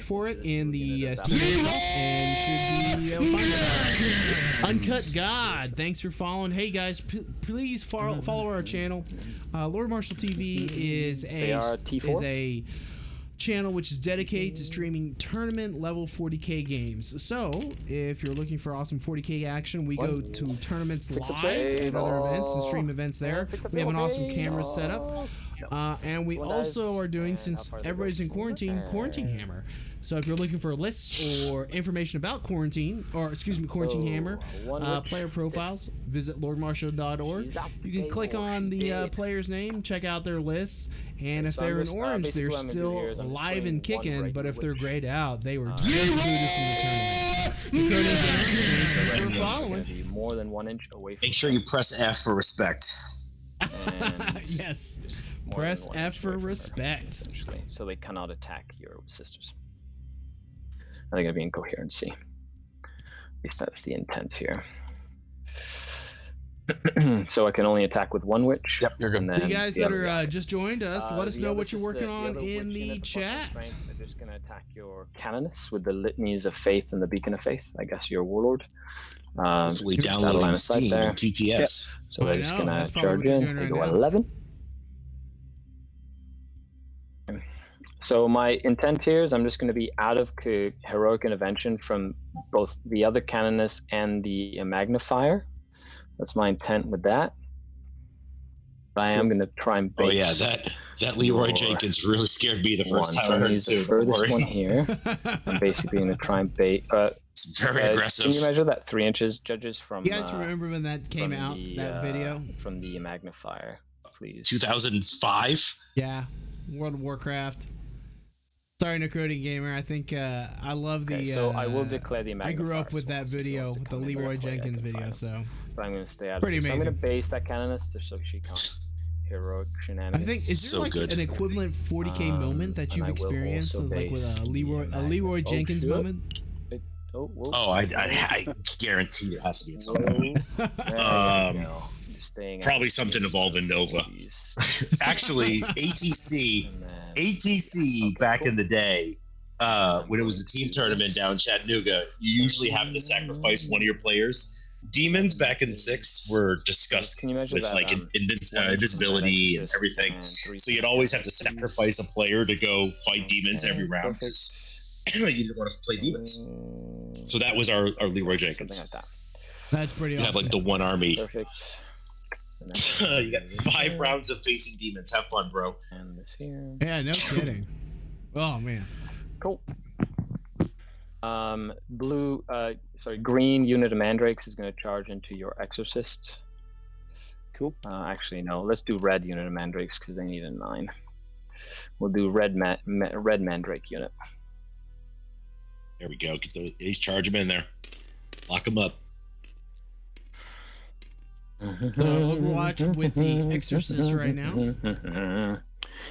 for it in the Steam shop and should be able to find it. Uncut God, thanks for following. Hey guys, please follow our channel. Lord Marshall TV is a channel which is dedicated to streaming tournament level 40K games. So if you're looking for awesome 40K action, we go to tournaments live and other events and stream events there. We have an awesome camera set up. And we also are doing, since everybody's in quarantine Hammer. So if you're looking for lists or information about Quarantine Hammer, player profiles, visit lordmarshall.org. You can click on the player's name, check out their lists, and if they're in orange, they're still alive and kicking, but if they're grayed out, they were just booted from the tournament. Drukari again, thanks for following. More than 1 inch away from Make sure you press F for respect. Yes. Press F for respect. So they cannot attack your sisters. They're going to be in coherency. At least that's the intent here. So I can only attack with 1 witch. Yep, you're good. You guys that are just joined us, let us know what you're working on in the chat. They're just going to attack your canoness with the litanies of faith and the beacon of faith. I guess your warlord. Hopefully downloading Steam and TTS. Yep. So they're just going to charge in. They go 11. So my intent here is I'm just going to be out of heroic intervention from both the other canoness and the magnifier. That's my intent with that. But I am going to try and base. Oh yeah, that Leroy Jenkins really scared me the first time I heard it too. The furthest one here. I'm basically going to try and bait. It's very aggressive. Can you measure that 3 inches, judges? From you guys remember when that came out? That video from the magnifier, please. 2005. Yeah, World of Warcraft. Sorry, Necrotic Gamer. I think I love the. So I will declare the magnifier. I grew up with that video, with the Leroy Jenkins video. So. But I'm going to stay out. Pretty amazing. So I'm going to base that canoness just so she can't heroic shenanigans. I think is there an equivalent 40K moment that you've experienced, like with a Leroy Jenkins moment? I guarantee it has to be at some point. Probably something involving Nova. Actually, ATC back in the day, when it was the team tournament down in Chattanooga, you usually have to sacrifice one of your players. Demons back in 6 were disgusting. Can you imagine that, invisibility and everything. So you'd always have to sacrifice a player to go fight demons every round because you didn't want to play demons. So that was our Leroy Jenkins. Like that. That's pretty awesome. You have like the one army. Perfect. You got 5 rounds of facing demons. Have fun, bro. And this here. Yeah, no kidding. Oh man. Cool. Green unit of mandrakes is going to charge into your exorcist. Cool. Actually, no. Let's do red unit of mandrakes because they need a 9. We'll do red mandrake unit. There we go. Get these, charge them in there. Lock them up. Overwatch with the Exorcist right now.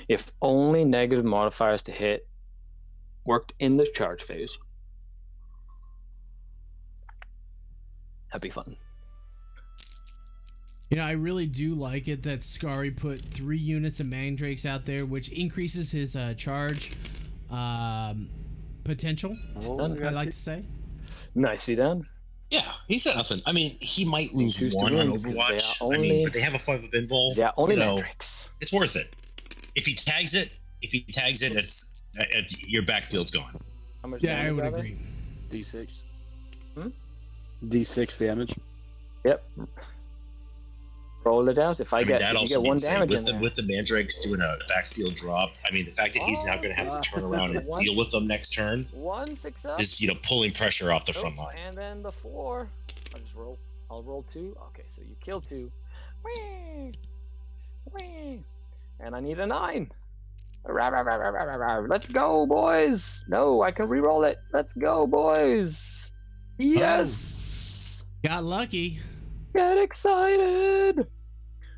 If only negative modifiers to hit worked in the charge phase, that'd be fun. You know, I really do like it that Skari put 3 units of mandrakes out there, which increases his charge potential. I'd like to say. Nicely done. Yeah, he said nothing. I mean, he might lose one on Overwatch. But they have a 5 of invul. Yeah, only mandrakes. It's worth it. If he tags it, it's your backfield's gone. How much I would agree. D6. D6 damage. Yep. Roll it out. If I get 1 damage with the mandrakes doing a backfield drop, I mean, the fact that he's now going to have to turn around and deal with them next turn 1 6 up. is pulling pressure off the front line. And then the 4. I'll just roll. I'll roll 2. Okay, so you kill 2. Whee! Whee! And I need a 9. Let's go, boys. No, I can re-roll it. Let's go, boys. Yes. Got lucky. Get excited.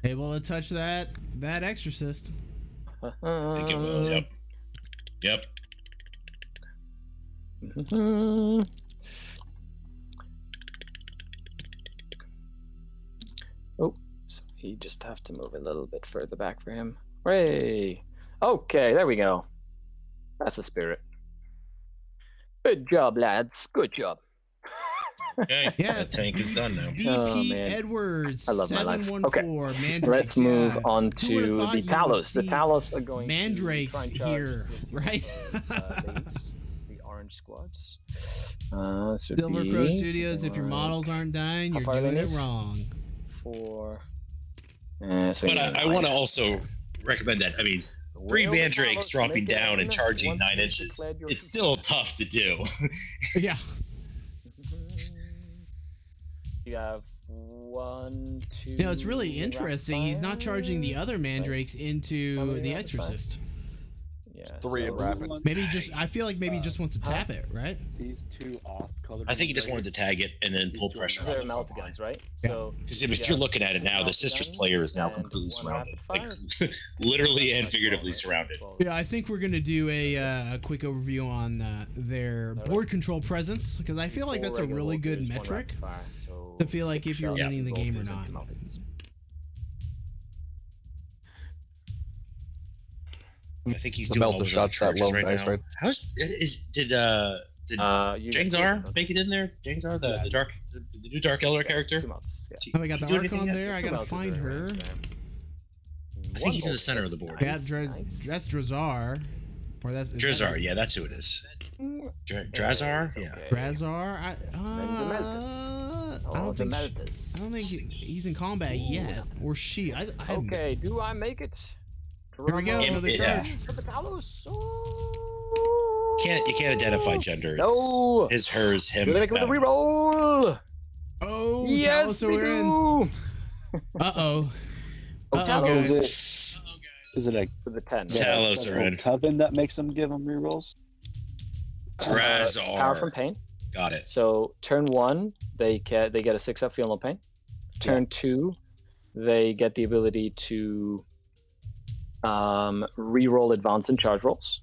Able to touch that Exorcist. I think it will. Yep. Oh, so you just have to move a little bit further back for him. Hooray! Okay, there we go. That's the spirit. Good job, lads. Good job. Okay, Yeah. that tank is done now. BP Edwards. I love my life. 714. Mandrakes. Let's move on Who would've to thought the you would Talos. The see Talos are going Mandrakes to try and here, charge right? the orange squads. Silver Crow Studios, if your models aren't dying, you're doing it wrong. 4. But I want to also recommend that. I mean, 3 mandrakes dropping down and charging 9 inches. It's still tough to do. Yeah. You have 1, 2. You know, it's really interesting. He's not charging the other mandrakes into the Exorcist. Yeah, 3 in rapid. Maybe I feel like maybe he just wants to tap it, right? These 2 off color. I think he just wanted to tag it and then pull pressure off They're the front line. guns, right? Yeah. So Because if you're looking at it now, the Sisters player is now completely surrounded. Like, literally and figuratively surrounded. Yeah, I think we're gonna do a quick overview on their board control presence, because I feel like that's a really good metric to feel like if you're winning the game or not. I think he's The doing all melter those shots that charges low right dice, now. right? Did you Jangzar make it in there? Jangzar, the new Dark Elder character? 2 months. Yeah. Oh, we got the Do anything Archon yet? there. I gotta find her. I think he's in the center of the board. Yeah, that's Drazar. Or that's Drazar, yeah, that's who it is. Drazar? Yeah. Drazar? I don't think he's in combat yet, or she. I haven't- Okay, do I make it? Here we go. Another Yeah. charge. For the Talos. You can't identify gender. It's No. his, hers, him. Do they make it with a reroll? Oh, Yes, Talos we are in. do. Uh-oh. Oh, Uh-oh, Talos. guys. Is it a For the 10. Talos are in. coven that makes them give them rerolls? Drazar. Power from pain. Got it. So turn 1, they get a 6-up, feel no pain. Turn 2, they get the ability to re-roll advance and charge rolls,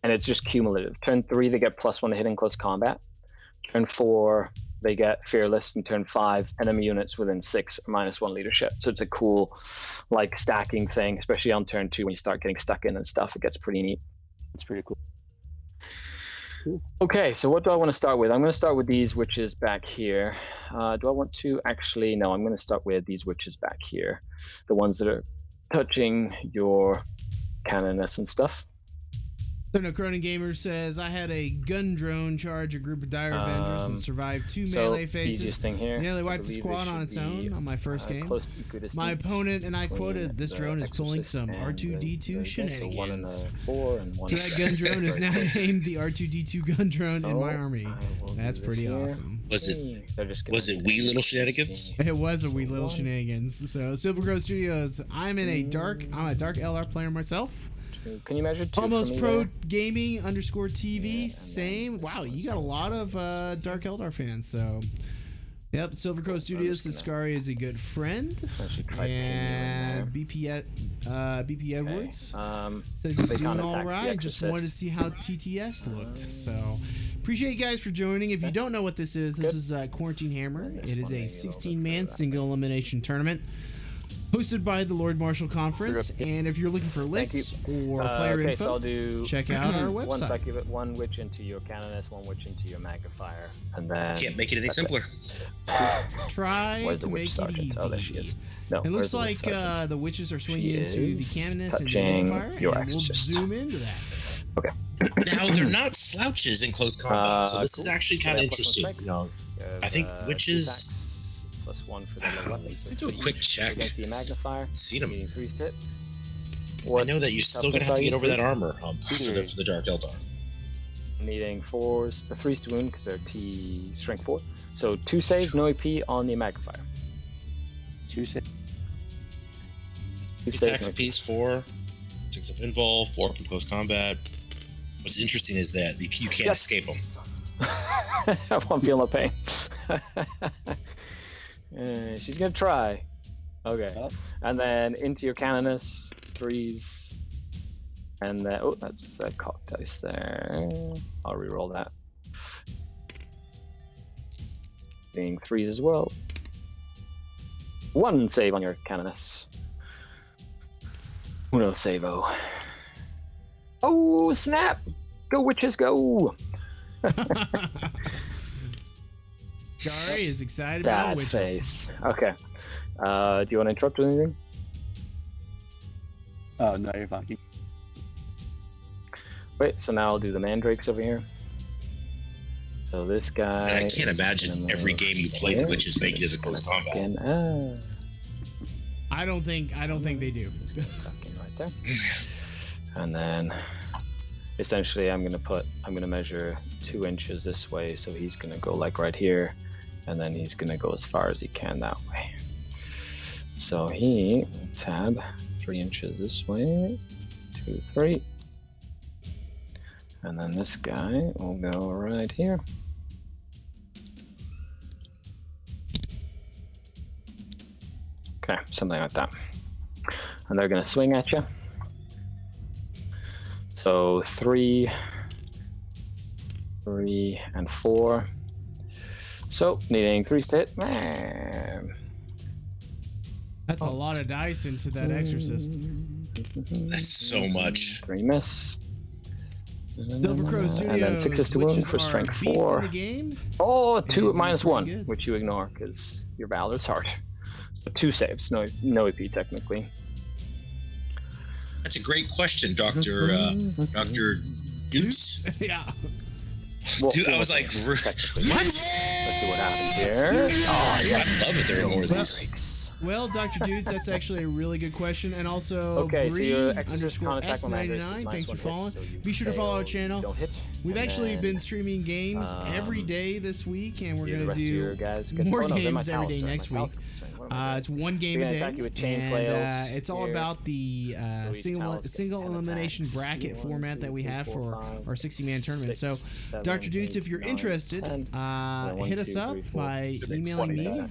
and it's just cumulative. Turn 3, they get +1 to hit in close combat. Turn 4, they get fearless, and turn 5, enemy units within 6 or -1 leadership. So it's a cool, like, stacking thing, especially on turn 2 when you start getting stuck in and stuff. It gets pretty neat. It's pretty cool. Okay, so what do I want to start with? I'm going to start with these witches back here. Do I want to actually? No, I'm going to start with these witches back here, the ones that are touching your cannoness and stuff. So no, Cronin Gamer says, I had a gun drone charge a group of dire Avengers and survived 2 melee Easiest phases. thing here. Nearly I wiped the believe squad it on should its own be, on my first game. close to equidistant My opponent, and I between quoted, this the drone is pulling Exorcist some and R2-D2 the- so 1 and a shenanigans. 4 and 1 So that gun drone is now named the R2-D2 gun drone in my army. I will do That's this pretty here. awesome. Was it wee little shenanigans? It was a wee little shenanigans. So Silver Grove Studios, I'm a Dark LR player myself. Can you measure 2 Almost for me Pro there? Gaming _ TV, Yeah, same. Wow, you got a lot of Dark Eldar fans. So, yep. Silver Crow Studios. Skari is a good friend. Actually try And BP Edwards says he's doing all right. Just wanted to see how TTS looked. So, appreciate you guys for joining. If you don't know what this is Quarantine Hammer. It is a 16-man single elimination tournament hosted by the Lord Marshall Conference. And if you're looking for lists or player info, so I'll do check out our website. Once I give it 1 witch into your Canoness, 1 witch into your Magnifier, and then Can't make it any simpler. Try Where's to the witch make it sergeant? easy. Oh, there she is. No, It looks where's the witch like sergeant? the witches are swinging She into the is Canoness and the touching Magnifier, your and we'll exorcist. zoom into that. Okay. Now they're not slouches in close combat, so this is Cool. actually kind of Yeah, plus interesting. one strike. You know, You I think have, witches. 2 attacks, +1 for the low weapons. So Let me do a 3 quick each check. against the Magnifier. Seen them. Needing 3 hit. I know that you're still gonna have to get over that armor hump for the Dark Eldar. Needing 4s, 3s to wound because they're T strength 4. So 2 saves, no AP on the Magnifier. 2 saves. 2 Attacks saves. apiece, 4, 6 of invul, 4 from close combat. What's interesting is that you can't escape them. I'm feeling the pain. She's gonna try. Okay, and then into your Canoness, 3s, and then that's a cock dice there. I'll reroll that. Being 3s as well. 1 save on your Canoness. Uno savo. Oh snap! Go witches, go! Skari is excited about Bad witches. face. Okay. Do you want to interrupt with anything? Oh, no, you're fine. Wait, so now I'll do the mandrakes over here. So this guy. And I can't imagine every game you play the witches make it a close combat. I don't think they do. Right there. And then essentially I'm gonna measure 2 inches this way, so he's gonna go like right here, and then he's gonna go as far as he can that way. So he tab 3 inches this way, 2, 3, and then this guy will go right here. Okay, something like that. And they're gonna swing at you. So 3, 3, and 4. So needing 3 to hit. Man. That's a lot of dice into that exorcist. That's so much. 3 miss. Silver Crow Studios. And then 6s to wound for strength 4. In the game. Oh, 2 And minus pretty 1, good. which you ignore because your Valor's hard. So 2 saves, no AP technically. That's a great question, Doctor Dukes. Yeah. Well, Dude, I was like, technically. what? Let's see what happens here. Oh, yeah. I love it. There are more of these. Well, Dr. Dudes, that's actually a really good question. And also, Okay, so Bree your exorcist _S99, contact on Mandrakes is thanks for -1 hit, following. so you Be sure to follow our fail, channel. you don't hit, We've and actually then, been streaming games every day this week, and we're the going to rest of your do guys get- more oh, no, they're my games every pals, day sorry, next my week. pals. Sorry, what am I doing? It's 1 game They're a gonna day, attack you with chain and flails it's all here. about the So each single pals gets single 10 elimination attacks. bracket 1, format 2, that we 3, have 4, for 5, our 60-man tournament. 6, So, 7, Dr. Dudes, 8, if you're 9, interested, 10. hit us 2, up 3, 4, by 6, emailing 20 me there.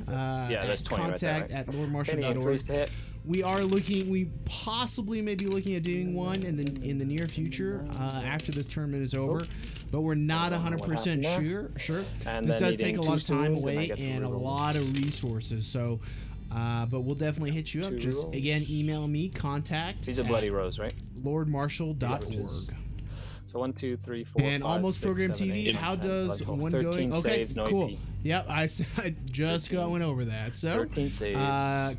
Yeah, there's at 20 right there, contact right? at Any lordmarshall.org. threes to hit. We possibly may be looking at doing one in the near future after this tournament is over, but we're not 100% sure. And This then does take needing a lot 2 of time swoons, away get to and a reroll. lot of resources. So, but we'll definitely hit you up. 2 Just rerolls. again, email me contact These are at bloody rows, right? lordmarshall.org. So 1, 2, 3, 4, And 5, almost 6, Program 7, TV. 8, How 10, does 11, one 13 going? Okay, saves, no cool. AP. Yep, I just went over that. So 13 saves.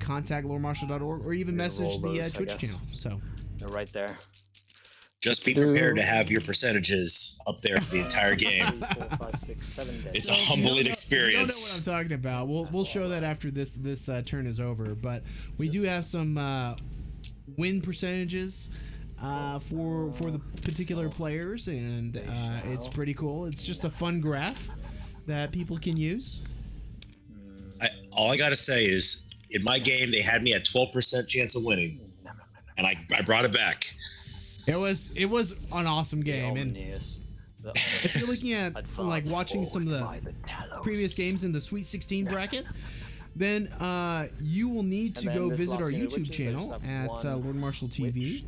contact lordmarshall.org or even message roll the those, I Twitch guess. channel. So They're right there. Just be prepared to have your percentages up there for the entire game. 3, 4, 5, 6, 7 days. It's a if you don't humbling know- experience. You don't know what I'm talking about. We'll show that after this turn is over. But we do have some win percentages for the particular players, and it's pretty cool. It's just a fun graph that people can use. All I gotta say is, in my game, they had me at 12% chance of winning, and I brought it back. It was an awesome game, and if you're looking at like watching some of the previous games in the Sweet 16 bracket, then you will need to go visit our YouTube channel at Lord Marshall TV,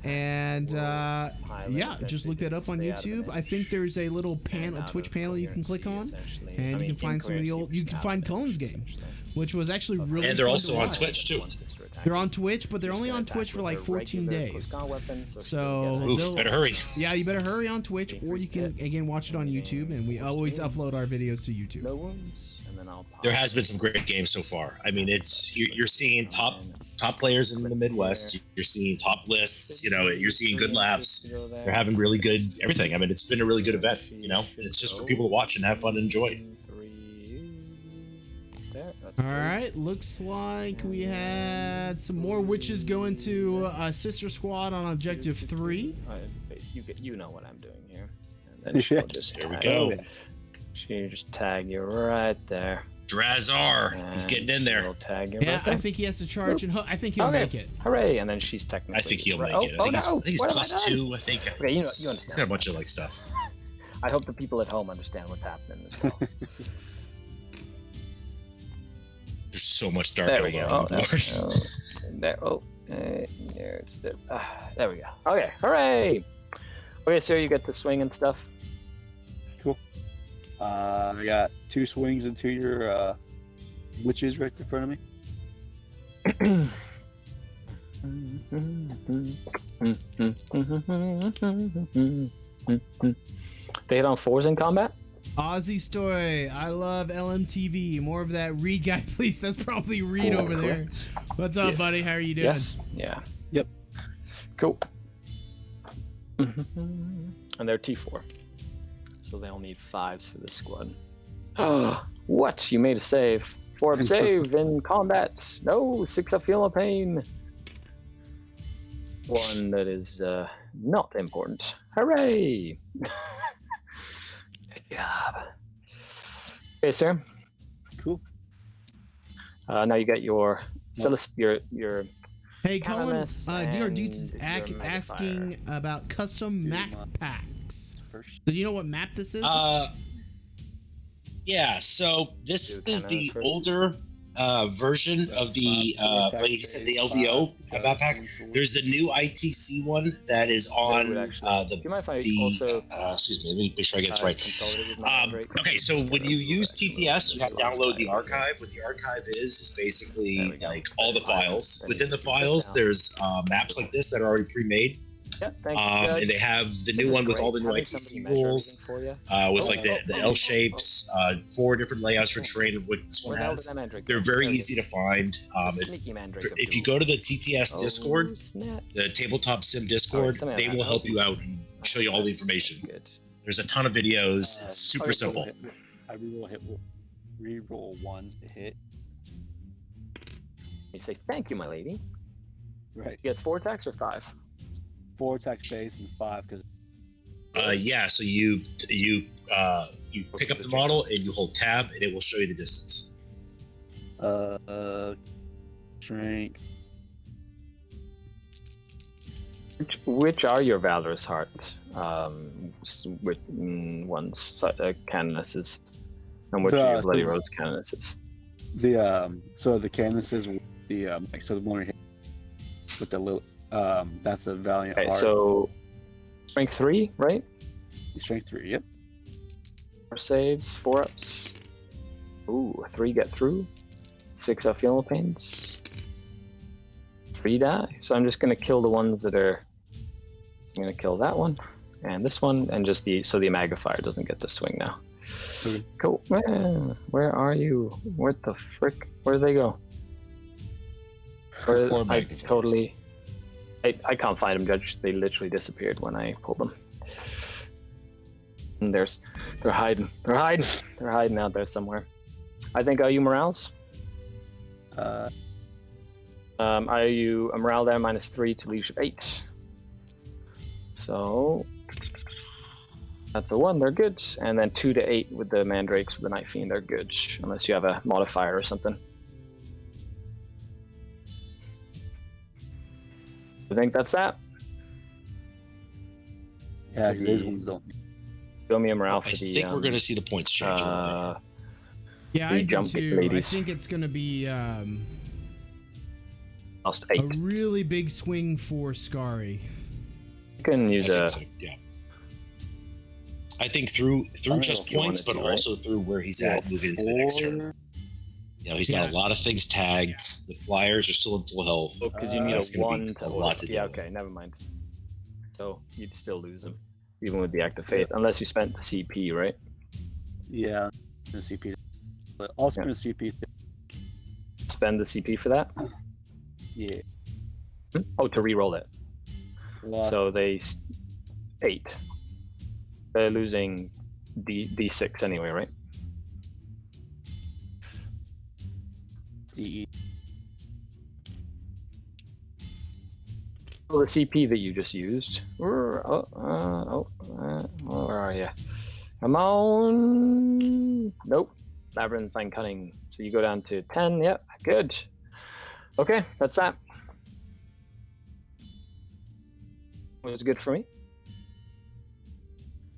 and yeah, just look that up on YouTube. I think there's a little a Twitch panel you can click on, and you can find some of the old. You can find Cullen's game, which was actually really. And they're fun also to on watch. Twitch too. They're on Twitch, but they're only on Twitch for like 14 days. So better hurry. Yeah, you better hurry on Twitch, or you can again watch it on YouTube. And we always upload our videos to YouTube. There has been some great games so far. I mean, you're seeing top players in the Midwest. You're seeing top lists. You know, you're seeing good laps. They're having really good everything. I mean, it's been a really good event. You know, and it's just for people to watch and have fun and enjoy. All right, looks like we had some more witches going to Sister Squad on Objective 3. You know what I'm doing here. And then she'll just there we go. She'll just tag you right there. Drazar, he's getting in there. Tag you Yeah, I think he has to charge, and I think he'll make it. Hooray! And then she's technically. I think he'll make it. I think he's plus 2. I think. Okay, you understand. He's got a bunch of like stuff. I hope the people at home understand what's happening as well. There's so much dark. There we go. There we go. Okay, hooray! Okay, so you get to swing and stuff. Cool. I got 2 swings into your witches right in front of me. They hit on 4s in combat? Aussie Story, I love LMTV. More of that Reed guy, please. That's probably Reed over there. What's up, buddy? How are you doing? Yes. Yeah. Yep. Cool. And they're T4. So they all need 5s for this squad. Oh, what? You made a save. 4-up save in combat. No, 6-up feel no pain. 1 that is not important. Hooray! Good job. Okay, sir. Cool. Now you got your your. Hey, Colin. DR Dudes is asking about custom map packs. Do you know what map this is? Yeah. So this is the older version of the what he said, the LVO backpack. There's a new ITC one that is on excuse me, let me make sure I get this right. Okay, so when you use TTS, you have to download the archive. What the archive is basically like all the files. Within the files, there's maps like this that are already pre-made. Yeah, thanks, and they have the new one with all the new ITC rules, with like the L shapes, 4 different layouts for terrain of what this one has. They're very easy to find. If you go to the TTS Discord, the Tabletop Sim Discord, they will help you out and show you all the information. There's a ton of videos. It's super simple. I reroll 1s to hit. You say thank you, my lady. Right. You get 4 attacks or 5? 4 attacks base and 5 because. Yeah. So you pick up the model and you hold tab and it will show you the distance. Shrink. Which are your Valorous Hearts? Which ones? Canonesses, and which are your Bloody Rose Canonesses? So the Canonesses, so the one with the little. That's a Valiant Heart. So strength 3, right? Strength 3, yep. 4 saves, 4-ups. Ooh, 3 get through. 6 feel no pains. 3 die. So I'm just gonna kill the ones that are. I'm gonna kill that one and this one, and just the Magnifier doesn't get to swing now. Okay. Cool. Where are you? Where the frick? Where did they go? I can't find them, Judge. They literally disappeared when I pulled them. And they're hiding. They're hiding out there somewhere. I think, are you Morales? Are you a morale there? -3 to leadership 8. So that's a 1. They're good. And then 2 to 8 with the Mandrakes with the Night Fiend. They're good, unless you have a modifier or something. I think that's that. Yeah, because these ones don't. Show me a morale I for the. think we're going to see the points change. Yeah, the I do jump too. I ladies. think it's going to be Lost a 8. really big swing for Skari. You can I use think a. so, yeah. I think through just you points, wanna but do, right? also through where he's at moving into the next turn. You know, he's got a lot of things tagged. The flyers are still in full health. Because you need That's a gonna 1 be to a hold lot up. to Yeah, deal with. okay, never mind. So you'd still lose him, even with the Act of Faith, unless you spent the CP, right? Yeah, the CP. But also in CP. Spend the CP for that? Yeah. Oh, to re-roll it. So they 8. They're losing D6 anyway, right? D. Well, the CP that you just used. Where are you? Come on. Nope. Labyrinthine Cunning. So you go down to 10. Yep. Good. Okay, that's that. Was good for me.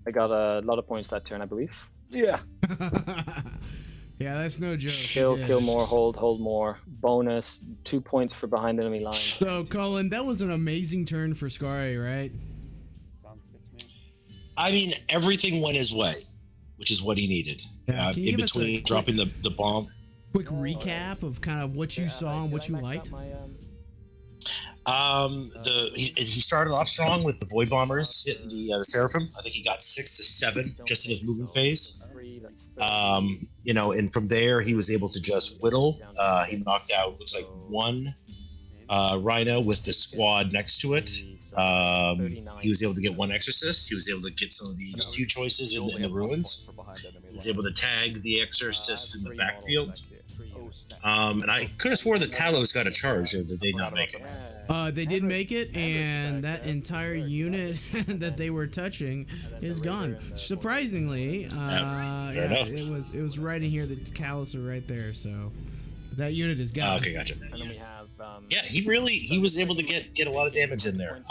I got a lot of points that turn, I believe. Yeah. Yeah, that's no joke. Kill more, hold more. Bonus 2 points for behind enemy line. So, Colin, that was an amazing turn for Skari, right? Sounds good to me. I mean, everything went his way, which is what he needed. Yeah, can you in give us a between quick- dropping the bomb. Quick recap of kind of what you saw and what you liked. He started off strong with the Void Bombers hitting the Seraphim. I think he got 6 to 7 just in his movement phase. You know, and from there he was able to just whittle. He knocked out looks like 1 Rhino with the squad next to it. He was able to get 1 Exorcist. He was able to get some of the HQ choices in the ruins. He was able to tag the Exorcist in the backfield. And I could have swore the Talos got a charge, or did they not make it? They did make it, and that entire unit that they were touching is gone. Surprisingly, it was right in here. The Callus are right there, so that unit is gone. Okay, gotcha. And then we have. Yeah, he was able to get a lot of damage in there.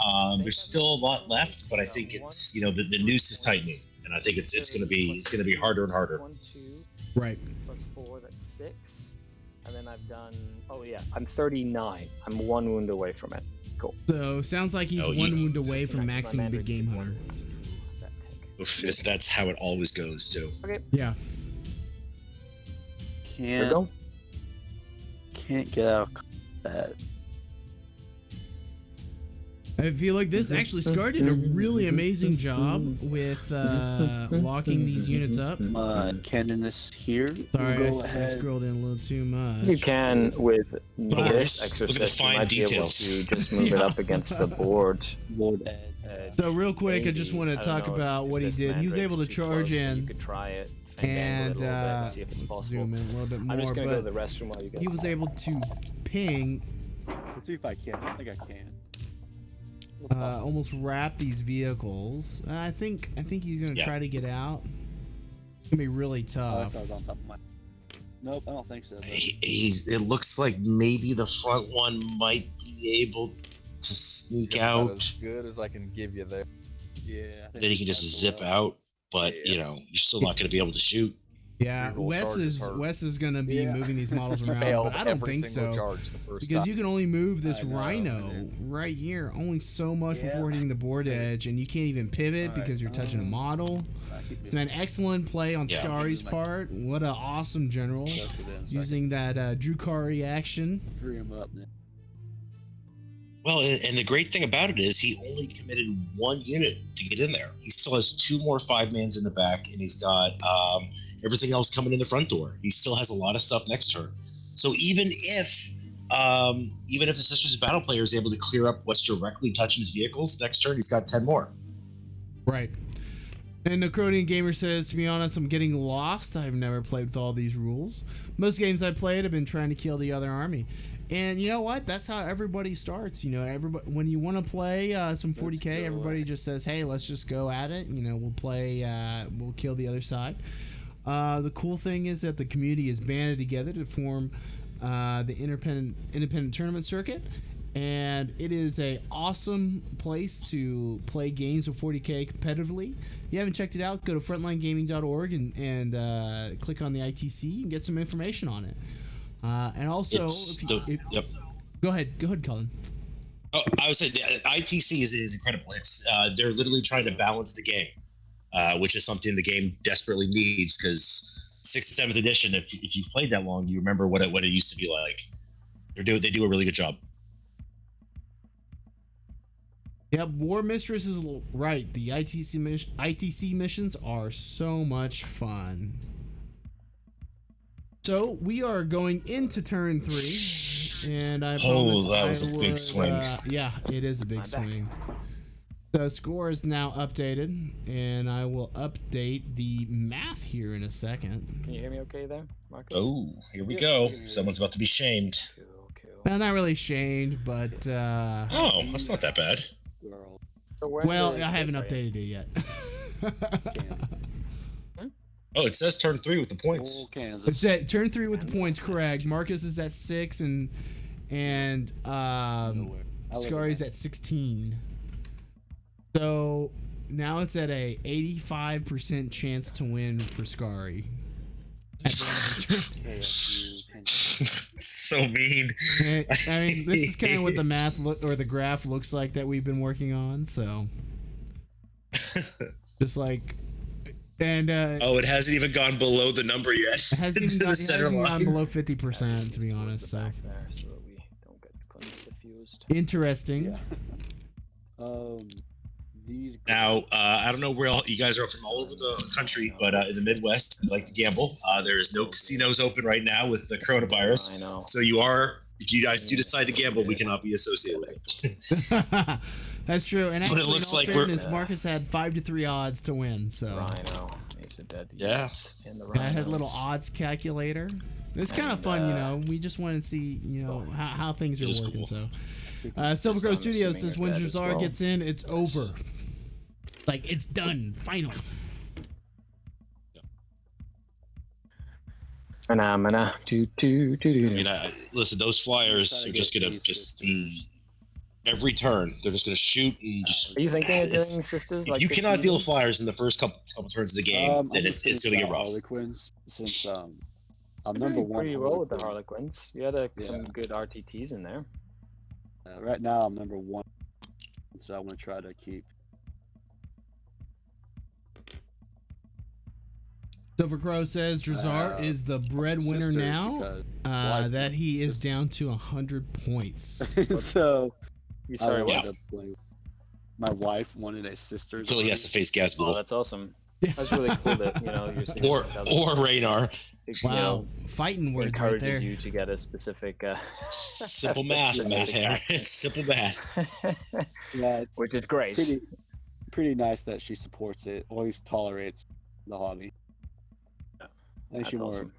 There's still a lot left, but I think it's the noose is tightening, and I think it's gonna be harder and harder. 1, 2, Right. plus 4, that's 6. And then I've done. Oh yeah, I'm 39. I'm 1 wound away from it. Cool. So sounds like he's 1 wound away from maxing Big Game Hunter. Oof, that's how it always goes too. Okay. Yeah. Can't get out of that. I feel like this actually Skari did a really amazing job with locking these units up. Cannon is here. Sorry, I scrolled in a little too much. You can with this Look at the Exorcist, you fine might be able details. to just move it up against the board. So real quick, I just want to talk about what he did. He was able to charge You in could try it and see if it's let's possible. zoom in a little bit I'm just more, gonna go to the but restroom while you go. he was able to ping, Let's see if I can. I think I can. almost wrap these vehicles. I think he's gonna try to get out. It's gonna be really tough. Oh, on top of my... Nope, I don't think so. It looks like maybe the front one might be able to sneak out. As good as I can give you there. Yeah. Then he can just zip out, but you're still not going to be able to shoot. Yeah, Wes is gonna be moving these models around, but I don't think so because you can only move this Rhino right here only so much before hitting the board edge, and you can't even pivot because you're touching a model. It's an excellent play on Skari's part. What an awesome general using that Drukari action. Free him up now. Well, and the great thing about it is he only committed 1 unit to get in there. He still has 2 more 5-mans in the back, and he's got everything else coming in the front door. He still has a lot of stuff next turn. So even if the Sisters of Battle player is able to clear up what's directly touching his vehicles, next turn he's got 10 more. Right. And Necronian Gamer says, to be honest, I'm getting lost. I've never played with all these rules. Most games I played have been trying to kill the other army. And you know what? That's how everybody starts. Everybody, when you want to play some 40K, everybody just says, hey, let's just go at it. We'll play, we'll kill the other side. The cool thing is that the community is banded together to form the independent tournament circuit, and it is a awesome place to play games with 40K competitively. If you haven't checked it out, go to frontlinegaming.org and click on the ITC and get some information on it. And also, go ahead, Colin. Oh, I would say the ITC is incredible. It's they're literally trying to balance the game, which is something the game desperately needs, because 6th and 7th edition, if you've played that long, you remember what it used to be like. They do a really good job. Yep, War Mistress is right. The ITC missions are so much fun. So we are going into turn 3, and I promise that was a big swing. Yeah, it is a big swing. The score is now updated, and I will update the math here in a second. Can you hear me okay there, Marcus? Oh, here we go. Someone's about to be shamed. Well, not really shamed, but oh, that's not that bad. So well, I haven't updated it yet. Oh, it says turn 3 with the points. It's at turn 3 with the points, correct. Marcus is at 6, and Skari's at 16. So now it's at a 85% chance to win for Skari. So mean. I mean, this is kind of what the math or the graph looks like that we've been working on. So, just like, and it hasn't even gone below the number yet. It hasn't even gone below 50%, to be honest. So, that we don't get confused. Interesting. Yeah. Now, I don't know where you guys are from all over the country, but in the Midwest, we like to gamble. There is no casinos open right now with the coronavirus. I know. So if you guys do decide to gamble, we cannot be associated with it. That's true. And actually, it looks like Marcus had 5-3 odds to win. So Rhino. He's a dead. Yeah. I had a little odds calculator. It's kind of fun, you know. We just want to see, you know, how things are working. Cool. So, Silver Crow Studios says when Drazar gets in, it's over. Like, it's done. Final. Phenomena. Listen, those flyers are just gonna be every turn. They're just gonna shoot and just. Are you thinking of doing sisters? If you cannot deal with flyers in the first couple turns of the game, then it's gonna get rough. Harlequins, since I'm You're number doing one. pretty well with the Harlequins. You had some good RTTs in there. Right now, I'm number 1, so I want to try to keep. Silver Crow says Drazar is the breadwinner now. That he is down to 100 points. So, Sorry, my wife wanted a sister. Until he has to face Gazgul. Oh, that's awesome. That's really cool that you're seeing or Raynar. Wow, fighting words right encourages there. you to get a specific. Simple math, math hammer. It's simple math. Yeah, which is great. Pretty nice that she supports it, always tolerates the hobby. I think she more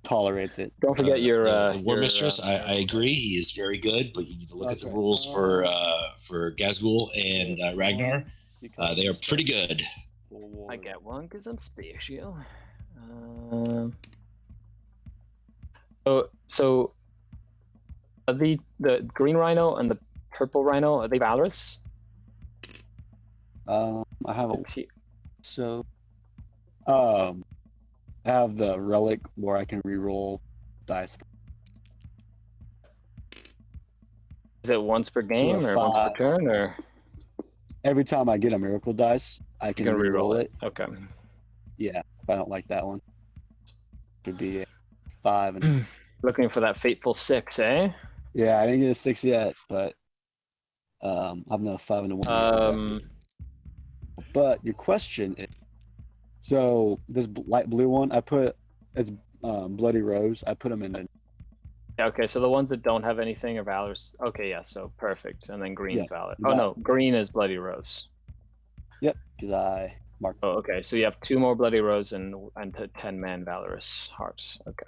tolerates it. Don't forget your the War Mistress. I agree. He is very good, but you need to look at the rules for Gazgul and Ragnar. They are pretty good. I get one because I'm special. So the green rhino and the purple rhino, are they valorous? I have I have the relic where I can reroll dice. Is it once per game or once per turn, or every time I get a miracle dice, I can reroll it. Okay. Yeah, if I don't like that one, it would be a 5. And looking for that fateful 6, eh? Yeah, I didn't get a 6 yet, but I've done a 5 and a 1. But your question is, so this light blue one, it's Bloody Rose. I put them in the. Okay, so the ones that don't have anything are valorous. Okay, yeah, so perfect. And then green is valor. Oh no, green is Bloody Rose. Yep, because I marked. Oh, okay. So you have 2 more Bloody Rose and 10-man valorous hearts. Okay.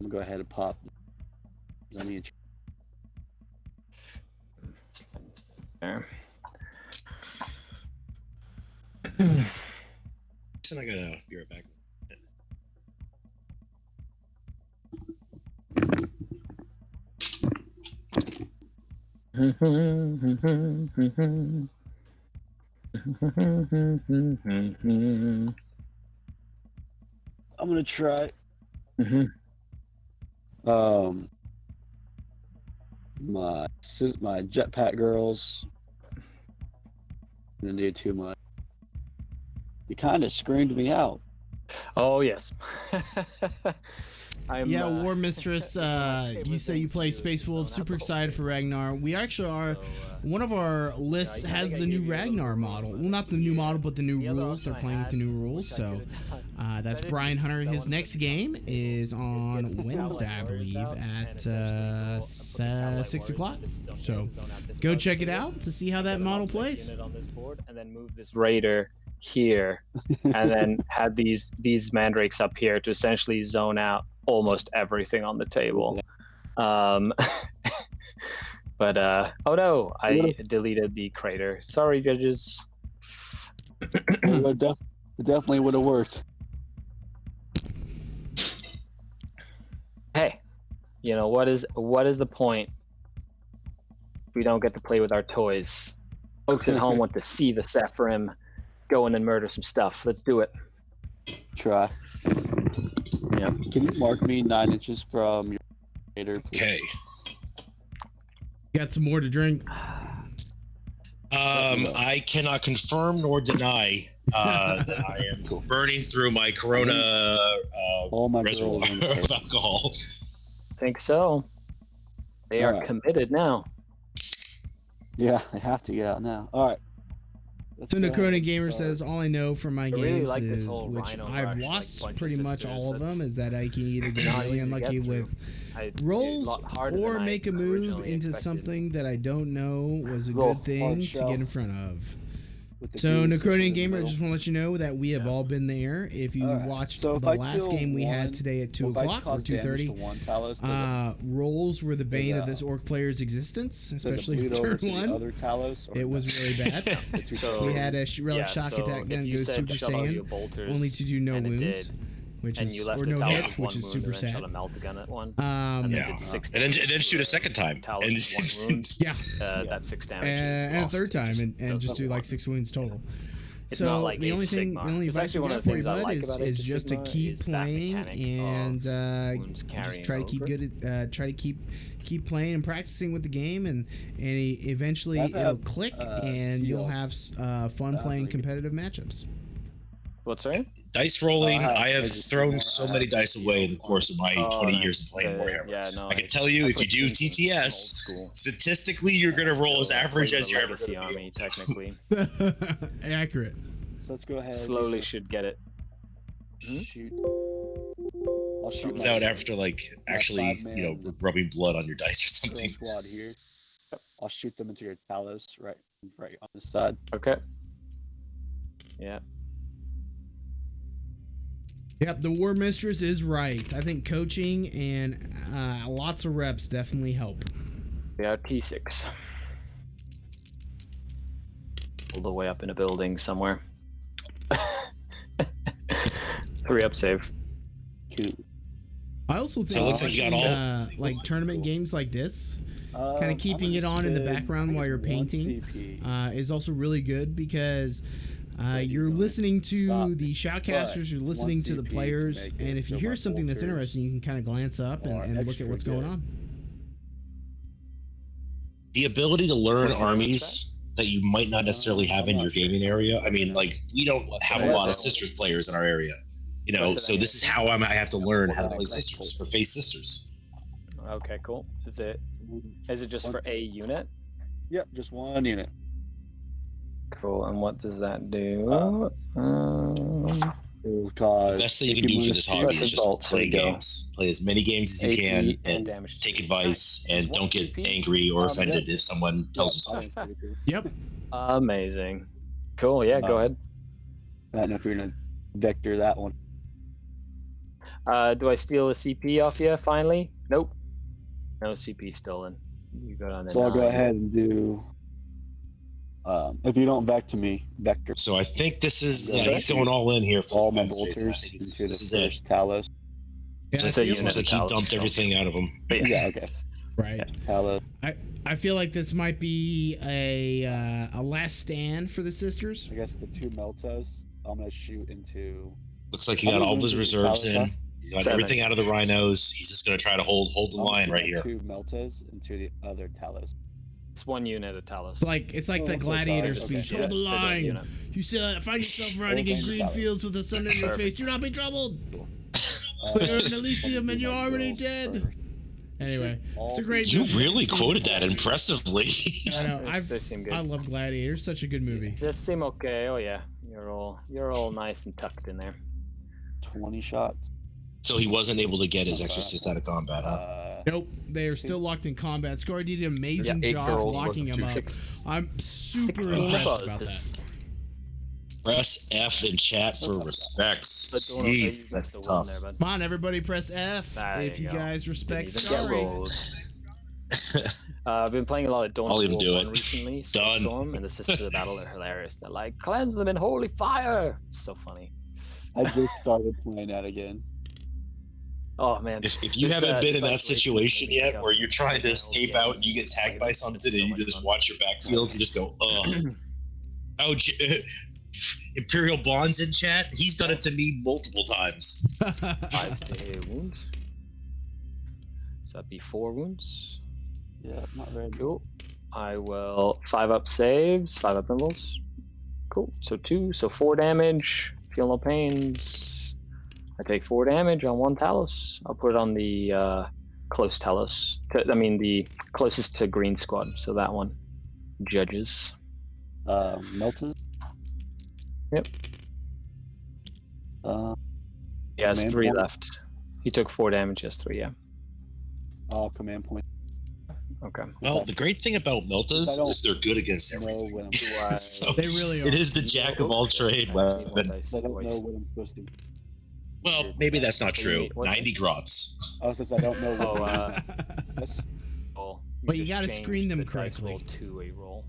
I'm gonna go ahead and pop. I need. There. I gotta be right back. I'm gonna try. My jetpack girls. Didn't do too much. You kind of screamed me out. Oh yes. War Mistress. You say you play Space Wolves. Super excited for Ragnar. We actually are. One of our lists has the new Ragnar model. Well, not the new model, but the new rules. They're playing with the new rules. So that's Brian Hunter. His next game is on Wednesday, I believe, at 6 o'clock. So go check it out to see how that model plays. And then move this raider here, and then have these mandrakes up here to essentially zone out almost everything on the table. But oh no, I deleted the crater. Sorry, judges. It definitely would have worked. Hey, you know what is the point if we don't get to play with our toys? Folks at home want to see the Sephirim go in and murder some stuff. Let's do it. Try. Yeah. Can you mark me 9 inches from your raider, please? Okay. Got some more to drink. I cannot confirm nor deny that I am burning through my Corona All my reservoir girls in of alcohol. Think so. They are Alright. committed now. Yeah, I have to get out now. All right. So Necrona Gamer says, all I know from my really games like this is, whole which Rhino I've Rush, lost like, bunch pretty of much sisters, all of them, that's is that I can either get not really easy to get unlucky through. with rolls or make a move into something that I don't know was a good thing to get in front of. So Necronian Gamer, I just want to let you know that we have all been there. If you watched the last game we had today at 2 o'clock or 2:30, rolls were the bane of this orc player's existence, especially turn 1. It was really bad. So, we had a relic shock attack gun go Super Saiyan, only to do no wounds. Which and is, you left or the no Talus hits, one which is wound super and then sad. shot a melt gun at one. And then did 6 and then shoot a second time. Talus one wound. Yeah. That's 6 damage. And a third time, and just do like 6 wounds total. It's so not like the only Sigma. thing, the only It's advice we actually one got of the for you, things I bud, like about is Age of just to Sigma keep is that playing mechanic and wounds just try to keep over. good at, try to keep playing and practicing with the game, and eventually it'll click, and you'll have fun playing competitive matchups. What's that? Dice rolling, I have thrown so many dice away in the course of my 20 years of playing Warhammer. Yeah, no, I can tell you, if you do TTS, statistically, you're going to roll as average as you're ever going to army, technically. Accurate. So let's go ahead. Slowly should get it. Shoot. I'll shoot without after, like, actually, rubbing blood on your dice or something. Squad here. I'll shoot them into your Talos right on the side. Okay. Yeah. Yep, the War Mistress is right. I think coaching and lots of reps definitely help. We are T6. All the way up in a building somewhere. 3 up save. Cute. I also think So it looks like you got all like tournament games like this, kind of keeping it on in the background while you're painting is also really good, because you're listening to the shoutcasters, you're listening to the players, and if you hear something that's interesting, you can kind of glance up and look at what's going on. The ability to learn armies that you might not necessarily have in your gaming area. I mean, like, we don't have a lot of sisters players in our area, so this is how I have to learn how to play sisters or face sisters. Okay, cool. Is it just for a unit? Yep, just one unit. Cool. And what does that do? The best thing you can do for this hobby is just play games. Play as many games as you can, and take advice, and don't get angry or offended if someone tells you something. Yep. Amazing. Cool. Yeah, go ahead. I don't know if you're gonna vector that one. Do I steal a CP off you finally? Nope. No CP stolen. You go down there. So I'll go ahead and do. If you don't vector me, vector. So I think this is he's going all in here for all my bolters bolters into this the is first Talos. Yeah, it. Looks like he dumped everything out of them. Yeah, okay. Right. Talos. I feel like this might be a last stand for the sisters. I guess the 2 Meltas, I'm gonna shoot into. Looks like he got all of his reserves in. He got everything out of the rhinos. He's just gonna try to hold the line right here. 2 Meltas into the other Talos. It's 1 unit of Talos. It's like the gladiator speech. Okay. Hold the Yeah, line. You find yourself riding in green fields with the sun in your face. Do not be troubled. But you're in Elysium and you're already dead. Anyway, it's a great You movie. really quoted that impressively. I know. I love Gladiator. Such a good movie. They seem okay. Oh yeah, you're all nice and tucked in there. 20 shots. So he wasn't able to get his exorcist out of combat, huh? Nope, they are still locked in combat. Skari did an amazing Yeah, job 8-year-old locking him wasn't up. I'm super 16 impressed above about this. that. Press F in chat for respects. Jeez, that's tough. Come on, everybody, press F There if you go. guys respect Didn't even get Skari. rolled. I've been playing a lot of Dawn I'll of even War do 1 it. recently. Done. Storm and the Sisters of Battle are hilarious. They're like, cleanse them in holy fire. It's so funny. I just started playing that again. Oh man. If you haven't been in that situation yet where you're trying to escape out and you get tagged by something and you just watch your backfield, you just go, ugh. Oh, Imperial Bonds in chat? He's done it to me multiple times. 5 to hit wounds. So that'd be 4 wounds. Yeah, not very good. Cool. I will 5 up saves, 5 up invulns. Cool. So 2, so 4 damage. Feel no pains. I take 4 damage on 1 Talos. I'll put it on the close Talos. The closest to green squad. So that one. Judges. Meltas? Yep. He has command 3 point? left. He took 4 damage. He has 3. Yeah. Command point. Okay. Well, the great thing about Meltas is they're good against Know everything. what I'm So They really are. it is the jack of all trade weapon. I don't know what I'm supposed to do. Well, maybe that's not true. 90 grots. I was just, I don't know what Oh, roll. But you just gotta change screen them the dice correctly. roll to a roll.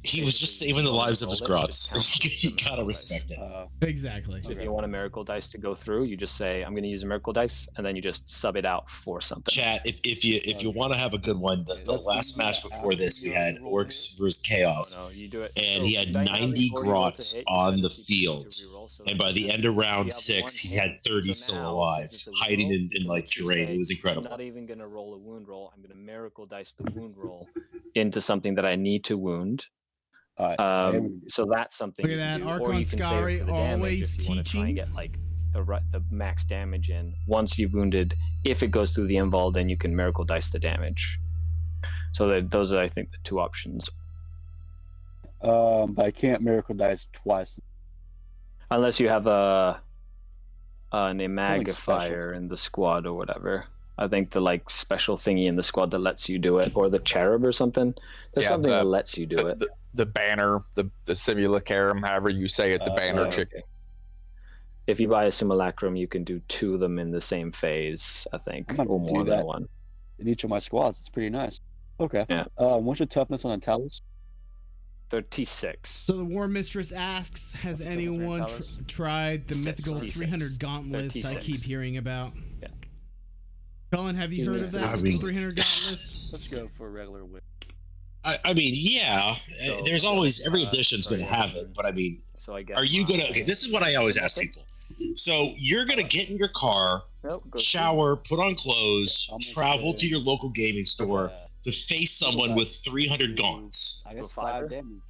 He was just saving the lives of his grots. You gotta respect it. Exactly. So if you want a miracle dice to go through, you just say, "I'm going to use a miracle dice," and then you just sub it out for something. Chat, if you want to have a good one, the last match before this, we had Orcs versus Chaos, Oh, no, you do it. and So he had dynamic 90 before you roll to grots hit, you on set the a CP to field. reroll, so And by the end of you round have 6, one he hit. had 30 So still now, alive, since it's a hiding reroll, in like you terrain. say, It was I'm incredible. not even going to roll a wound roll. I'm going to miracle dice the wound roll into something that I need to wound. So that's something. Look at you that, can do. Or Archon you can save it Skari for the damage always if you want to try and teaching. get like the max damage in. Once you've wounded, if it goes through the invul, then you can miracle dice the damage. So those are, I think, the 2 options. But I can't miracle dice twice. Unless you have an Something magnifier in the squad or whatever. I think the like special thingy in the squad that lets you do it, or the cherub or something. There's something that lets you do it. The banner, the simulacrum, however you say it, the banner chick. Okay. If you buy a simulacrum, you can do 2 of them in the same phase, I think, I might or do more than that. one. In each of my squads, it's pretty nice. Okay. Yeah. What's your toughness on a Talos? 36. So the War Mistress asks, has anyone tried the mythical 36. 300 gaunt list I 36. keep hearing about? Yeah. Colin, have you heard of that I mean- 300 gaunt list? Let's go for a regular win. I mean, yeah, So, there's always, every edition's sorry, going to have it, but I mean, So I guess. are you going to, okay, this is what I always ask people. So you're going to get in your car, Nope, go shower, put on clothes, I'm gonna travel say- to your local gaming store to face someone with 300 gaunts I guess Go 5 fiver? damage.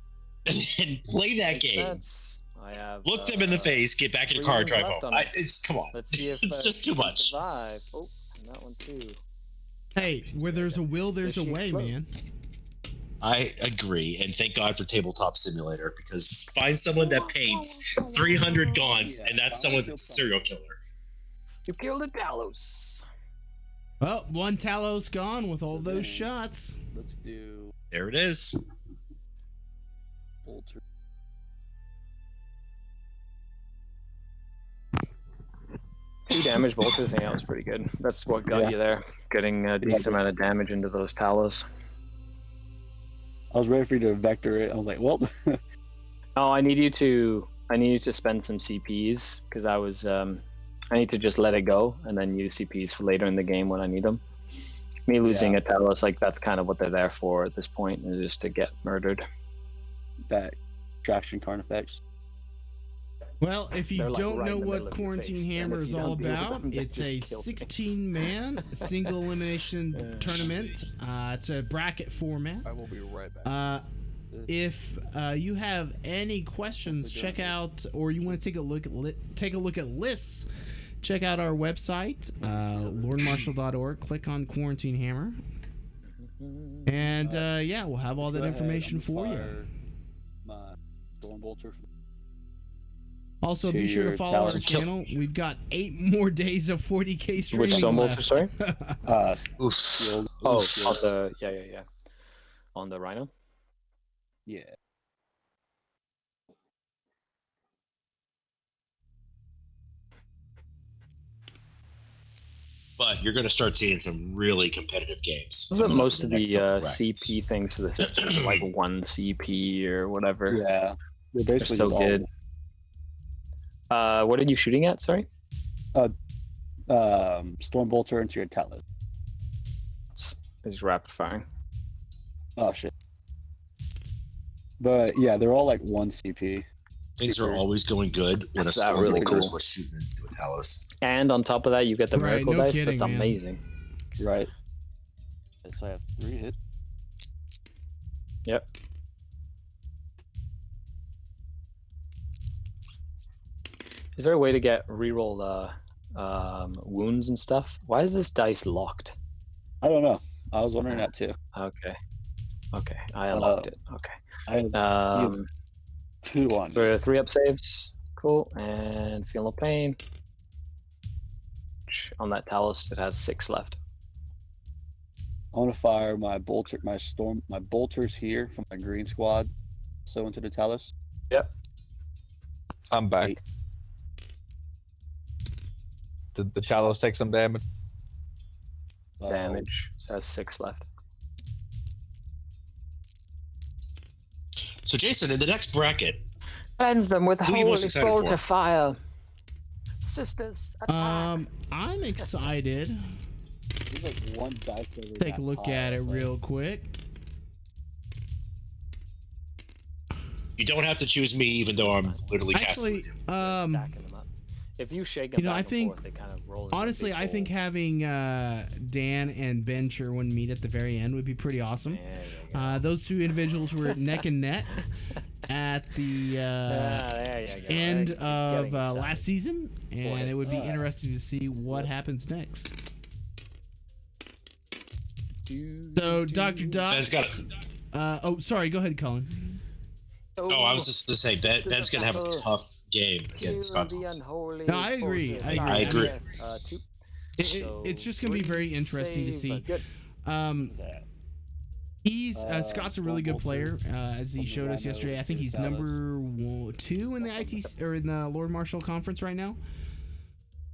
and play that Makes game. sense. I have. Look them in the face, get back in your 3 car, rounds drive left home. on it. It's come on. Let's see if It's just too she can much. Survive. Oh, and that one too. Hey, where there's a will, there's a Does she way, explode? man. I agree, and thank God for Tabletop Simulator, because find someone that paints 300 gaunts, and that's someone that's a serial killer. You killed a Talos. Well, 1 Talos gone with all those shots. Let's do There it is. Bolter. Two damage vultures. I think that was pretty good. That's what got you there. Getting a decent amount of damage into those Talos. I was ready for you to vector it. I was like, well, Oh, I need you to spend some CPs because I need to just let it go and then use CPs for later in the game when I need them. Me losing a Talos, like that's kind of what they're there for at this point, is just to get murdered. That traction Carnifex. Well, if you They're, like, don't right know in the middle what of your Quarantine face, and Hammer if is you all don't deal with about, them, they it's a just kill things. 16-man single elimination tournament. It's a bracket format. I will be right back. If you have any questions, check out, or you want to take a look at lists, check out our website, lordmarshall.org. Click on Quarantine Hammer, and we'll have all that information for you. My Storm Bolter. Also, be sure to follow our channel. We've got 8 more days of 40K streaming Which Storm Bolter, left. sorry? Shield. On Shield. the on the Rhino. Yeah. But you're going to start seeing some really competitive games. Wasn't most of the next couple brackets. CP things for the system like 1 CP or whatever? Yeah. They're They're basically so just good. What are you shooting at? Sorry. Storm Bolter into your Talos. Is rapid firing. Oh shit. But yeah, they're all like 1 CP. Things are always going good when That's a Storm really Bolter cool. was shooting into a Talos. And on top of that, you get the Right, miracle no dice. kidding, That's man. amazing. Right. So I have 3 hits. Yep. Is there a way to get reroll wounds and stuff? Why is this dice locked? I don't know. I was wondering that too. Okay. Okay. I unlocked it. Okay. I have 2 on. For 3 up saves. Cool. And feel no pain. On that Talos, it has 6 left. I want to fire my bolter, my bolters here from my green squad. So into the Talos. Yep. I'm back. 8. Did the Talos take some damage? Damage. So it has 6 left. So, Jason, in the next bracket, Cleanse them with Who are you holy most excited bolt for? of fire. Sisters, attack. I'm excited. There's like 1 dice over Take that a look pile, at it but- real quick. you don't have to choose me, even though I'm literally casting Actually, with you. Stacking them up. If you shake them you know, back I and think- forth, they kind of roll. into a honestly, big I think ball. having Dan and Ben Sherwin meet at the very end would be pretty awesome. There you go. Those 2 individuals were neck and neck at the There you go. end Getting of excited. last season, and Boy. it would be interesting to see what happens next. So, Dr. Ben's got Dots. it. Sorry. Go ahead, Colin. Oh, I was just to say, Ben's going to have a tough game against Scott Thompson. No, I agree. I agree. It's just going to be very interesting to see. Scott's a really good player, as he showed us yesterday. I think he's number 2 in the IT or in the Lord Marshall Conference right now.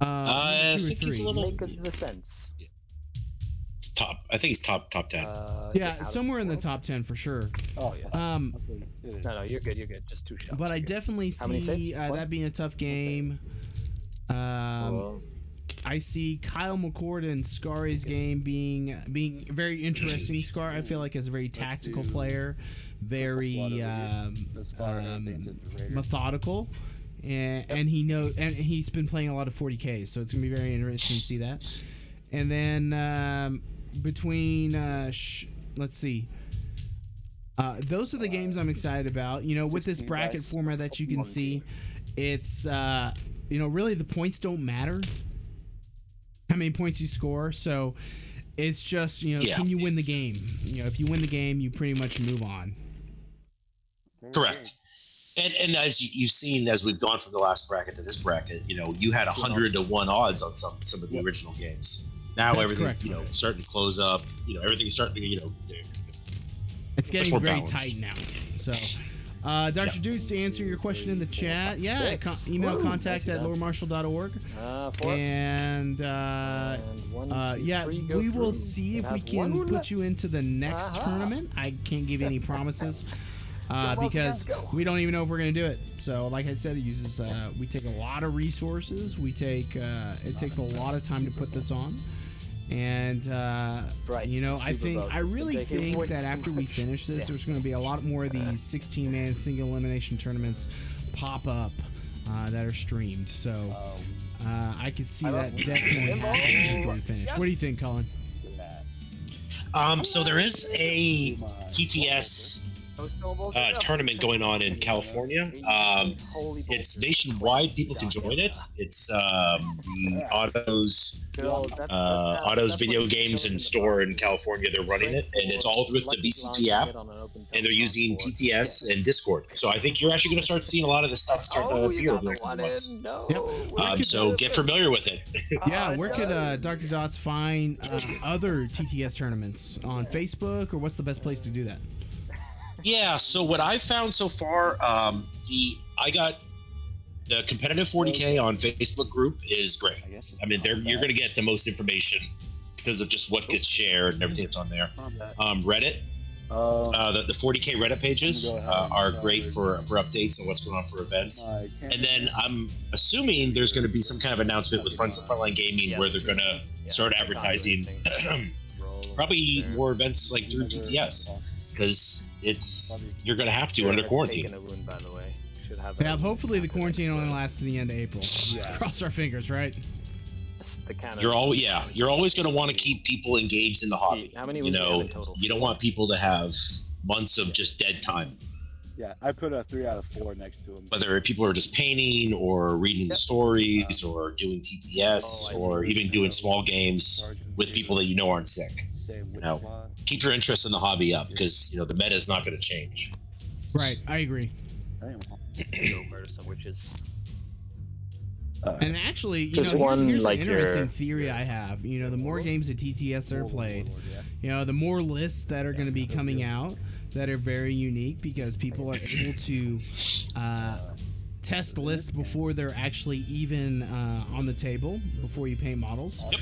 I Number 2 or think he's a 3. little Make the sense. top. I think he's top 10. Yeah, somewhere in the top 10 for sure. Oh yeah. No, you're good. You're good. Just 2 shots. But I You're good. definitely How many see saves? What? that being a tough game. I see Kyle McCord and Skari's game being very interesting. Skari, I feel like, is a very tactical player, very methodical, and he's been playing a lot of 40K, so it's gonna be very interesting to see that. And then between let's see. Those are the games I'm excited about. You know, with this bracket format that you can see, it's really the points don't matter. How many points you score, so it's just can you win the game? If you win the game, you pretty much move on. Correct. And as you've seen, as we've gone from the last bracket to this bracket, you had 100 to 1 odds on some of the original games. Now That's everything's correct. starting to close up. Everything's starting to It's getting more very balance. tight now. So, Dr. Deuce, to answer your question in the chat, email contact at lowermarshall.org. 4. And we will see if we can put you into the next tournament. I can't give you any promises because we don't even know if we're going to do it. So, like I said, it uses we take a lot of resources. It takes a lot of time to put this on. And Right, you know, I super vote. really Taking think way that too after we much. finish this, Yeah. there's going to be a lot more of these 16-man single elimination tournaments pop up that are streamed. So I could see that definitely happening before we finish. What do you think, Colin? So there is a TTS tournament going on in California. It's nationwide. People can join it. It's the Autos Video Games and Store in California. They're running it, and it's all with the BCG app, and they're using TTS and Discord. So I think you're actually going to start seeing a lot of this stuff start to appear over the next few months. So get familiar with it. Yeah, where could Dr. Dots find other TTS tournaments? On Facebook, or what's the best place to do that? Yeah, so what I've found so far, I got the competitive 40K on Facebook group is great. I mean, you're going to get the most information because of just what gets shared and everything that's on there. Reddit, the 40K Reddit pages are great for updates on what's going on for events. And then I'm assuming there's going to be some kind of announcement with Frontline Gaming where they're going to start advertising probably more events like through TTS, because you're going to have to under quarantine. Yeah, hopefully the quarantine only lasts to the end of April. Cross our fingers, right? You're always going to want to keep people engaged in the hobby. You know, you don't want people to have months of just dead time. Yeah, I put a 3 out of 4 next to him. Whether people are just painting or reading the stories or doing TTS or even doing small games with people that you know aren't sick. You know, keep your interest in the hobby up, because you know the meta is not going to change. Right, I agree. And actually, you know, here's an interesting theory I have. You know, the more games at TTS are played, you know, the more lists that are going to be coming out that are very unique, because people are able to test lists before they're actually even on the table, before you paint models. Yep.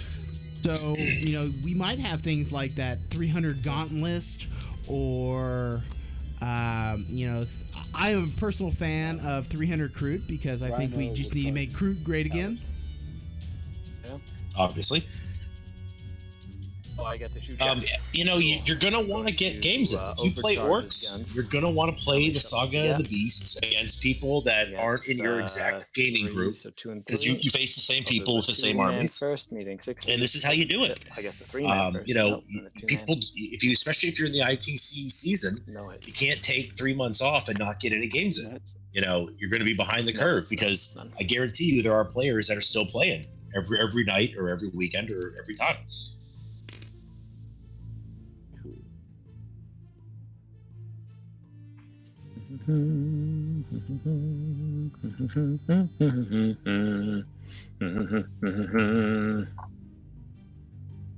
So, you know, we might have things like that 300 Gaunt list, or, you know, I am a personal fan of 300 Crude, because I think we just need to make Crude great again. Yeah. Obviously. I get to shoot. You know, you're gonna want to get games in. If you play orcs, you're gonna want to play the Saga of the Beasts against people that aren't in your exact gaming group, because you face the same people with the same armies. And this is how you do it. I guess the you know, people, especially if you're in the ITC season, you can't take 3 months off and not get any games in. You know, you're going to be behind the curve, because I guarantee you there are players that are still playing every night or every weekend or every time.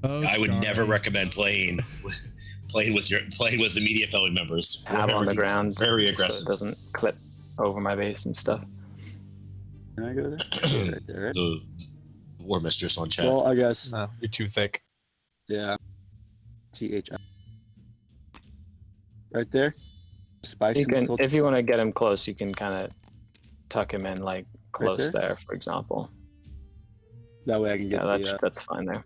I would never recommend playing with the media family members. Tab on the ground, very aggressive. So it doesn't clip over my base and stuff. Can I go there? Right there, right? The War Mistress on chat. Well, I guess. No, you're too thick. Yeah. THI. Right there. Spice. You can, if you want to get him close, you can kind of tuck him in like close there? there, for example. That way I can get that's fine there.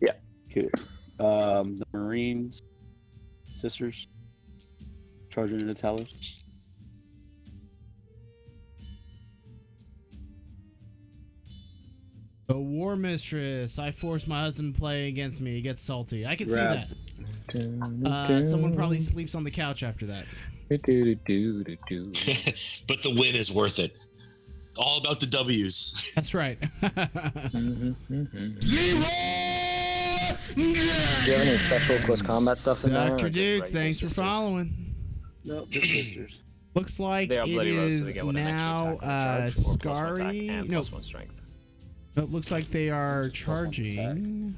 Yeah. Cool. The Marines, sisters, charging into towers. The War Mistress. I force my husband to play against me. He gets salty. I can see that. Someone probably sleeps on the couch after that. But the win is worth it. All about the W's. That's right. Do you have any special close combat stuff in there? Dr. Dukes, thanks for following. Nope, just sisters. Looks like it is now Skari. No, it looks like they are charging.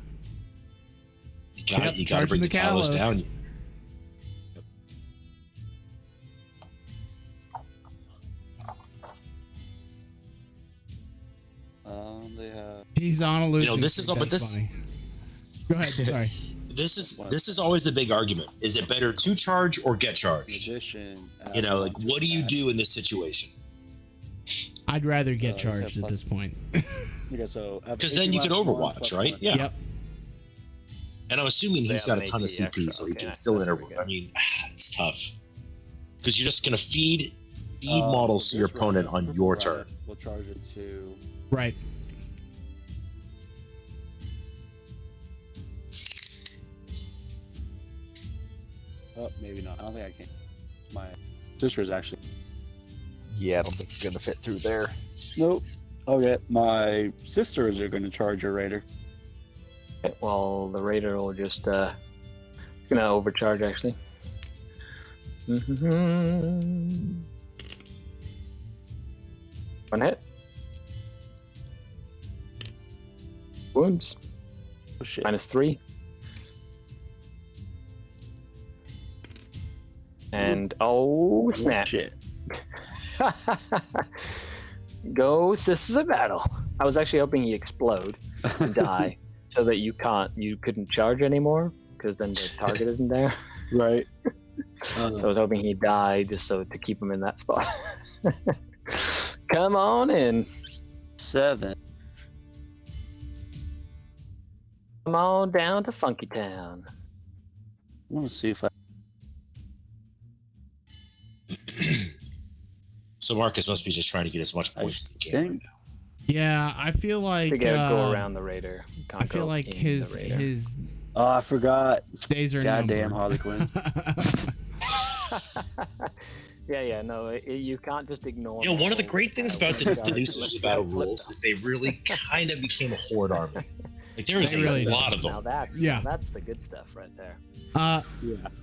You gotta bring the Kalos down. They have. He's on a losing. You know, this is all, but this. Funny. Go ahead. Sorry. This is always the big argument. Is it better to charge or get charged? You know, like, what do you do in this situation? I'd rather get charged at this point. Okay, so because then you can Overwatch, right? Yeah. Yep. And I'm assuming They he's have got a an ton of AP CP, extra. so he Okay, can nice. still That's interrupt. pretty good. I mean, it's tough. Because you're just going to feed models to your this opponent round, on your Purple turn. Rider will charge it to Right. oh, maybe not. I don't think I can. My sister's actually Yeah, I don't think it's gonna fit through there. nope. Okay, my sisters are going to charge a raider. Okay, well, the raider will just gonna overcharge actually. One hit. Wounds. Oh shit! -3. And oh snap! Shit! Go Sisters of Battle. I was actually hoping he'd explode and die, so that you couldn't charge anymore, because then the target isn't there. Right. So I was hoping he'd die just so to keep him in that spot. Come on in. 7. Come on down to Funky Town. I want to see if I. So Marcus must be just trying to get as much points as he can right think- now. Yeah, I feel like To go around the raider. Can't I feel go like in his the raider. his Oh, I forgot. days are Goddamn numbered. Harley Quinn. Yeah, no, you can't just ignore. You know, one of the whole great things about the overcharge. new Sisters of Battle rules is they really kind of became a horde army. Like there is They a really did. lot of Now them. Yeah. that's the good stuff right there. Yeah.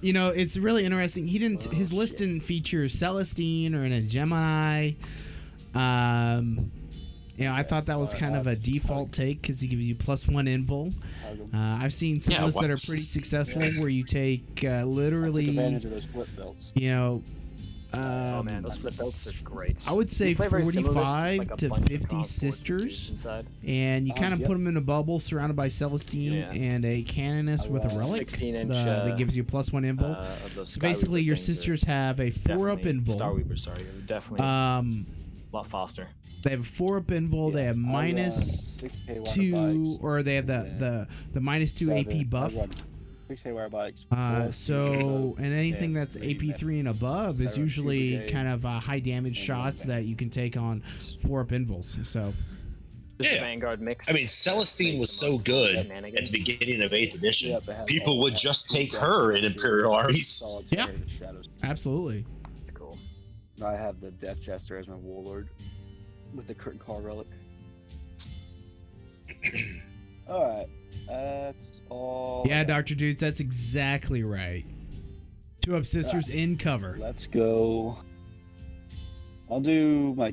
You know, it's really interesting. He didn't. Oh, His list shit. didn't feature Celestine or a Gemini. You know, I thought that was kind of a default take because he gives you +1 invul. I've seen some Yeah, lists that are what? pretty successful where you take Took literally, advantage of those flip belts. you know, Oh man, those flip belts are great. I would say You play very similar lists, 45 like a to bunch of 50 Concord sisters, dudes inside. and you kind of yep. put them in a bubble surrounded by Celestine Yeah. and a Canoness with a relic 16-inch, that gives you +1 invul. Of those So Skyweaver basically, your things are sisters have a 4-up definitely- invul. Starweaver, sorry, are definitely a lot faster. They have a 4-up invul. They have minus 6K 2, bikes, or they have the -2 AP buff. 6K wire bikes. So, and anything Yeah, that's three AP3 and above is Two usually brigade, kind of high damage and shots one that you can take on 4-up invuls. So, Just Yeah. the Vanguard mix. I mean, Celestine was so good at the beginning of 8th edition. Yep, they have People all would that. just take her in Imperial armies. Solid Yeah. targeted shadows. absolutely. That's cool. I have the Death Jester as my warlord with the curtain call relic. Alright, that's all. Yeah, Dr. Dudes, that's exactly right. 2-up sisters in cover. Let's go. I'll do my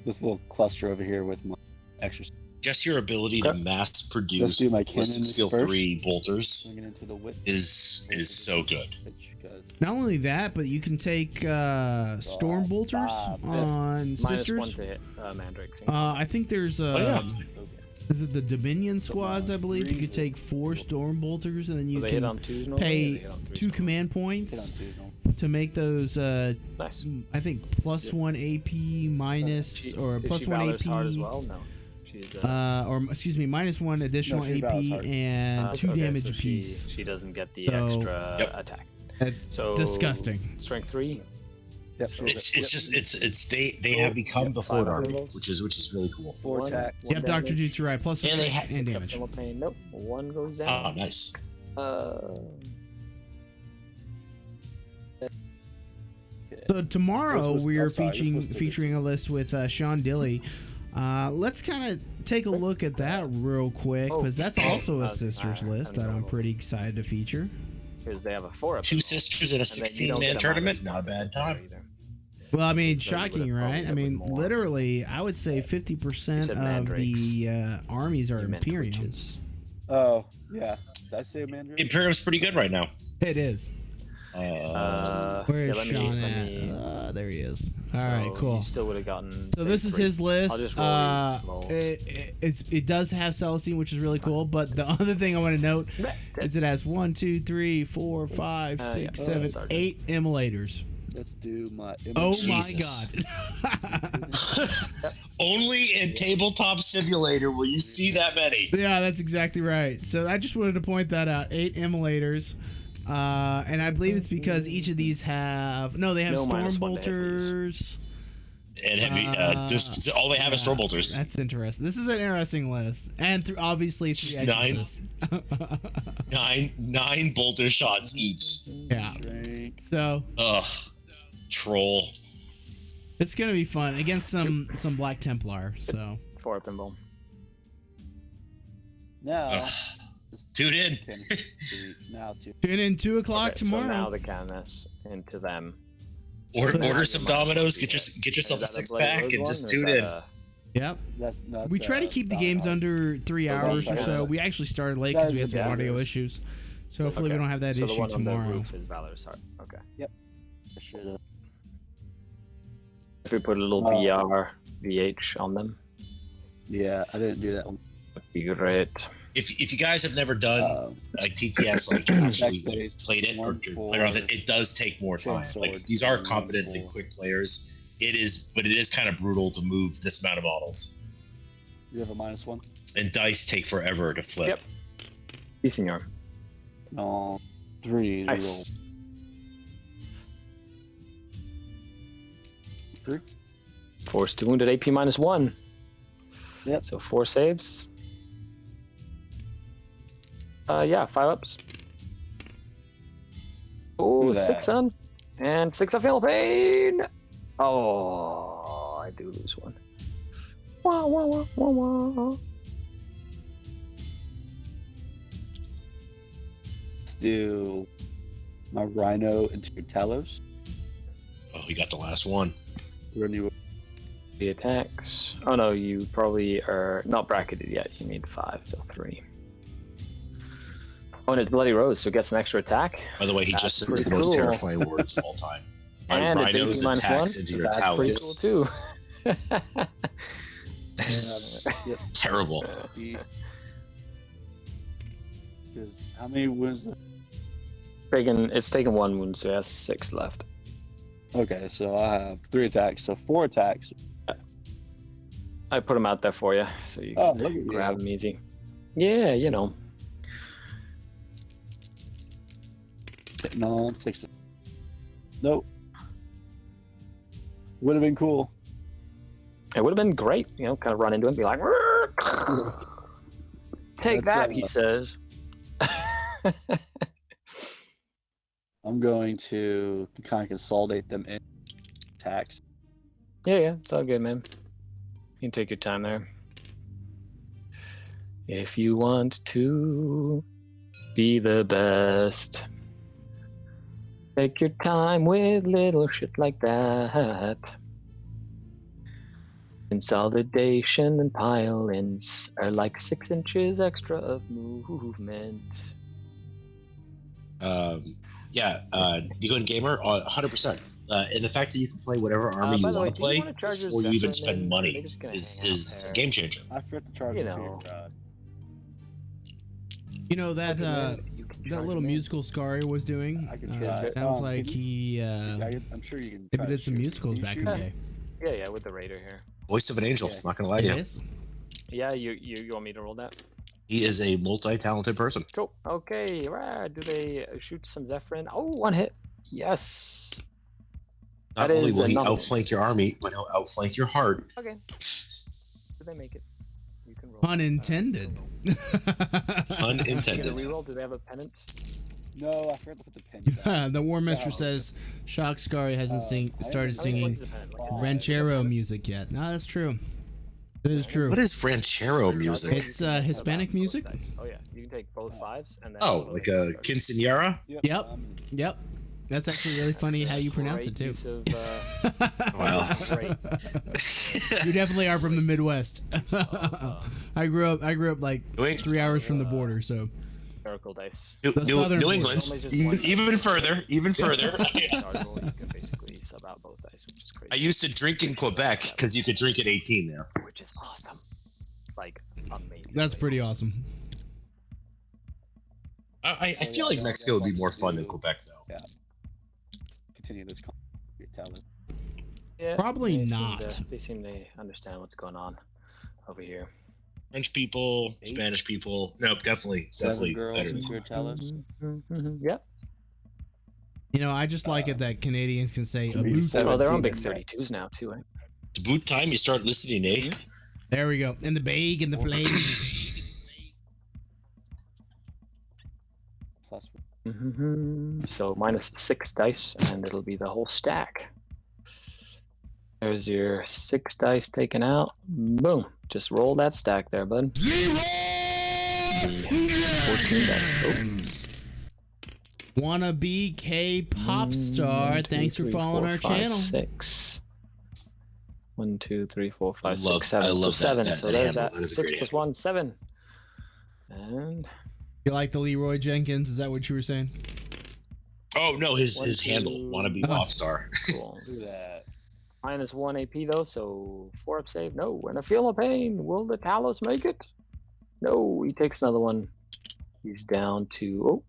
this little cluster over here with my extra. Just your ability to mass Let's produce do my Ballistic cannons skill first. 3 bolters Swing it into the whip. is so good. Not only that, but you can take storm bolters on -1 sisters. to hit Mandrakes. I think there's Oh, yeah. is it the Dominion squads? I believe you could take 4 storm bolters, and then you they hit on can 2s normally, or pay they hit on 3s 2 normally? command Hit on points 2, no. to make those. Nice. I think +1 AP minus or Is she +1 Valor's AP. hard as well? No. She's Or excuse me, -1 additional No, she's AP Valor's and 2 okay, damage so apiece. She doesn't get the So- extra Yep. attack. That's So disgusting. Strength 3. Yep, sure. It's they have become the horde army, which is really cool. 4 One- attack. one Yep, Dr. damage. Jutsu right. Plus And they strength have- and damage. Exceptional pain. Nope. 1 goes Oh, down. nice. So tomorrow This was- we're I'm sorry, this was the- featuring a list with Sean Dilly. Let's kind of take a look at that real quick because that's also a sisters list that I'm pretty excited to feature. Because they have a 4-up. 2 sisters in a 16-man tournament, not a bad time. Well, I mean, So you would've shocking, probably right? I hit with mean, more. literally, I would say 50% You said of mandrakes. the armies are Imperium. Oh, yeah. Did I say Mandarin? Imperium's pretty good right now. It is. Where is let me- Sean let at? me- There he is. All right, So cool. You still would have gotten. So this is his I'll list. just roll these rolls. It does have Celestine, which is really cool. But the other thing I want to note is it has 1, 2, 3, 4, 5, 6, yeah. 7, Sergeant. 8 immolators. Let's do my. Oh Jesus. my god. Only in Tabletop Simulator will you see that many. Yeah, that's exactly right. So I just wanted to point that out. 8 immolators. And I believe it's because each of these have they have No storm -1 to hit, bolters. And heavy, just all they have is storm bolters. That's interesting. This is an interesting list, and obviously 3 Nine. exorcists. nine bolter shots each. Yeah. So Ugh, troll. it's gonna be fun against some Black Templar. So 4 pinball. Now. Ugh. Tune in. Now tune in 2 o'clock Okay, tomorrow. So now the canvas into them. Order some dominoes. Get yourself a Is that 6-pack Bloody and Rose just one, or tune is in. that Yep. That's We try to keep the games under 3 hours or so. We actually started late because we had some Yeah. audio issues. So hopefully we Okay. don't have that So the issue one on the tomorrow. roof is Valor's Heart. Okay. If we put a little BR VH on them, Yeah, I didn't do that one. that'd be great. If you guys have never done like TTS, like actually played it or played around it, it does take more time. Like these are competent and quick players. It is kind of brutal to move this amount of models. You have a -1? And dice take forever to flip. Yep. Si, senor. No, 3. Nice. Roll. 3. Force 2 wounded, AP -1. Yep. So 4 saves. Yeah, 5 ups. Oh, Look at 6 that. on. And 6 of Philippine. Oh, I do lose 1. Wah, wah, wah, wah, wah. Let's do my Rhino and 2 Talos. Oh, we got the last one. We're gonna do The attacks. Oh no, you probably are not bracketed yet. You need 5, so 3. Oh, and it's Bloody Rose, so it gets an extra attack. By the way, he That's just said pretty the most cool. terrifying words of all time. My And it's rhinos 18 -1, attacks into so your that's pretty talons. cool too. That's Yep. terrible. Because how many wounds? It's taken 1 wound, so it has 6 left. Okay, so I have 3 attacks, so 4 attacks. I put them out there for you, so you Oh, can look at grab you. them easy. Yeah, you know. No, 6. Nope. Would have been cool. It would have been great, you know, kind of run into him and be like, take That's, that, he says. I'm going to kind of consolidate them in attacks. Yeah, it's all good, man. You can take your time there. If you want to be the best, take your time with little shit like that. Consolidation and pile-ins are like 6 inches extra of movement. You go in gamer 100%. And the fact that you can play whatever army you by the way, want to do you play wanna charge your before you even Zephyr spend in? money They're just gonna is hang out a there. game changer. I forgot to charge You the know. You know that You can that charge little them in. musical Skari was doing. I can try. Sounds like he I'm sure you can. maybe try did to some shoot. musicals Can you back in the shoot? day. Yeah, with the Raider here. Voice of an angel. Yeah. Not gonna lie It to you. is. Yeah, you want me to roll that? He is a multi-talented person. Cool. Okay, right. Do they shoot some Zephyrin? Oh, 1 hit. Yes. Not That only is will he another- outflank your army, but he'll outflank your heart. Okay. Did they make it? You can roll. Pun intended. Pun You intended. gonna reroll? Do they have a pennant? No, I forgot to put the pin down. The War Master Yeah. says Shock Skari hasn't started How singing many points is a pennant? Like, ranchero music yet. No, that's true. That is true. What is ranchero music? It's Hispanic both music. dice. Oh yeah, you can take both 5s and then. Oh, like a quinceañera? Yep. Yep. That's actually really funny how you pronounce it too. Wow. You definitely are from the Midwest. I grew up like New Eng- 3 hours from the border, so Miracle dice. New, The New, southern New border. England. Only just one Even dice. further. Even further. Charge roll, you can basically sub out both dice, which is crazy. I used to drink in Quebec because you could drink at 18 there. Which is awesome. Like amazing. that's pretty awesome. I feel like Mexico would be more fun than Quebec, though. Continue this. Yeah, Probably they not. They seem to understand what's going on over here. French people, Spanish people. Nope, definitely girls better than is your tellus. Yep. You know, I just like it that Canadians can say a Maybe boot. seven. Oh, they're on big 17 32s now too, eh? It's boot time. You start listening, eh? There we go. And the bag and the flames. Plus So -6 dice, and it'll be the whole stack. There's your 6 dice taken out. Boom. Just roll that stack there, bud. The 14 dice. Oh. Wanna be K pop star. 1, 2, Thanks for 3, following 4, our 5, channel. 6. 1, 2, 3, 4, 5, I 6, 7. love So that- 7. that So there's handle. that. That is a 6 great plus 1, 7. And You like the Leroy Jenkins? Is that what you were saying? Oh no, his 1, handle. 2, Wanna be pop star. cool. do that. -1 AP though, so 4 up save. No, and I feel no pain. Will the Talos make it? No, he takes another one. He's down to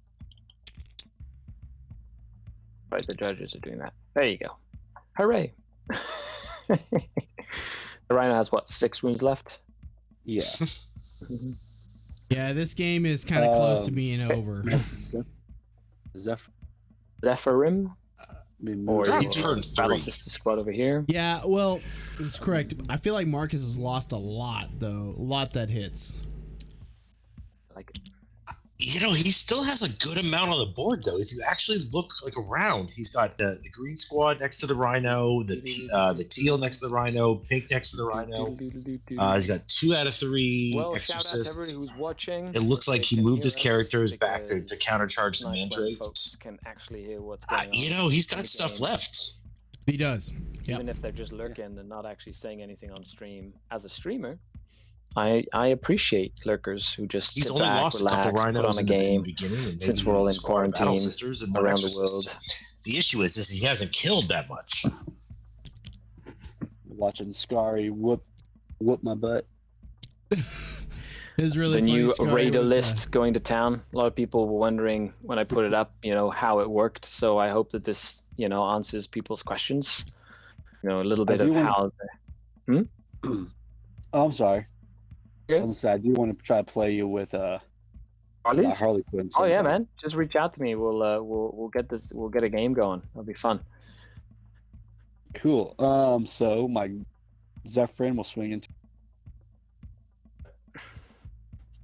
right, the judges are doing that. There you go. Hooray. The Rhino has what, 6 wounds left? Yeah. Yeah, this game is kind of close to being over. Zephyrim? Or Around your turn Battle 3. Sister squad over here. Yeah, well, it's correct. I feel like Marcus has lost a lot, though. A lot that hits. Like it. You know, he still has a good amount on the board, though. If you actually look like around, he's got the green squad next to the Rhino, the teal next to the Rhino, pink next to the Rhino. He's got 2 out of 3 Well, shout out to exorcists. everybody who's watching. It looks like he They can moved hear his us characters back to because countercharge the nice when mandrakes. folks can actually hear what's going on. You know, he's in got the stuff game, left. He does. Yep. even if they're just lurking and not actually saying anything on stream. As a streamer, I appreciate lurkers who just He's sit only back, lost relax, a couple put rhinoes on a in the game. beginning, and Since maybe we're all in squad of Battle quarantine Sisters and one around the Exorcist. The issue is he hasn't killed that much. Watching Skari whoop my butt. It's really The funny. new Skari raider was, list going to town. A lot of people were wondering when I put it up, how it worked. So I hope that this, answers people's questions. A little bit of how. Oh, I'm sorry. Yeah. I was gonna say, I do want to try to play you with Harleys? Harley Quinn. Oh yeah, sometime. man! Just reach out to me. We'll get this. We'll get a game going. That'll be fun. Cool. So my Zephyrin will swing into.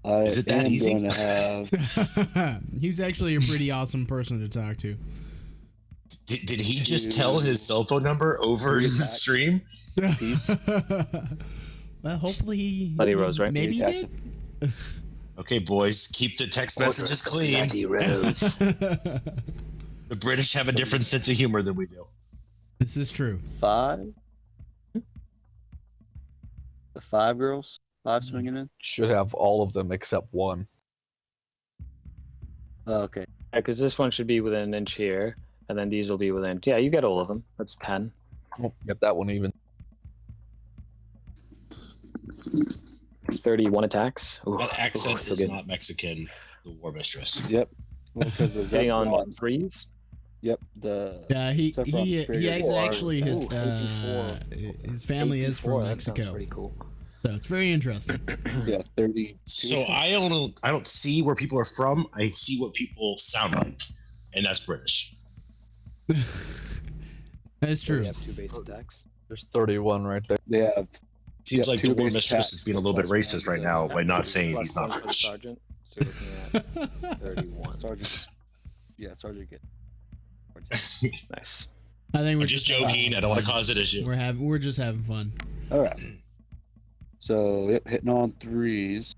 Is it that easy? Going to have He's actually a pretty awesome person to talk to. Did he just tell his cell phone number over the stream? Well, hopefully he. Bloody Rose, right? Maybe he Jackson. did. Okay, boys, keep the text messages clean. Bloody Rose. The British have a different sense of humor than we do. This is true. 5. The 5 girls. 5 swinging in. Should have all of them except one. Okay. Because this one should be within an inch here, and then these will be within. Yeah, you get all of them. That's 10. Oh, get that one even. 31 attacks. Ooh, That accent so is good. not Mexican. The War Mistress. Yep. Well, because the Hitting on Zephyrin- 3s. Yep. The Yeah, he Sephiroth's pretty has good. actually his Ooh, his family is from 84, that sounds Mexico, pretty cool. so it's very interesting. yeah 30. So I don't see where people are from. I see what people sound like, and that's British. That's true. We have 2 base attacks. There's 31 right there. They have Seems Yeah, like 2 the War base Mistress attacks is being a little bit plus racist one right to now the- by not saying Plus he's not 1 for the British. sergeant. So you're looking at 31. Sergeant. Yeah, Sergeant get. Nice. I think we're I'm just joking. I don't want to cause an issue. We're just having fun. All right. So yep, hitting on 3s,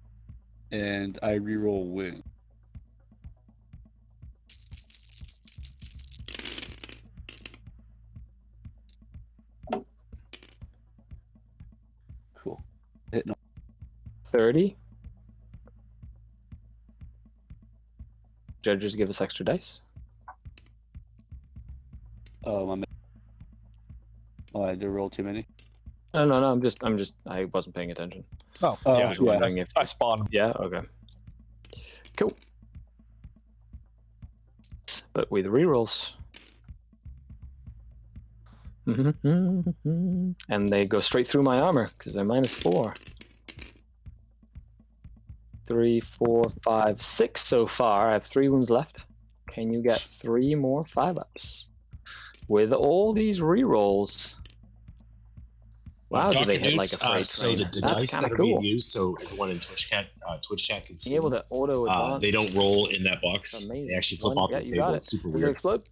and I reroll win. Cool. Hitting on 30. Judges give us extra dice. my. Oh, I did roll too many. No. I wasn't paying attention. Oh, Oh, I was yeah. wondering if. I spawned. Yeah. Okay. Cool. But with rerolls. And they go straight through my armor because they're -4. 3, 4, 5, 6 so far. I have 3 wounds left. Can you get 3 more 5-ups? With all these rerolls. Wow, do they hit like a freight so train? the That's dice kind that of are being cool. used, so everyone in Twitch chat can see. Being able to auto advance. They don't roll in that box. Amazing. They actually flip off the you got table. it. It's super Does it weird. explode?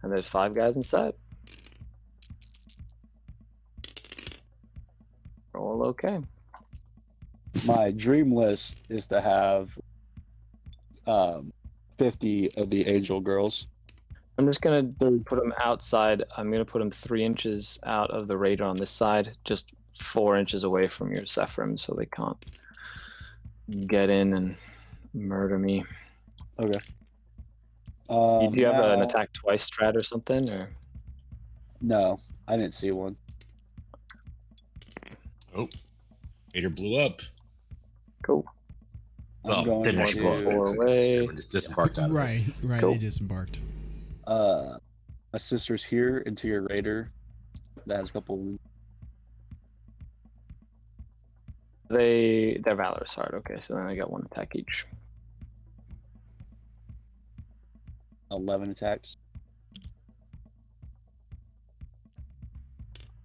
And there's 5 guys inside. All okay. My dream list is to have 50 of the angel girls. I'm just gonna put them outside. I'm gonna put them 3 inches out of the radar on this side, just 4 inches away from your Zephyrim, so they can't get in and murder me. Okay. Did you have an attack twice strat or something, or? No, I didn't see one. Oh, Raider blew up. Cool. I'm going didn't actually blow up. Four away. Everyone just disembarked out of it. Right. Cool. They disembarked. My sister's here into your raider. That has a couple wounds. They're Valorous hard. Okay, so then I got 1 attack each. 11 attacks.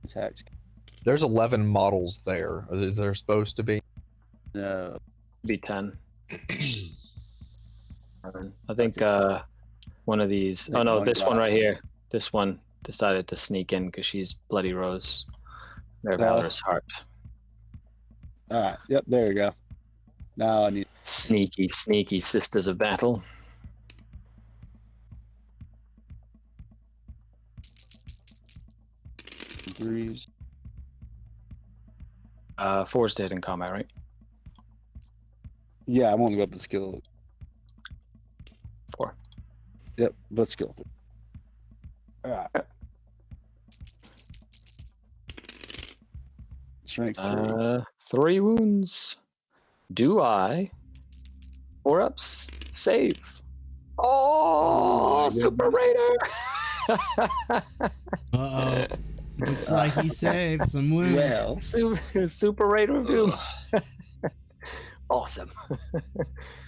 Attacks. There's 11 models there. Is there supposed to be? No. Be 10. I think one of these. Oh no, this one right here. This one decided to sneak in because she's Bloody Rose. They're Valorous Heart. All right. Yep. There you go. Now I need Sneaky Sisters of Battle. threes. 4's to hit in combat, right? Yeah, I'm only going up to skill. 4. Yep, but skill. All right. Strength 3. 3 wounds. Do I 4-ups save? Oh, Super Raider! Uh-oh. Looks like he saved some wounds. Well, Super Raider of Doom. Awesome.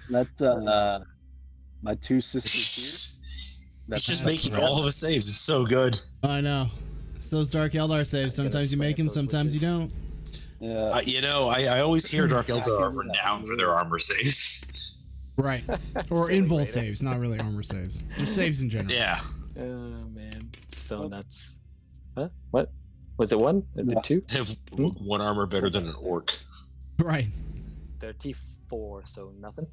that's my 2 sisters here. He's just making all of the saves. It's so good. I know. It's those Dark Eldar saves. Sometimes you make them, sometimes you don't. Yeah. I always hear Dark Eldar are renowned for their armor saves. Right. Or invul saves, not really armor saves. Just saves in general. Yeah. Oh man, so nuts. Huh? What? Was it 1? Did 2? They have 1 armor better than an orc. Right. They're T4, so nothing.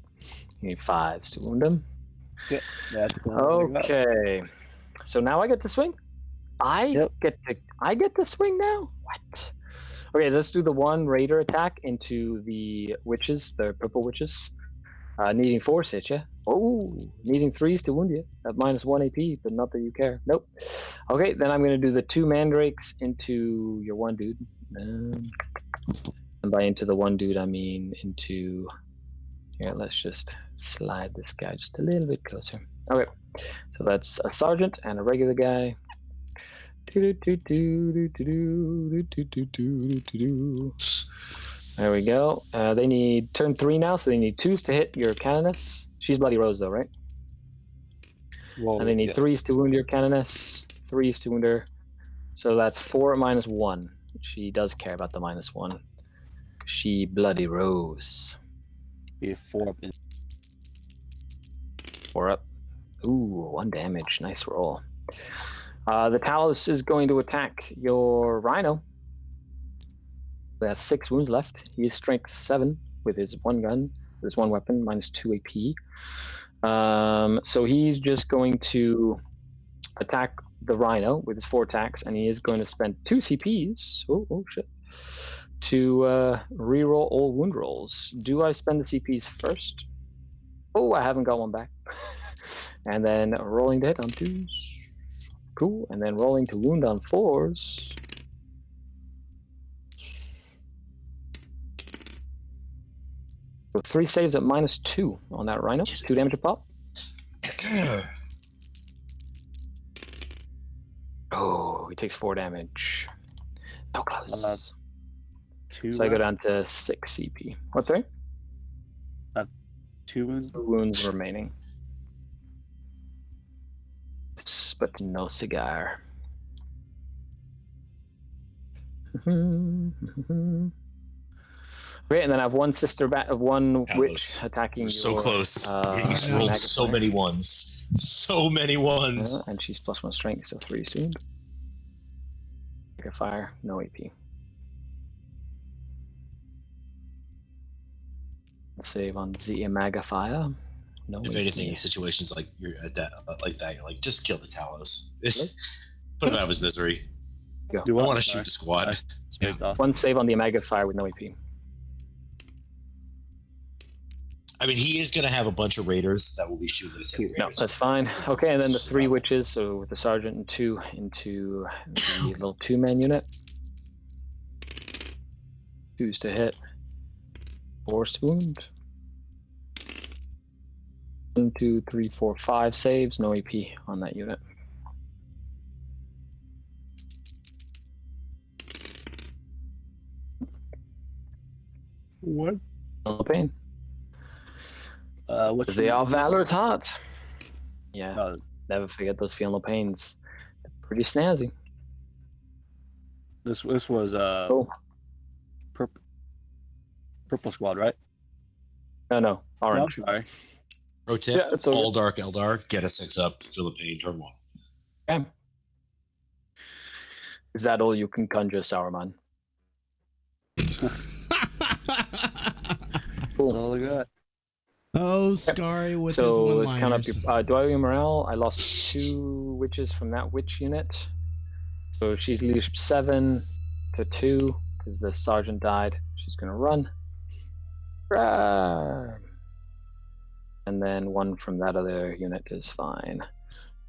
You need 5s to wound them. Yep. That's Okay. So now I get to swing? I get to swing now? What? Okay, let's do the 1 Raider attack into the witches, the purple witches. Needing 4 to hit you. Oh, needing 3s to wound you at -1 AP, but not that you care. Nope. Okay, then I'm going to do the 2 mandrakes into your 1 dude. And by into the 1 dude, I mean into... Here, let's just slide this guy just a little bit closer. Okay, so that's a sergeant and a regular guy. There we go. They need turn 3 now, so they need 2s to hit your canoness. She's Bloody Rose though, right? Well, And they need 3s to wound your canoness, 3s to wound her. So that's 4 at -1. She does care about the -1. She Bloody Rose. Be 4 up. 4 up. Ooh, 1 damage. Nice roll. The Talos is going to attack your Rhino. He has 6 wounds left. He is strength 7 with his 1 gun, with his 1 weapon, -2 AP. So he's just going to attack the Rhino with his 4 attacks, and he is going to spend 2 CPs. Oh shit. To reroll all wound rolls. Do I spend the CPs first? Oh, I haven't got 1 back. And then rolling to hit on 2s. Cool. And then rolling to wound on 4s. So 3 saves at -2 on that Rhino. 2 damage a pop. Oh, he takes 4 damage. So close. 2 So I go down to 6 CP. What's right? 2 wounds. 2 wounds remaining. But no cigar. Great, and then I have one one witch attacking you. So close. He's rolled so many ones. So many ones. And she's +1 strength, so 3 soon. Fire, no AP. Save on the Magnifier. No. If anything, in situations like you're at that, you're like, just kill the Talos. Put him out of his misery. Go. I want to shoot the squad. Yeah. 1 save on the Magnifier with no AP. I mean, he is going to have a bunch of raiders that will be shooting at him. No, that's fine. Okay, and then the 3 witches, so with the sergeant and 2 into the little 2-man unit. 2s to hit. 4 wound. 1, 2, 3, 4, 5 saves. No AP on that unit. What? No pain. What's They are valor taught. Yeah, never forget those feel no pains. Pretty snazzy. This was purple squad, right? No, orange. No, sorry. Pro tip: Yeah, it's okay. all dark Eldar, get a 6-up, feel the pain, turn 1. Okay. Is that all you can conjure, Sauron? Cool. That's all I got. Oh, Skari with his So one-liners. let's count up. Do I have morale? I lost 2 witches from that witch unit. So she's leadership 7 to 2 because the sergeant died. She's gonna run. And then 1 from that other unit is fine.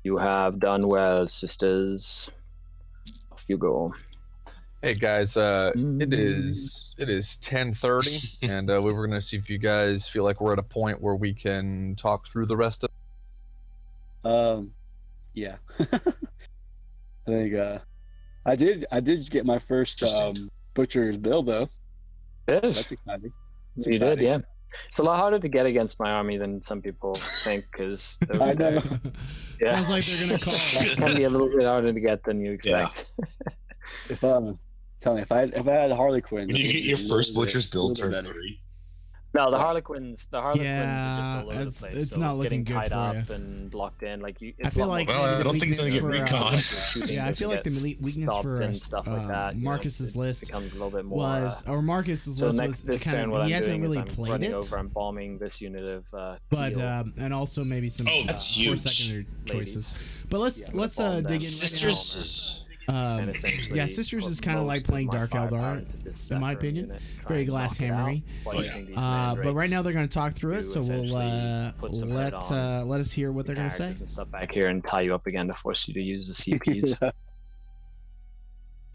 You have done well, sisters. Off you go. Hey guys, it is 10:30, and we were gonna see if you guys feel like we're at a point where we can talk through the rest of. Yeah. I think I did get my first butcher's bill though. Yes. That's exciting. You did, yeah. It's a lot harder to get against my army than some people think, because I know. Yeah. Sounds like they're gonna call. It can be a little bit harder to get than you expect. If tell me if I had Harley Quinn, When you get your first butcher's bill, turn 3. No, the Harlequins. The Harlequins Yeah, are just all over the place. it's so not looking getting good tied for up you. and blocked in. Like you, I feel like Well, I don't think it's gonna get recon. Yeah, I feel like the weakness for stuff like that. Marcus's list becomes a little bit more. Marcus's So list next was this kind turn, of what he I'm hasn't doing is really I'm played running it, over. I'm bombing this unit of. but Teal and also maybe some that's 4 huge. secondary choices. But let's dig in right now. Sisters. and essentially Yeah, Sisters is put kind of like most playing my Dark firepower Eldar, into this in my Zephyr opinion. unit, try Very and glass knock it out hammery. while using these mandrakes But right now they're going to talk through it, so we'll essentially put some head on let us hear what they're going to say. characters and stuff back here and tie you up again to force you to use the CPs. Yeah.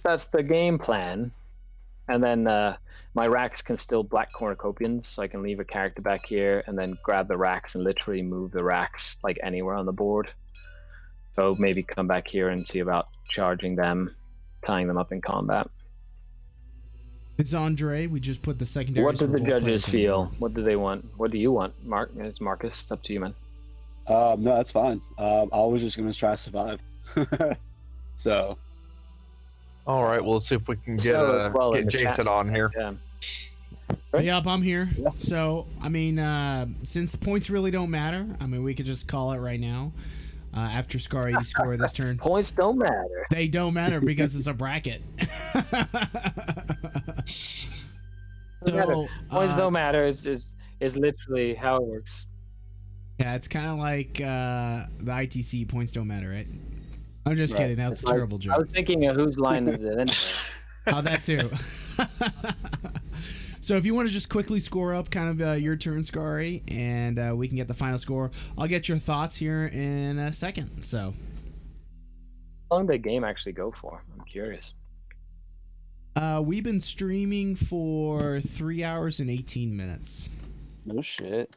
That's the game plan. And then my racks can still black cornucopians, so I can leave a character back here and then grab the racks and literally move the racks like anywhere on the board. So maybe come back here and see about charging them, tying them up in combat. It's Andre. We just put the secondary. What did the judges feel? What do they want? What do you want, Mark? It's Marcus. It's up to you, man. No, that's fine. I was just gonna try to survive. So. All right, well, let's see if we can get in the Jason chat. on here. Yeah. Yep, I'm here. Yeah. So, I mean, since points really don't matter, I mean, we could just call it right now. After Skari, you score this turn. Points don't matter. They don't matter because it's a bracket. So, Points don't matter is literally how it works. Yeah, it's kind of like the ITC. Points don't matter, right? I'm just Right. kidding. That was a It's terrible I joke. was thinking of whose line is it anyway. Oh, that too. So if you want to just quickly score up kind of your turn, Skari, and we can get the final score. I'll get your thoughts here in a second. So How long did the game actually go for? I'm curious. we've been streaming for 3 hours and 18 minutes. No shit.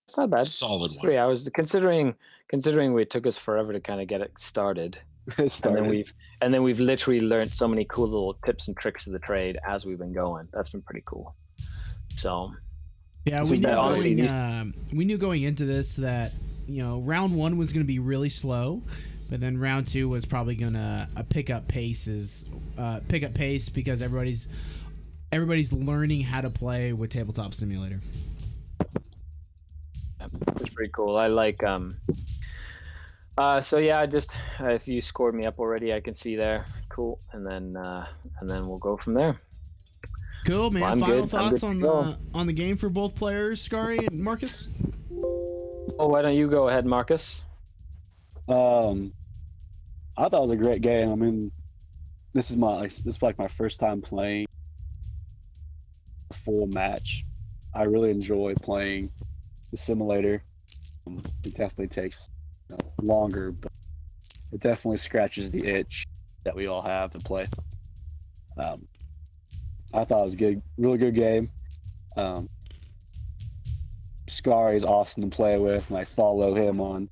It's not bad. Solid It's one. 3 hours. Considering it took us forever to kind of get it started. and then we've literally learned so many cool little tips and tricks of the trade as we've been going. That's been pretty cool. So yeah, we knew going into this that round 1 was going to be really slow, but then round 2 was probably going to pick up pace because everybody's learning how to play with Tabletop Simulator. It's pretty cool. I like so yeah, just if you scored me up already, I can see there. Cool. And then we'll go from there. Cool, man. Well, final thoughts on the game for both players, Skari and Marcus? Oh, why don't you go ahead, Marcus? I thought it was a great game. I mean, this is like my first time playing a full match. I really enjoy playing the simulator. It definitely takes longer, but it definitely scratches the itch that we all have to play. I thought it was good, really good game. Skari is awesome to play with, and I follow him on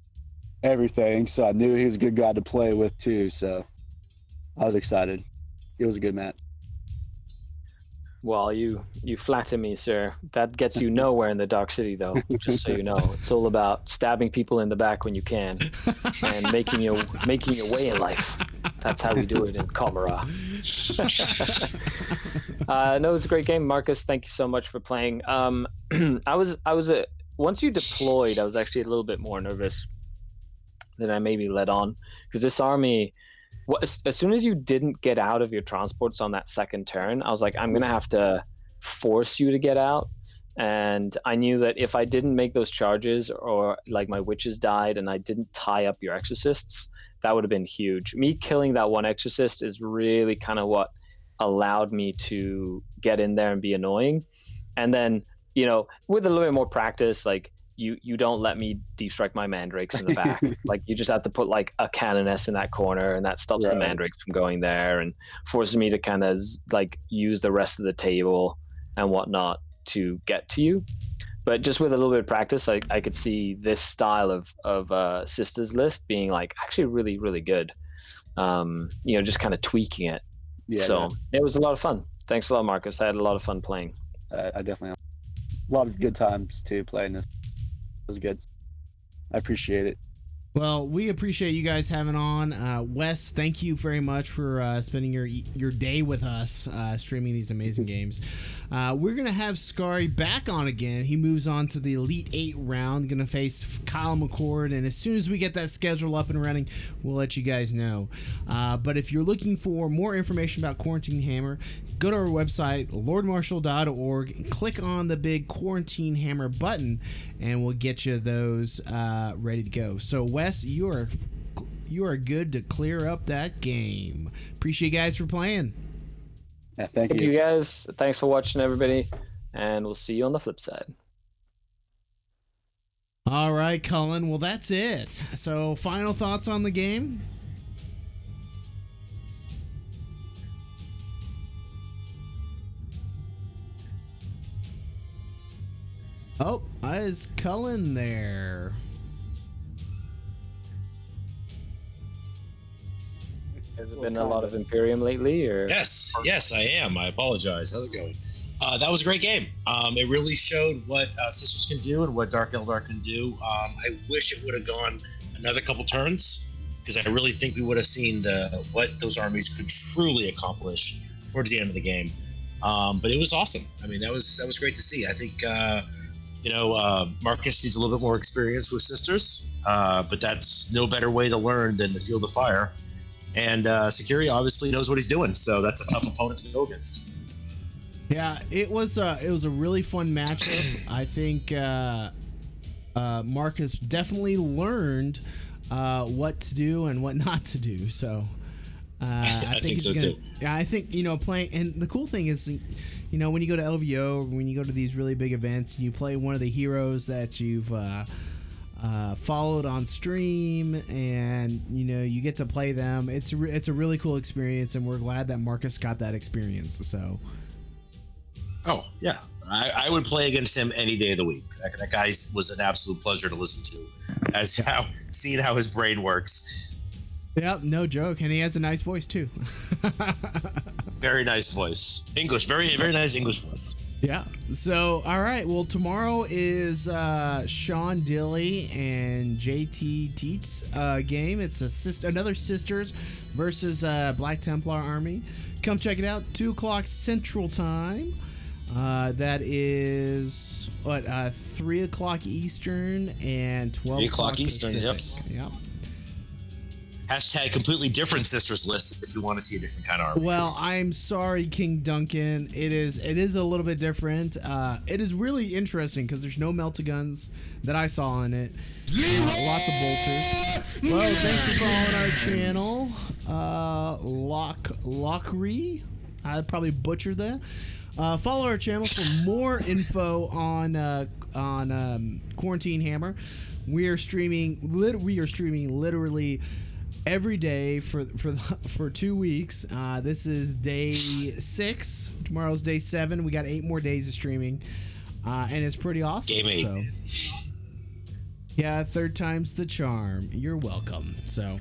everything, so I knew he was a good guy to play with too. So I was excited. It was a good match. Well, you flatter me, sir. That gets you nowhere in the Dark City, though. Just so you know, it's all about stabbing people in the back when you can, and making your way in life. That's how we do it in Kamara. No, it was a great game, Marcus. Thank you so much for playing. Once you deployed, I was actually a little bit more nervous than I maybe let on, because this army. Well, as soon as you didn't get out of your transports on that second turn, I was like, I'm going to have to force you to get out. And I knew that if I didn't make those charges, or like my witches died and I didn't tie up your exorcists, that would have been huge. Me killing that one exorcist is really kind of what allowed me to get in there and be annoying. And then, with a little bit more practice, like, you don't let me deep strike my mandrakes in the back. Like, you just have to put like a canoness in that corner, and that stops the mandrakes from going there and forces me to kind of like use the rest of the table and whatnot to get to you. But just with a little bit of practice, I could see this style of Sisters list being like actually really, really good. Just kind of tweaking it. Yeah, so it was a lot of fun. Thanks a lot, Marcus. I had a lot of fun playing. I definitely have a lot of good times too playing this. Was good. I appreciate it. Well, we appreciate you guys having on. Wes, thank you very much for spending your day with us, streaming these amazing games. We're going to have Skari back on again. He moves on to the Elite 8 round, going to face Kyle McCord, and as soon as we get that schedule up and running, we'll let you guys know. But if you're looking for more information about Quarantine Hammer, go to our website, lordmarshall.org, and click on the big Quarantine Hammer button, and we'll get you those ready to go. So, Wes, you are good to clear up that game. Appreciate you guys for playing. Yeah, thank you guys. Thanks for watching, everybody, and we'll see you on the flip side. All right, Cullen. Well, that's it. So, final thoughts on the game? Oh, is Cullen there? Has it been a lot of Imperium lately, or? Yes, I am. I apologize. How's it going? That was a great game. It really showed what Sisters can do and what Dark Eldar can do. I wish it would have gone another couple turns, because I really think we would have seen what those armies could truly accomplish towards the end of the game. But it was awesome. I mean, that was great to see. I think Marcus needs a little bit more experience with Sisters, but that's no better way to learn than to feel the fire. And Skari obviously knows what he's doing, so that's a tough opponent to go against. Yeah, it was a really fun matchup. I think Marcus definitely learned what to do and what not to do. So I think so too. Yeah, I think playing, and the cool thing is, when you go to LVO, when you go to these really big events, you play one of the heroes that you've followed on stream, and you get to play them. It's a really cool experience, and we're glad that Marcus got that experience. So. Oh yeah, I would play against him any day of the week. That guy was an absolute pleasure to listen to, seeing how his brain works. Yep, no joke, and he has a nice voice too. Very nice voice. English, very very nice English voice. Yeah. So, all right. Well, tomorrow is Sean Dilly and JT Teets game. It's another Sisters versus Black Templar Army. Come check it out. 2:00 Central Time. That is what 3:00 Eastern and 12:00 Eastern. Pacific. Yep. Hashtag completely different Sisters list if you want to see a different kind of army. Well, I'm sorry, King Duncan. It is a little bit different. It is really interesting because there's no melta-guns that I saw in it. Lots of bolters. Well, thanks for following our channel. Lockery. I probably butchered that. Follow our channel for more info on Quarantine Hammer. We are streaming literally every day for 2 weeks. This is day 6. Tomorrow's day 7. We got 8 more days of streaming, and it's pretty awesome. Game 8. So, yeah, third time's the charm. You're welcome. So,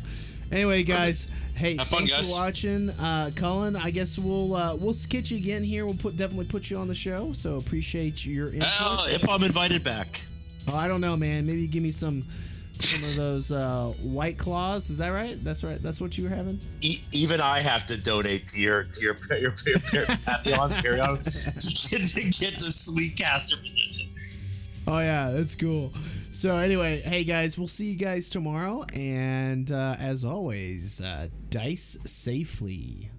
anyway, guys, hey, thanks for watching. Cullen, I guess we'll sketch you again here. We'll definitely put you on the show. So appreciate your input. If I'm invited back. Oh, I don't know, man. Maybe give me some of those White Claws. Is that right? That's right. That's what you were having. Even I have to donate to your Pantheon Perion to get the sweet caster position. Oh yeah, that's cool. So anyway, hey guys, we'll see you guys tomorrow, and as always, dice safely.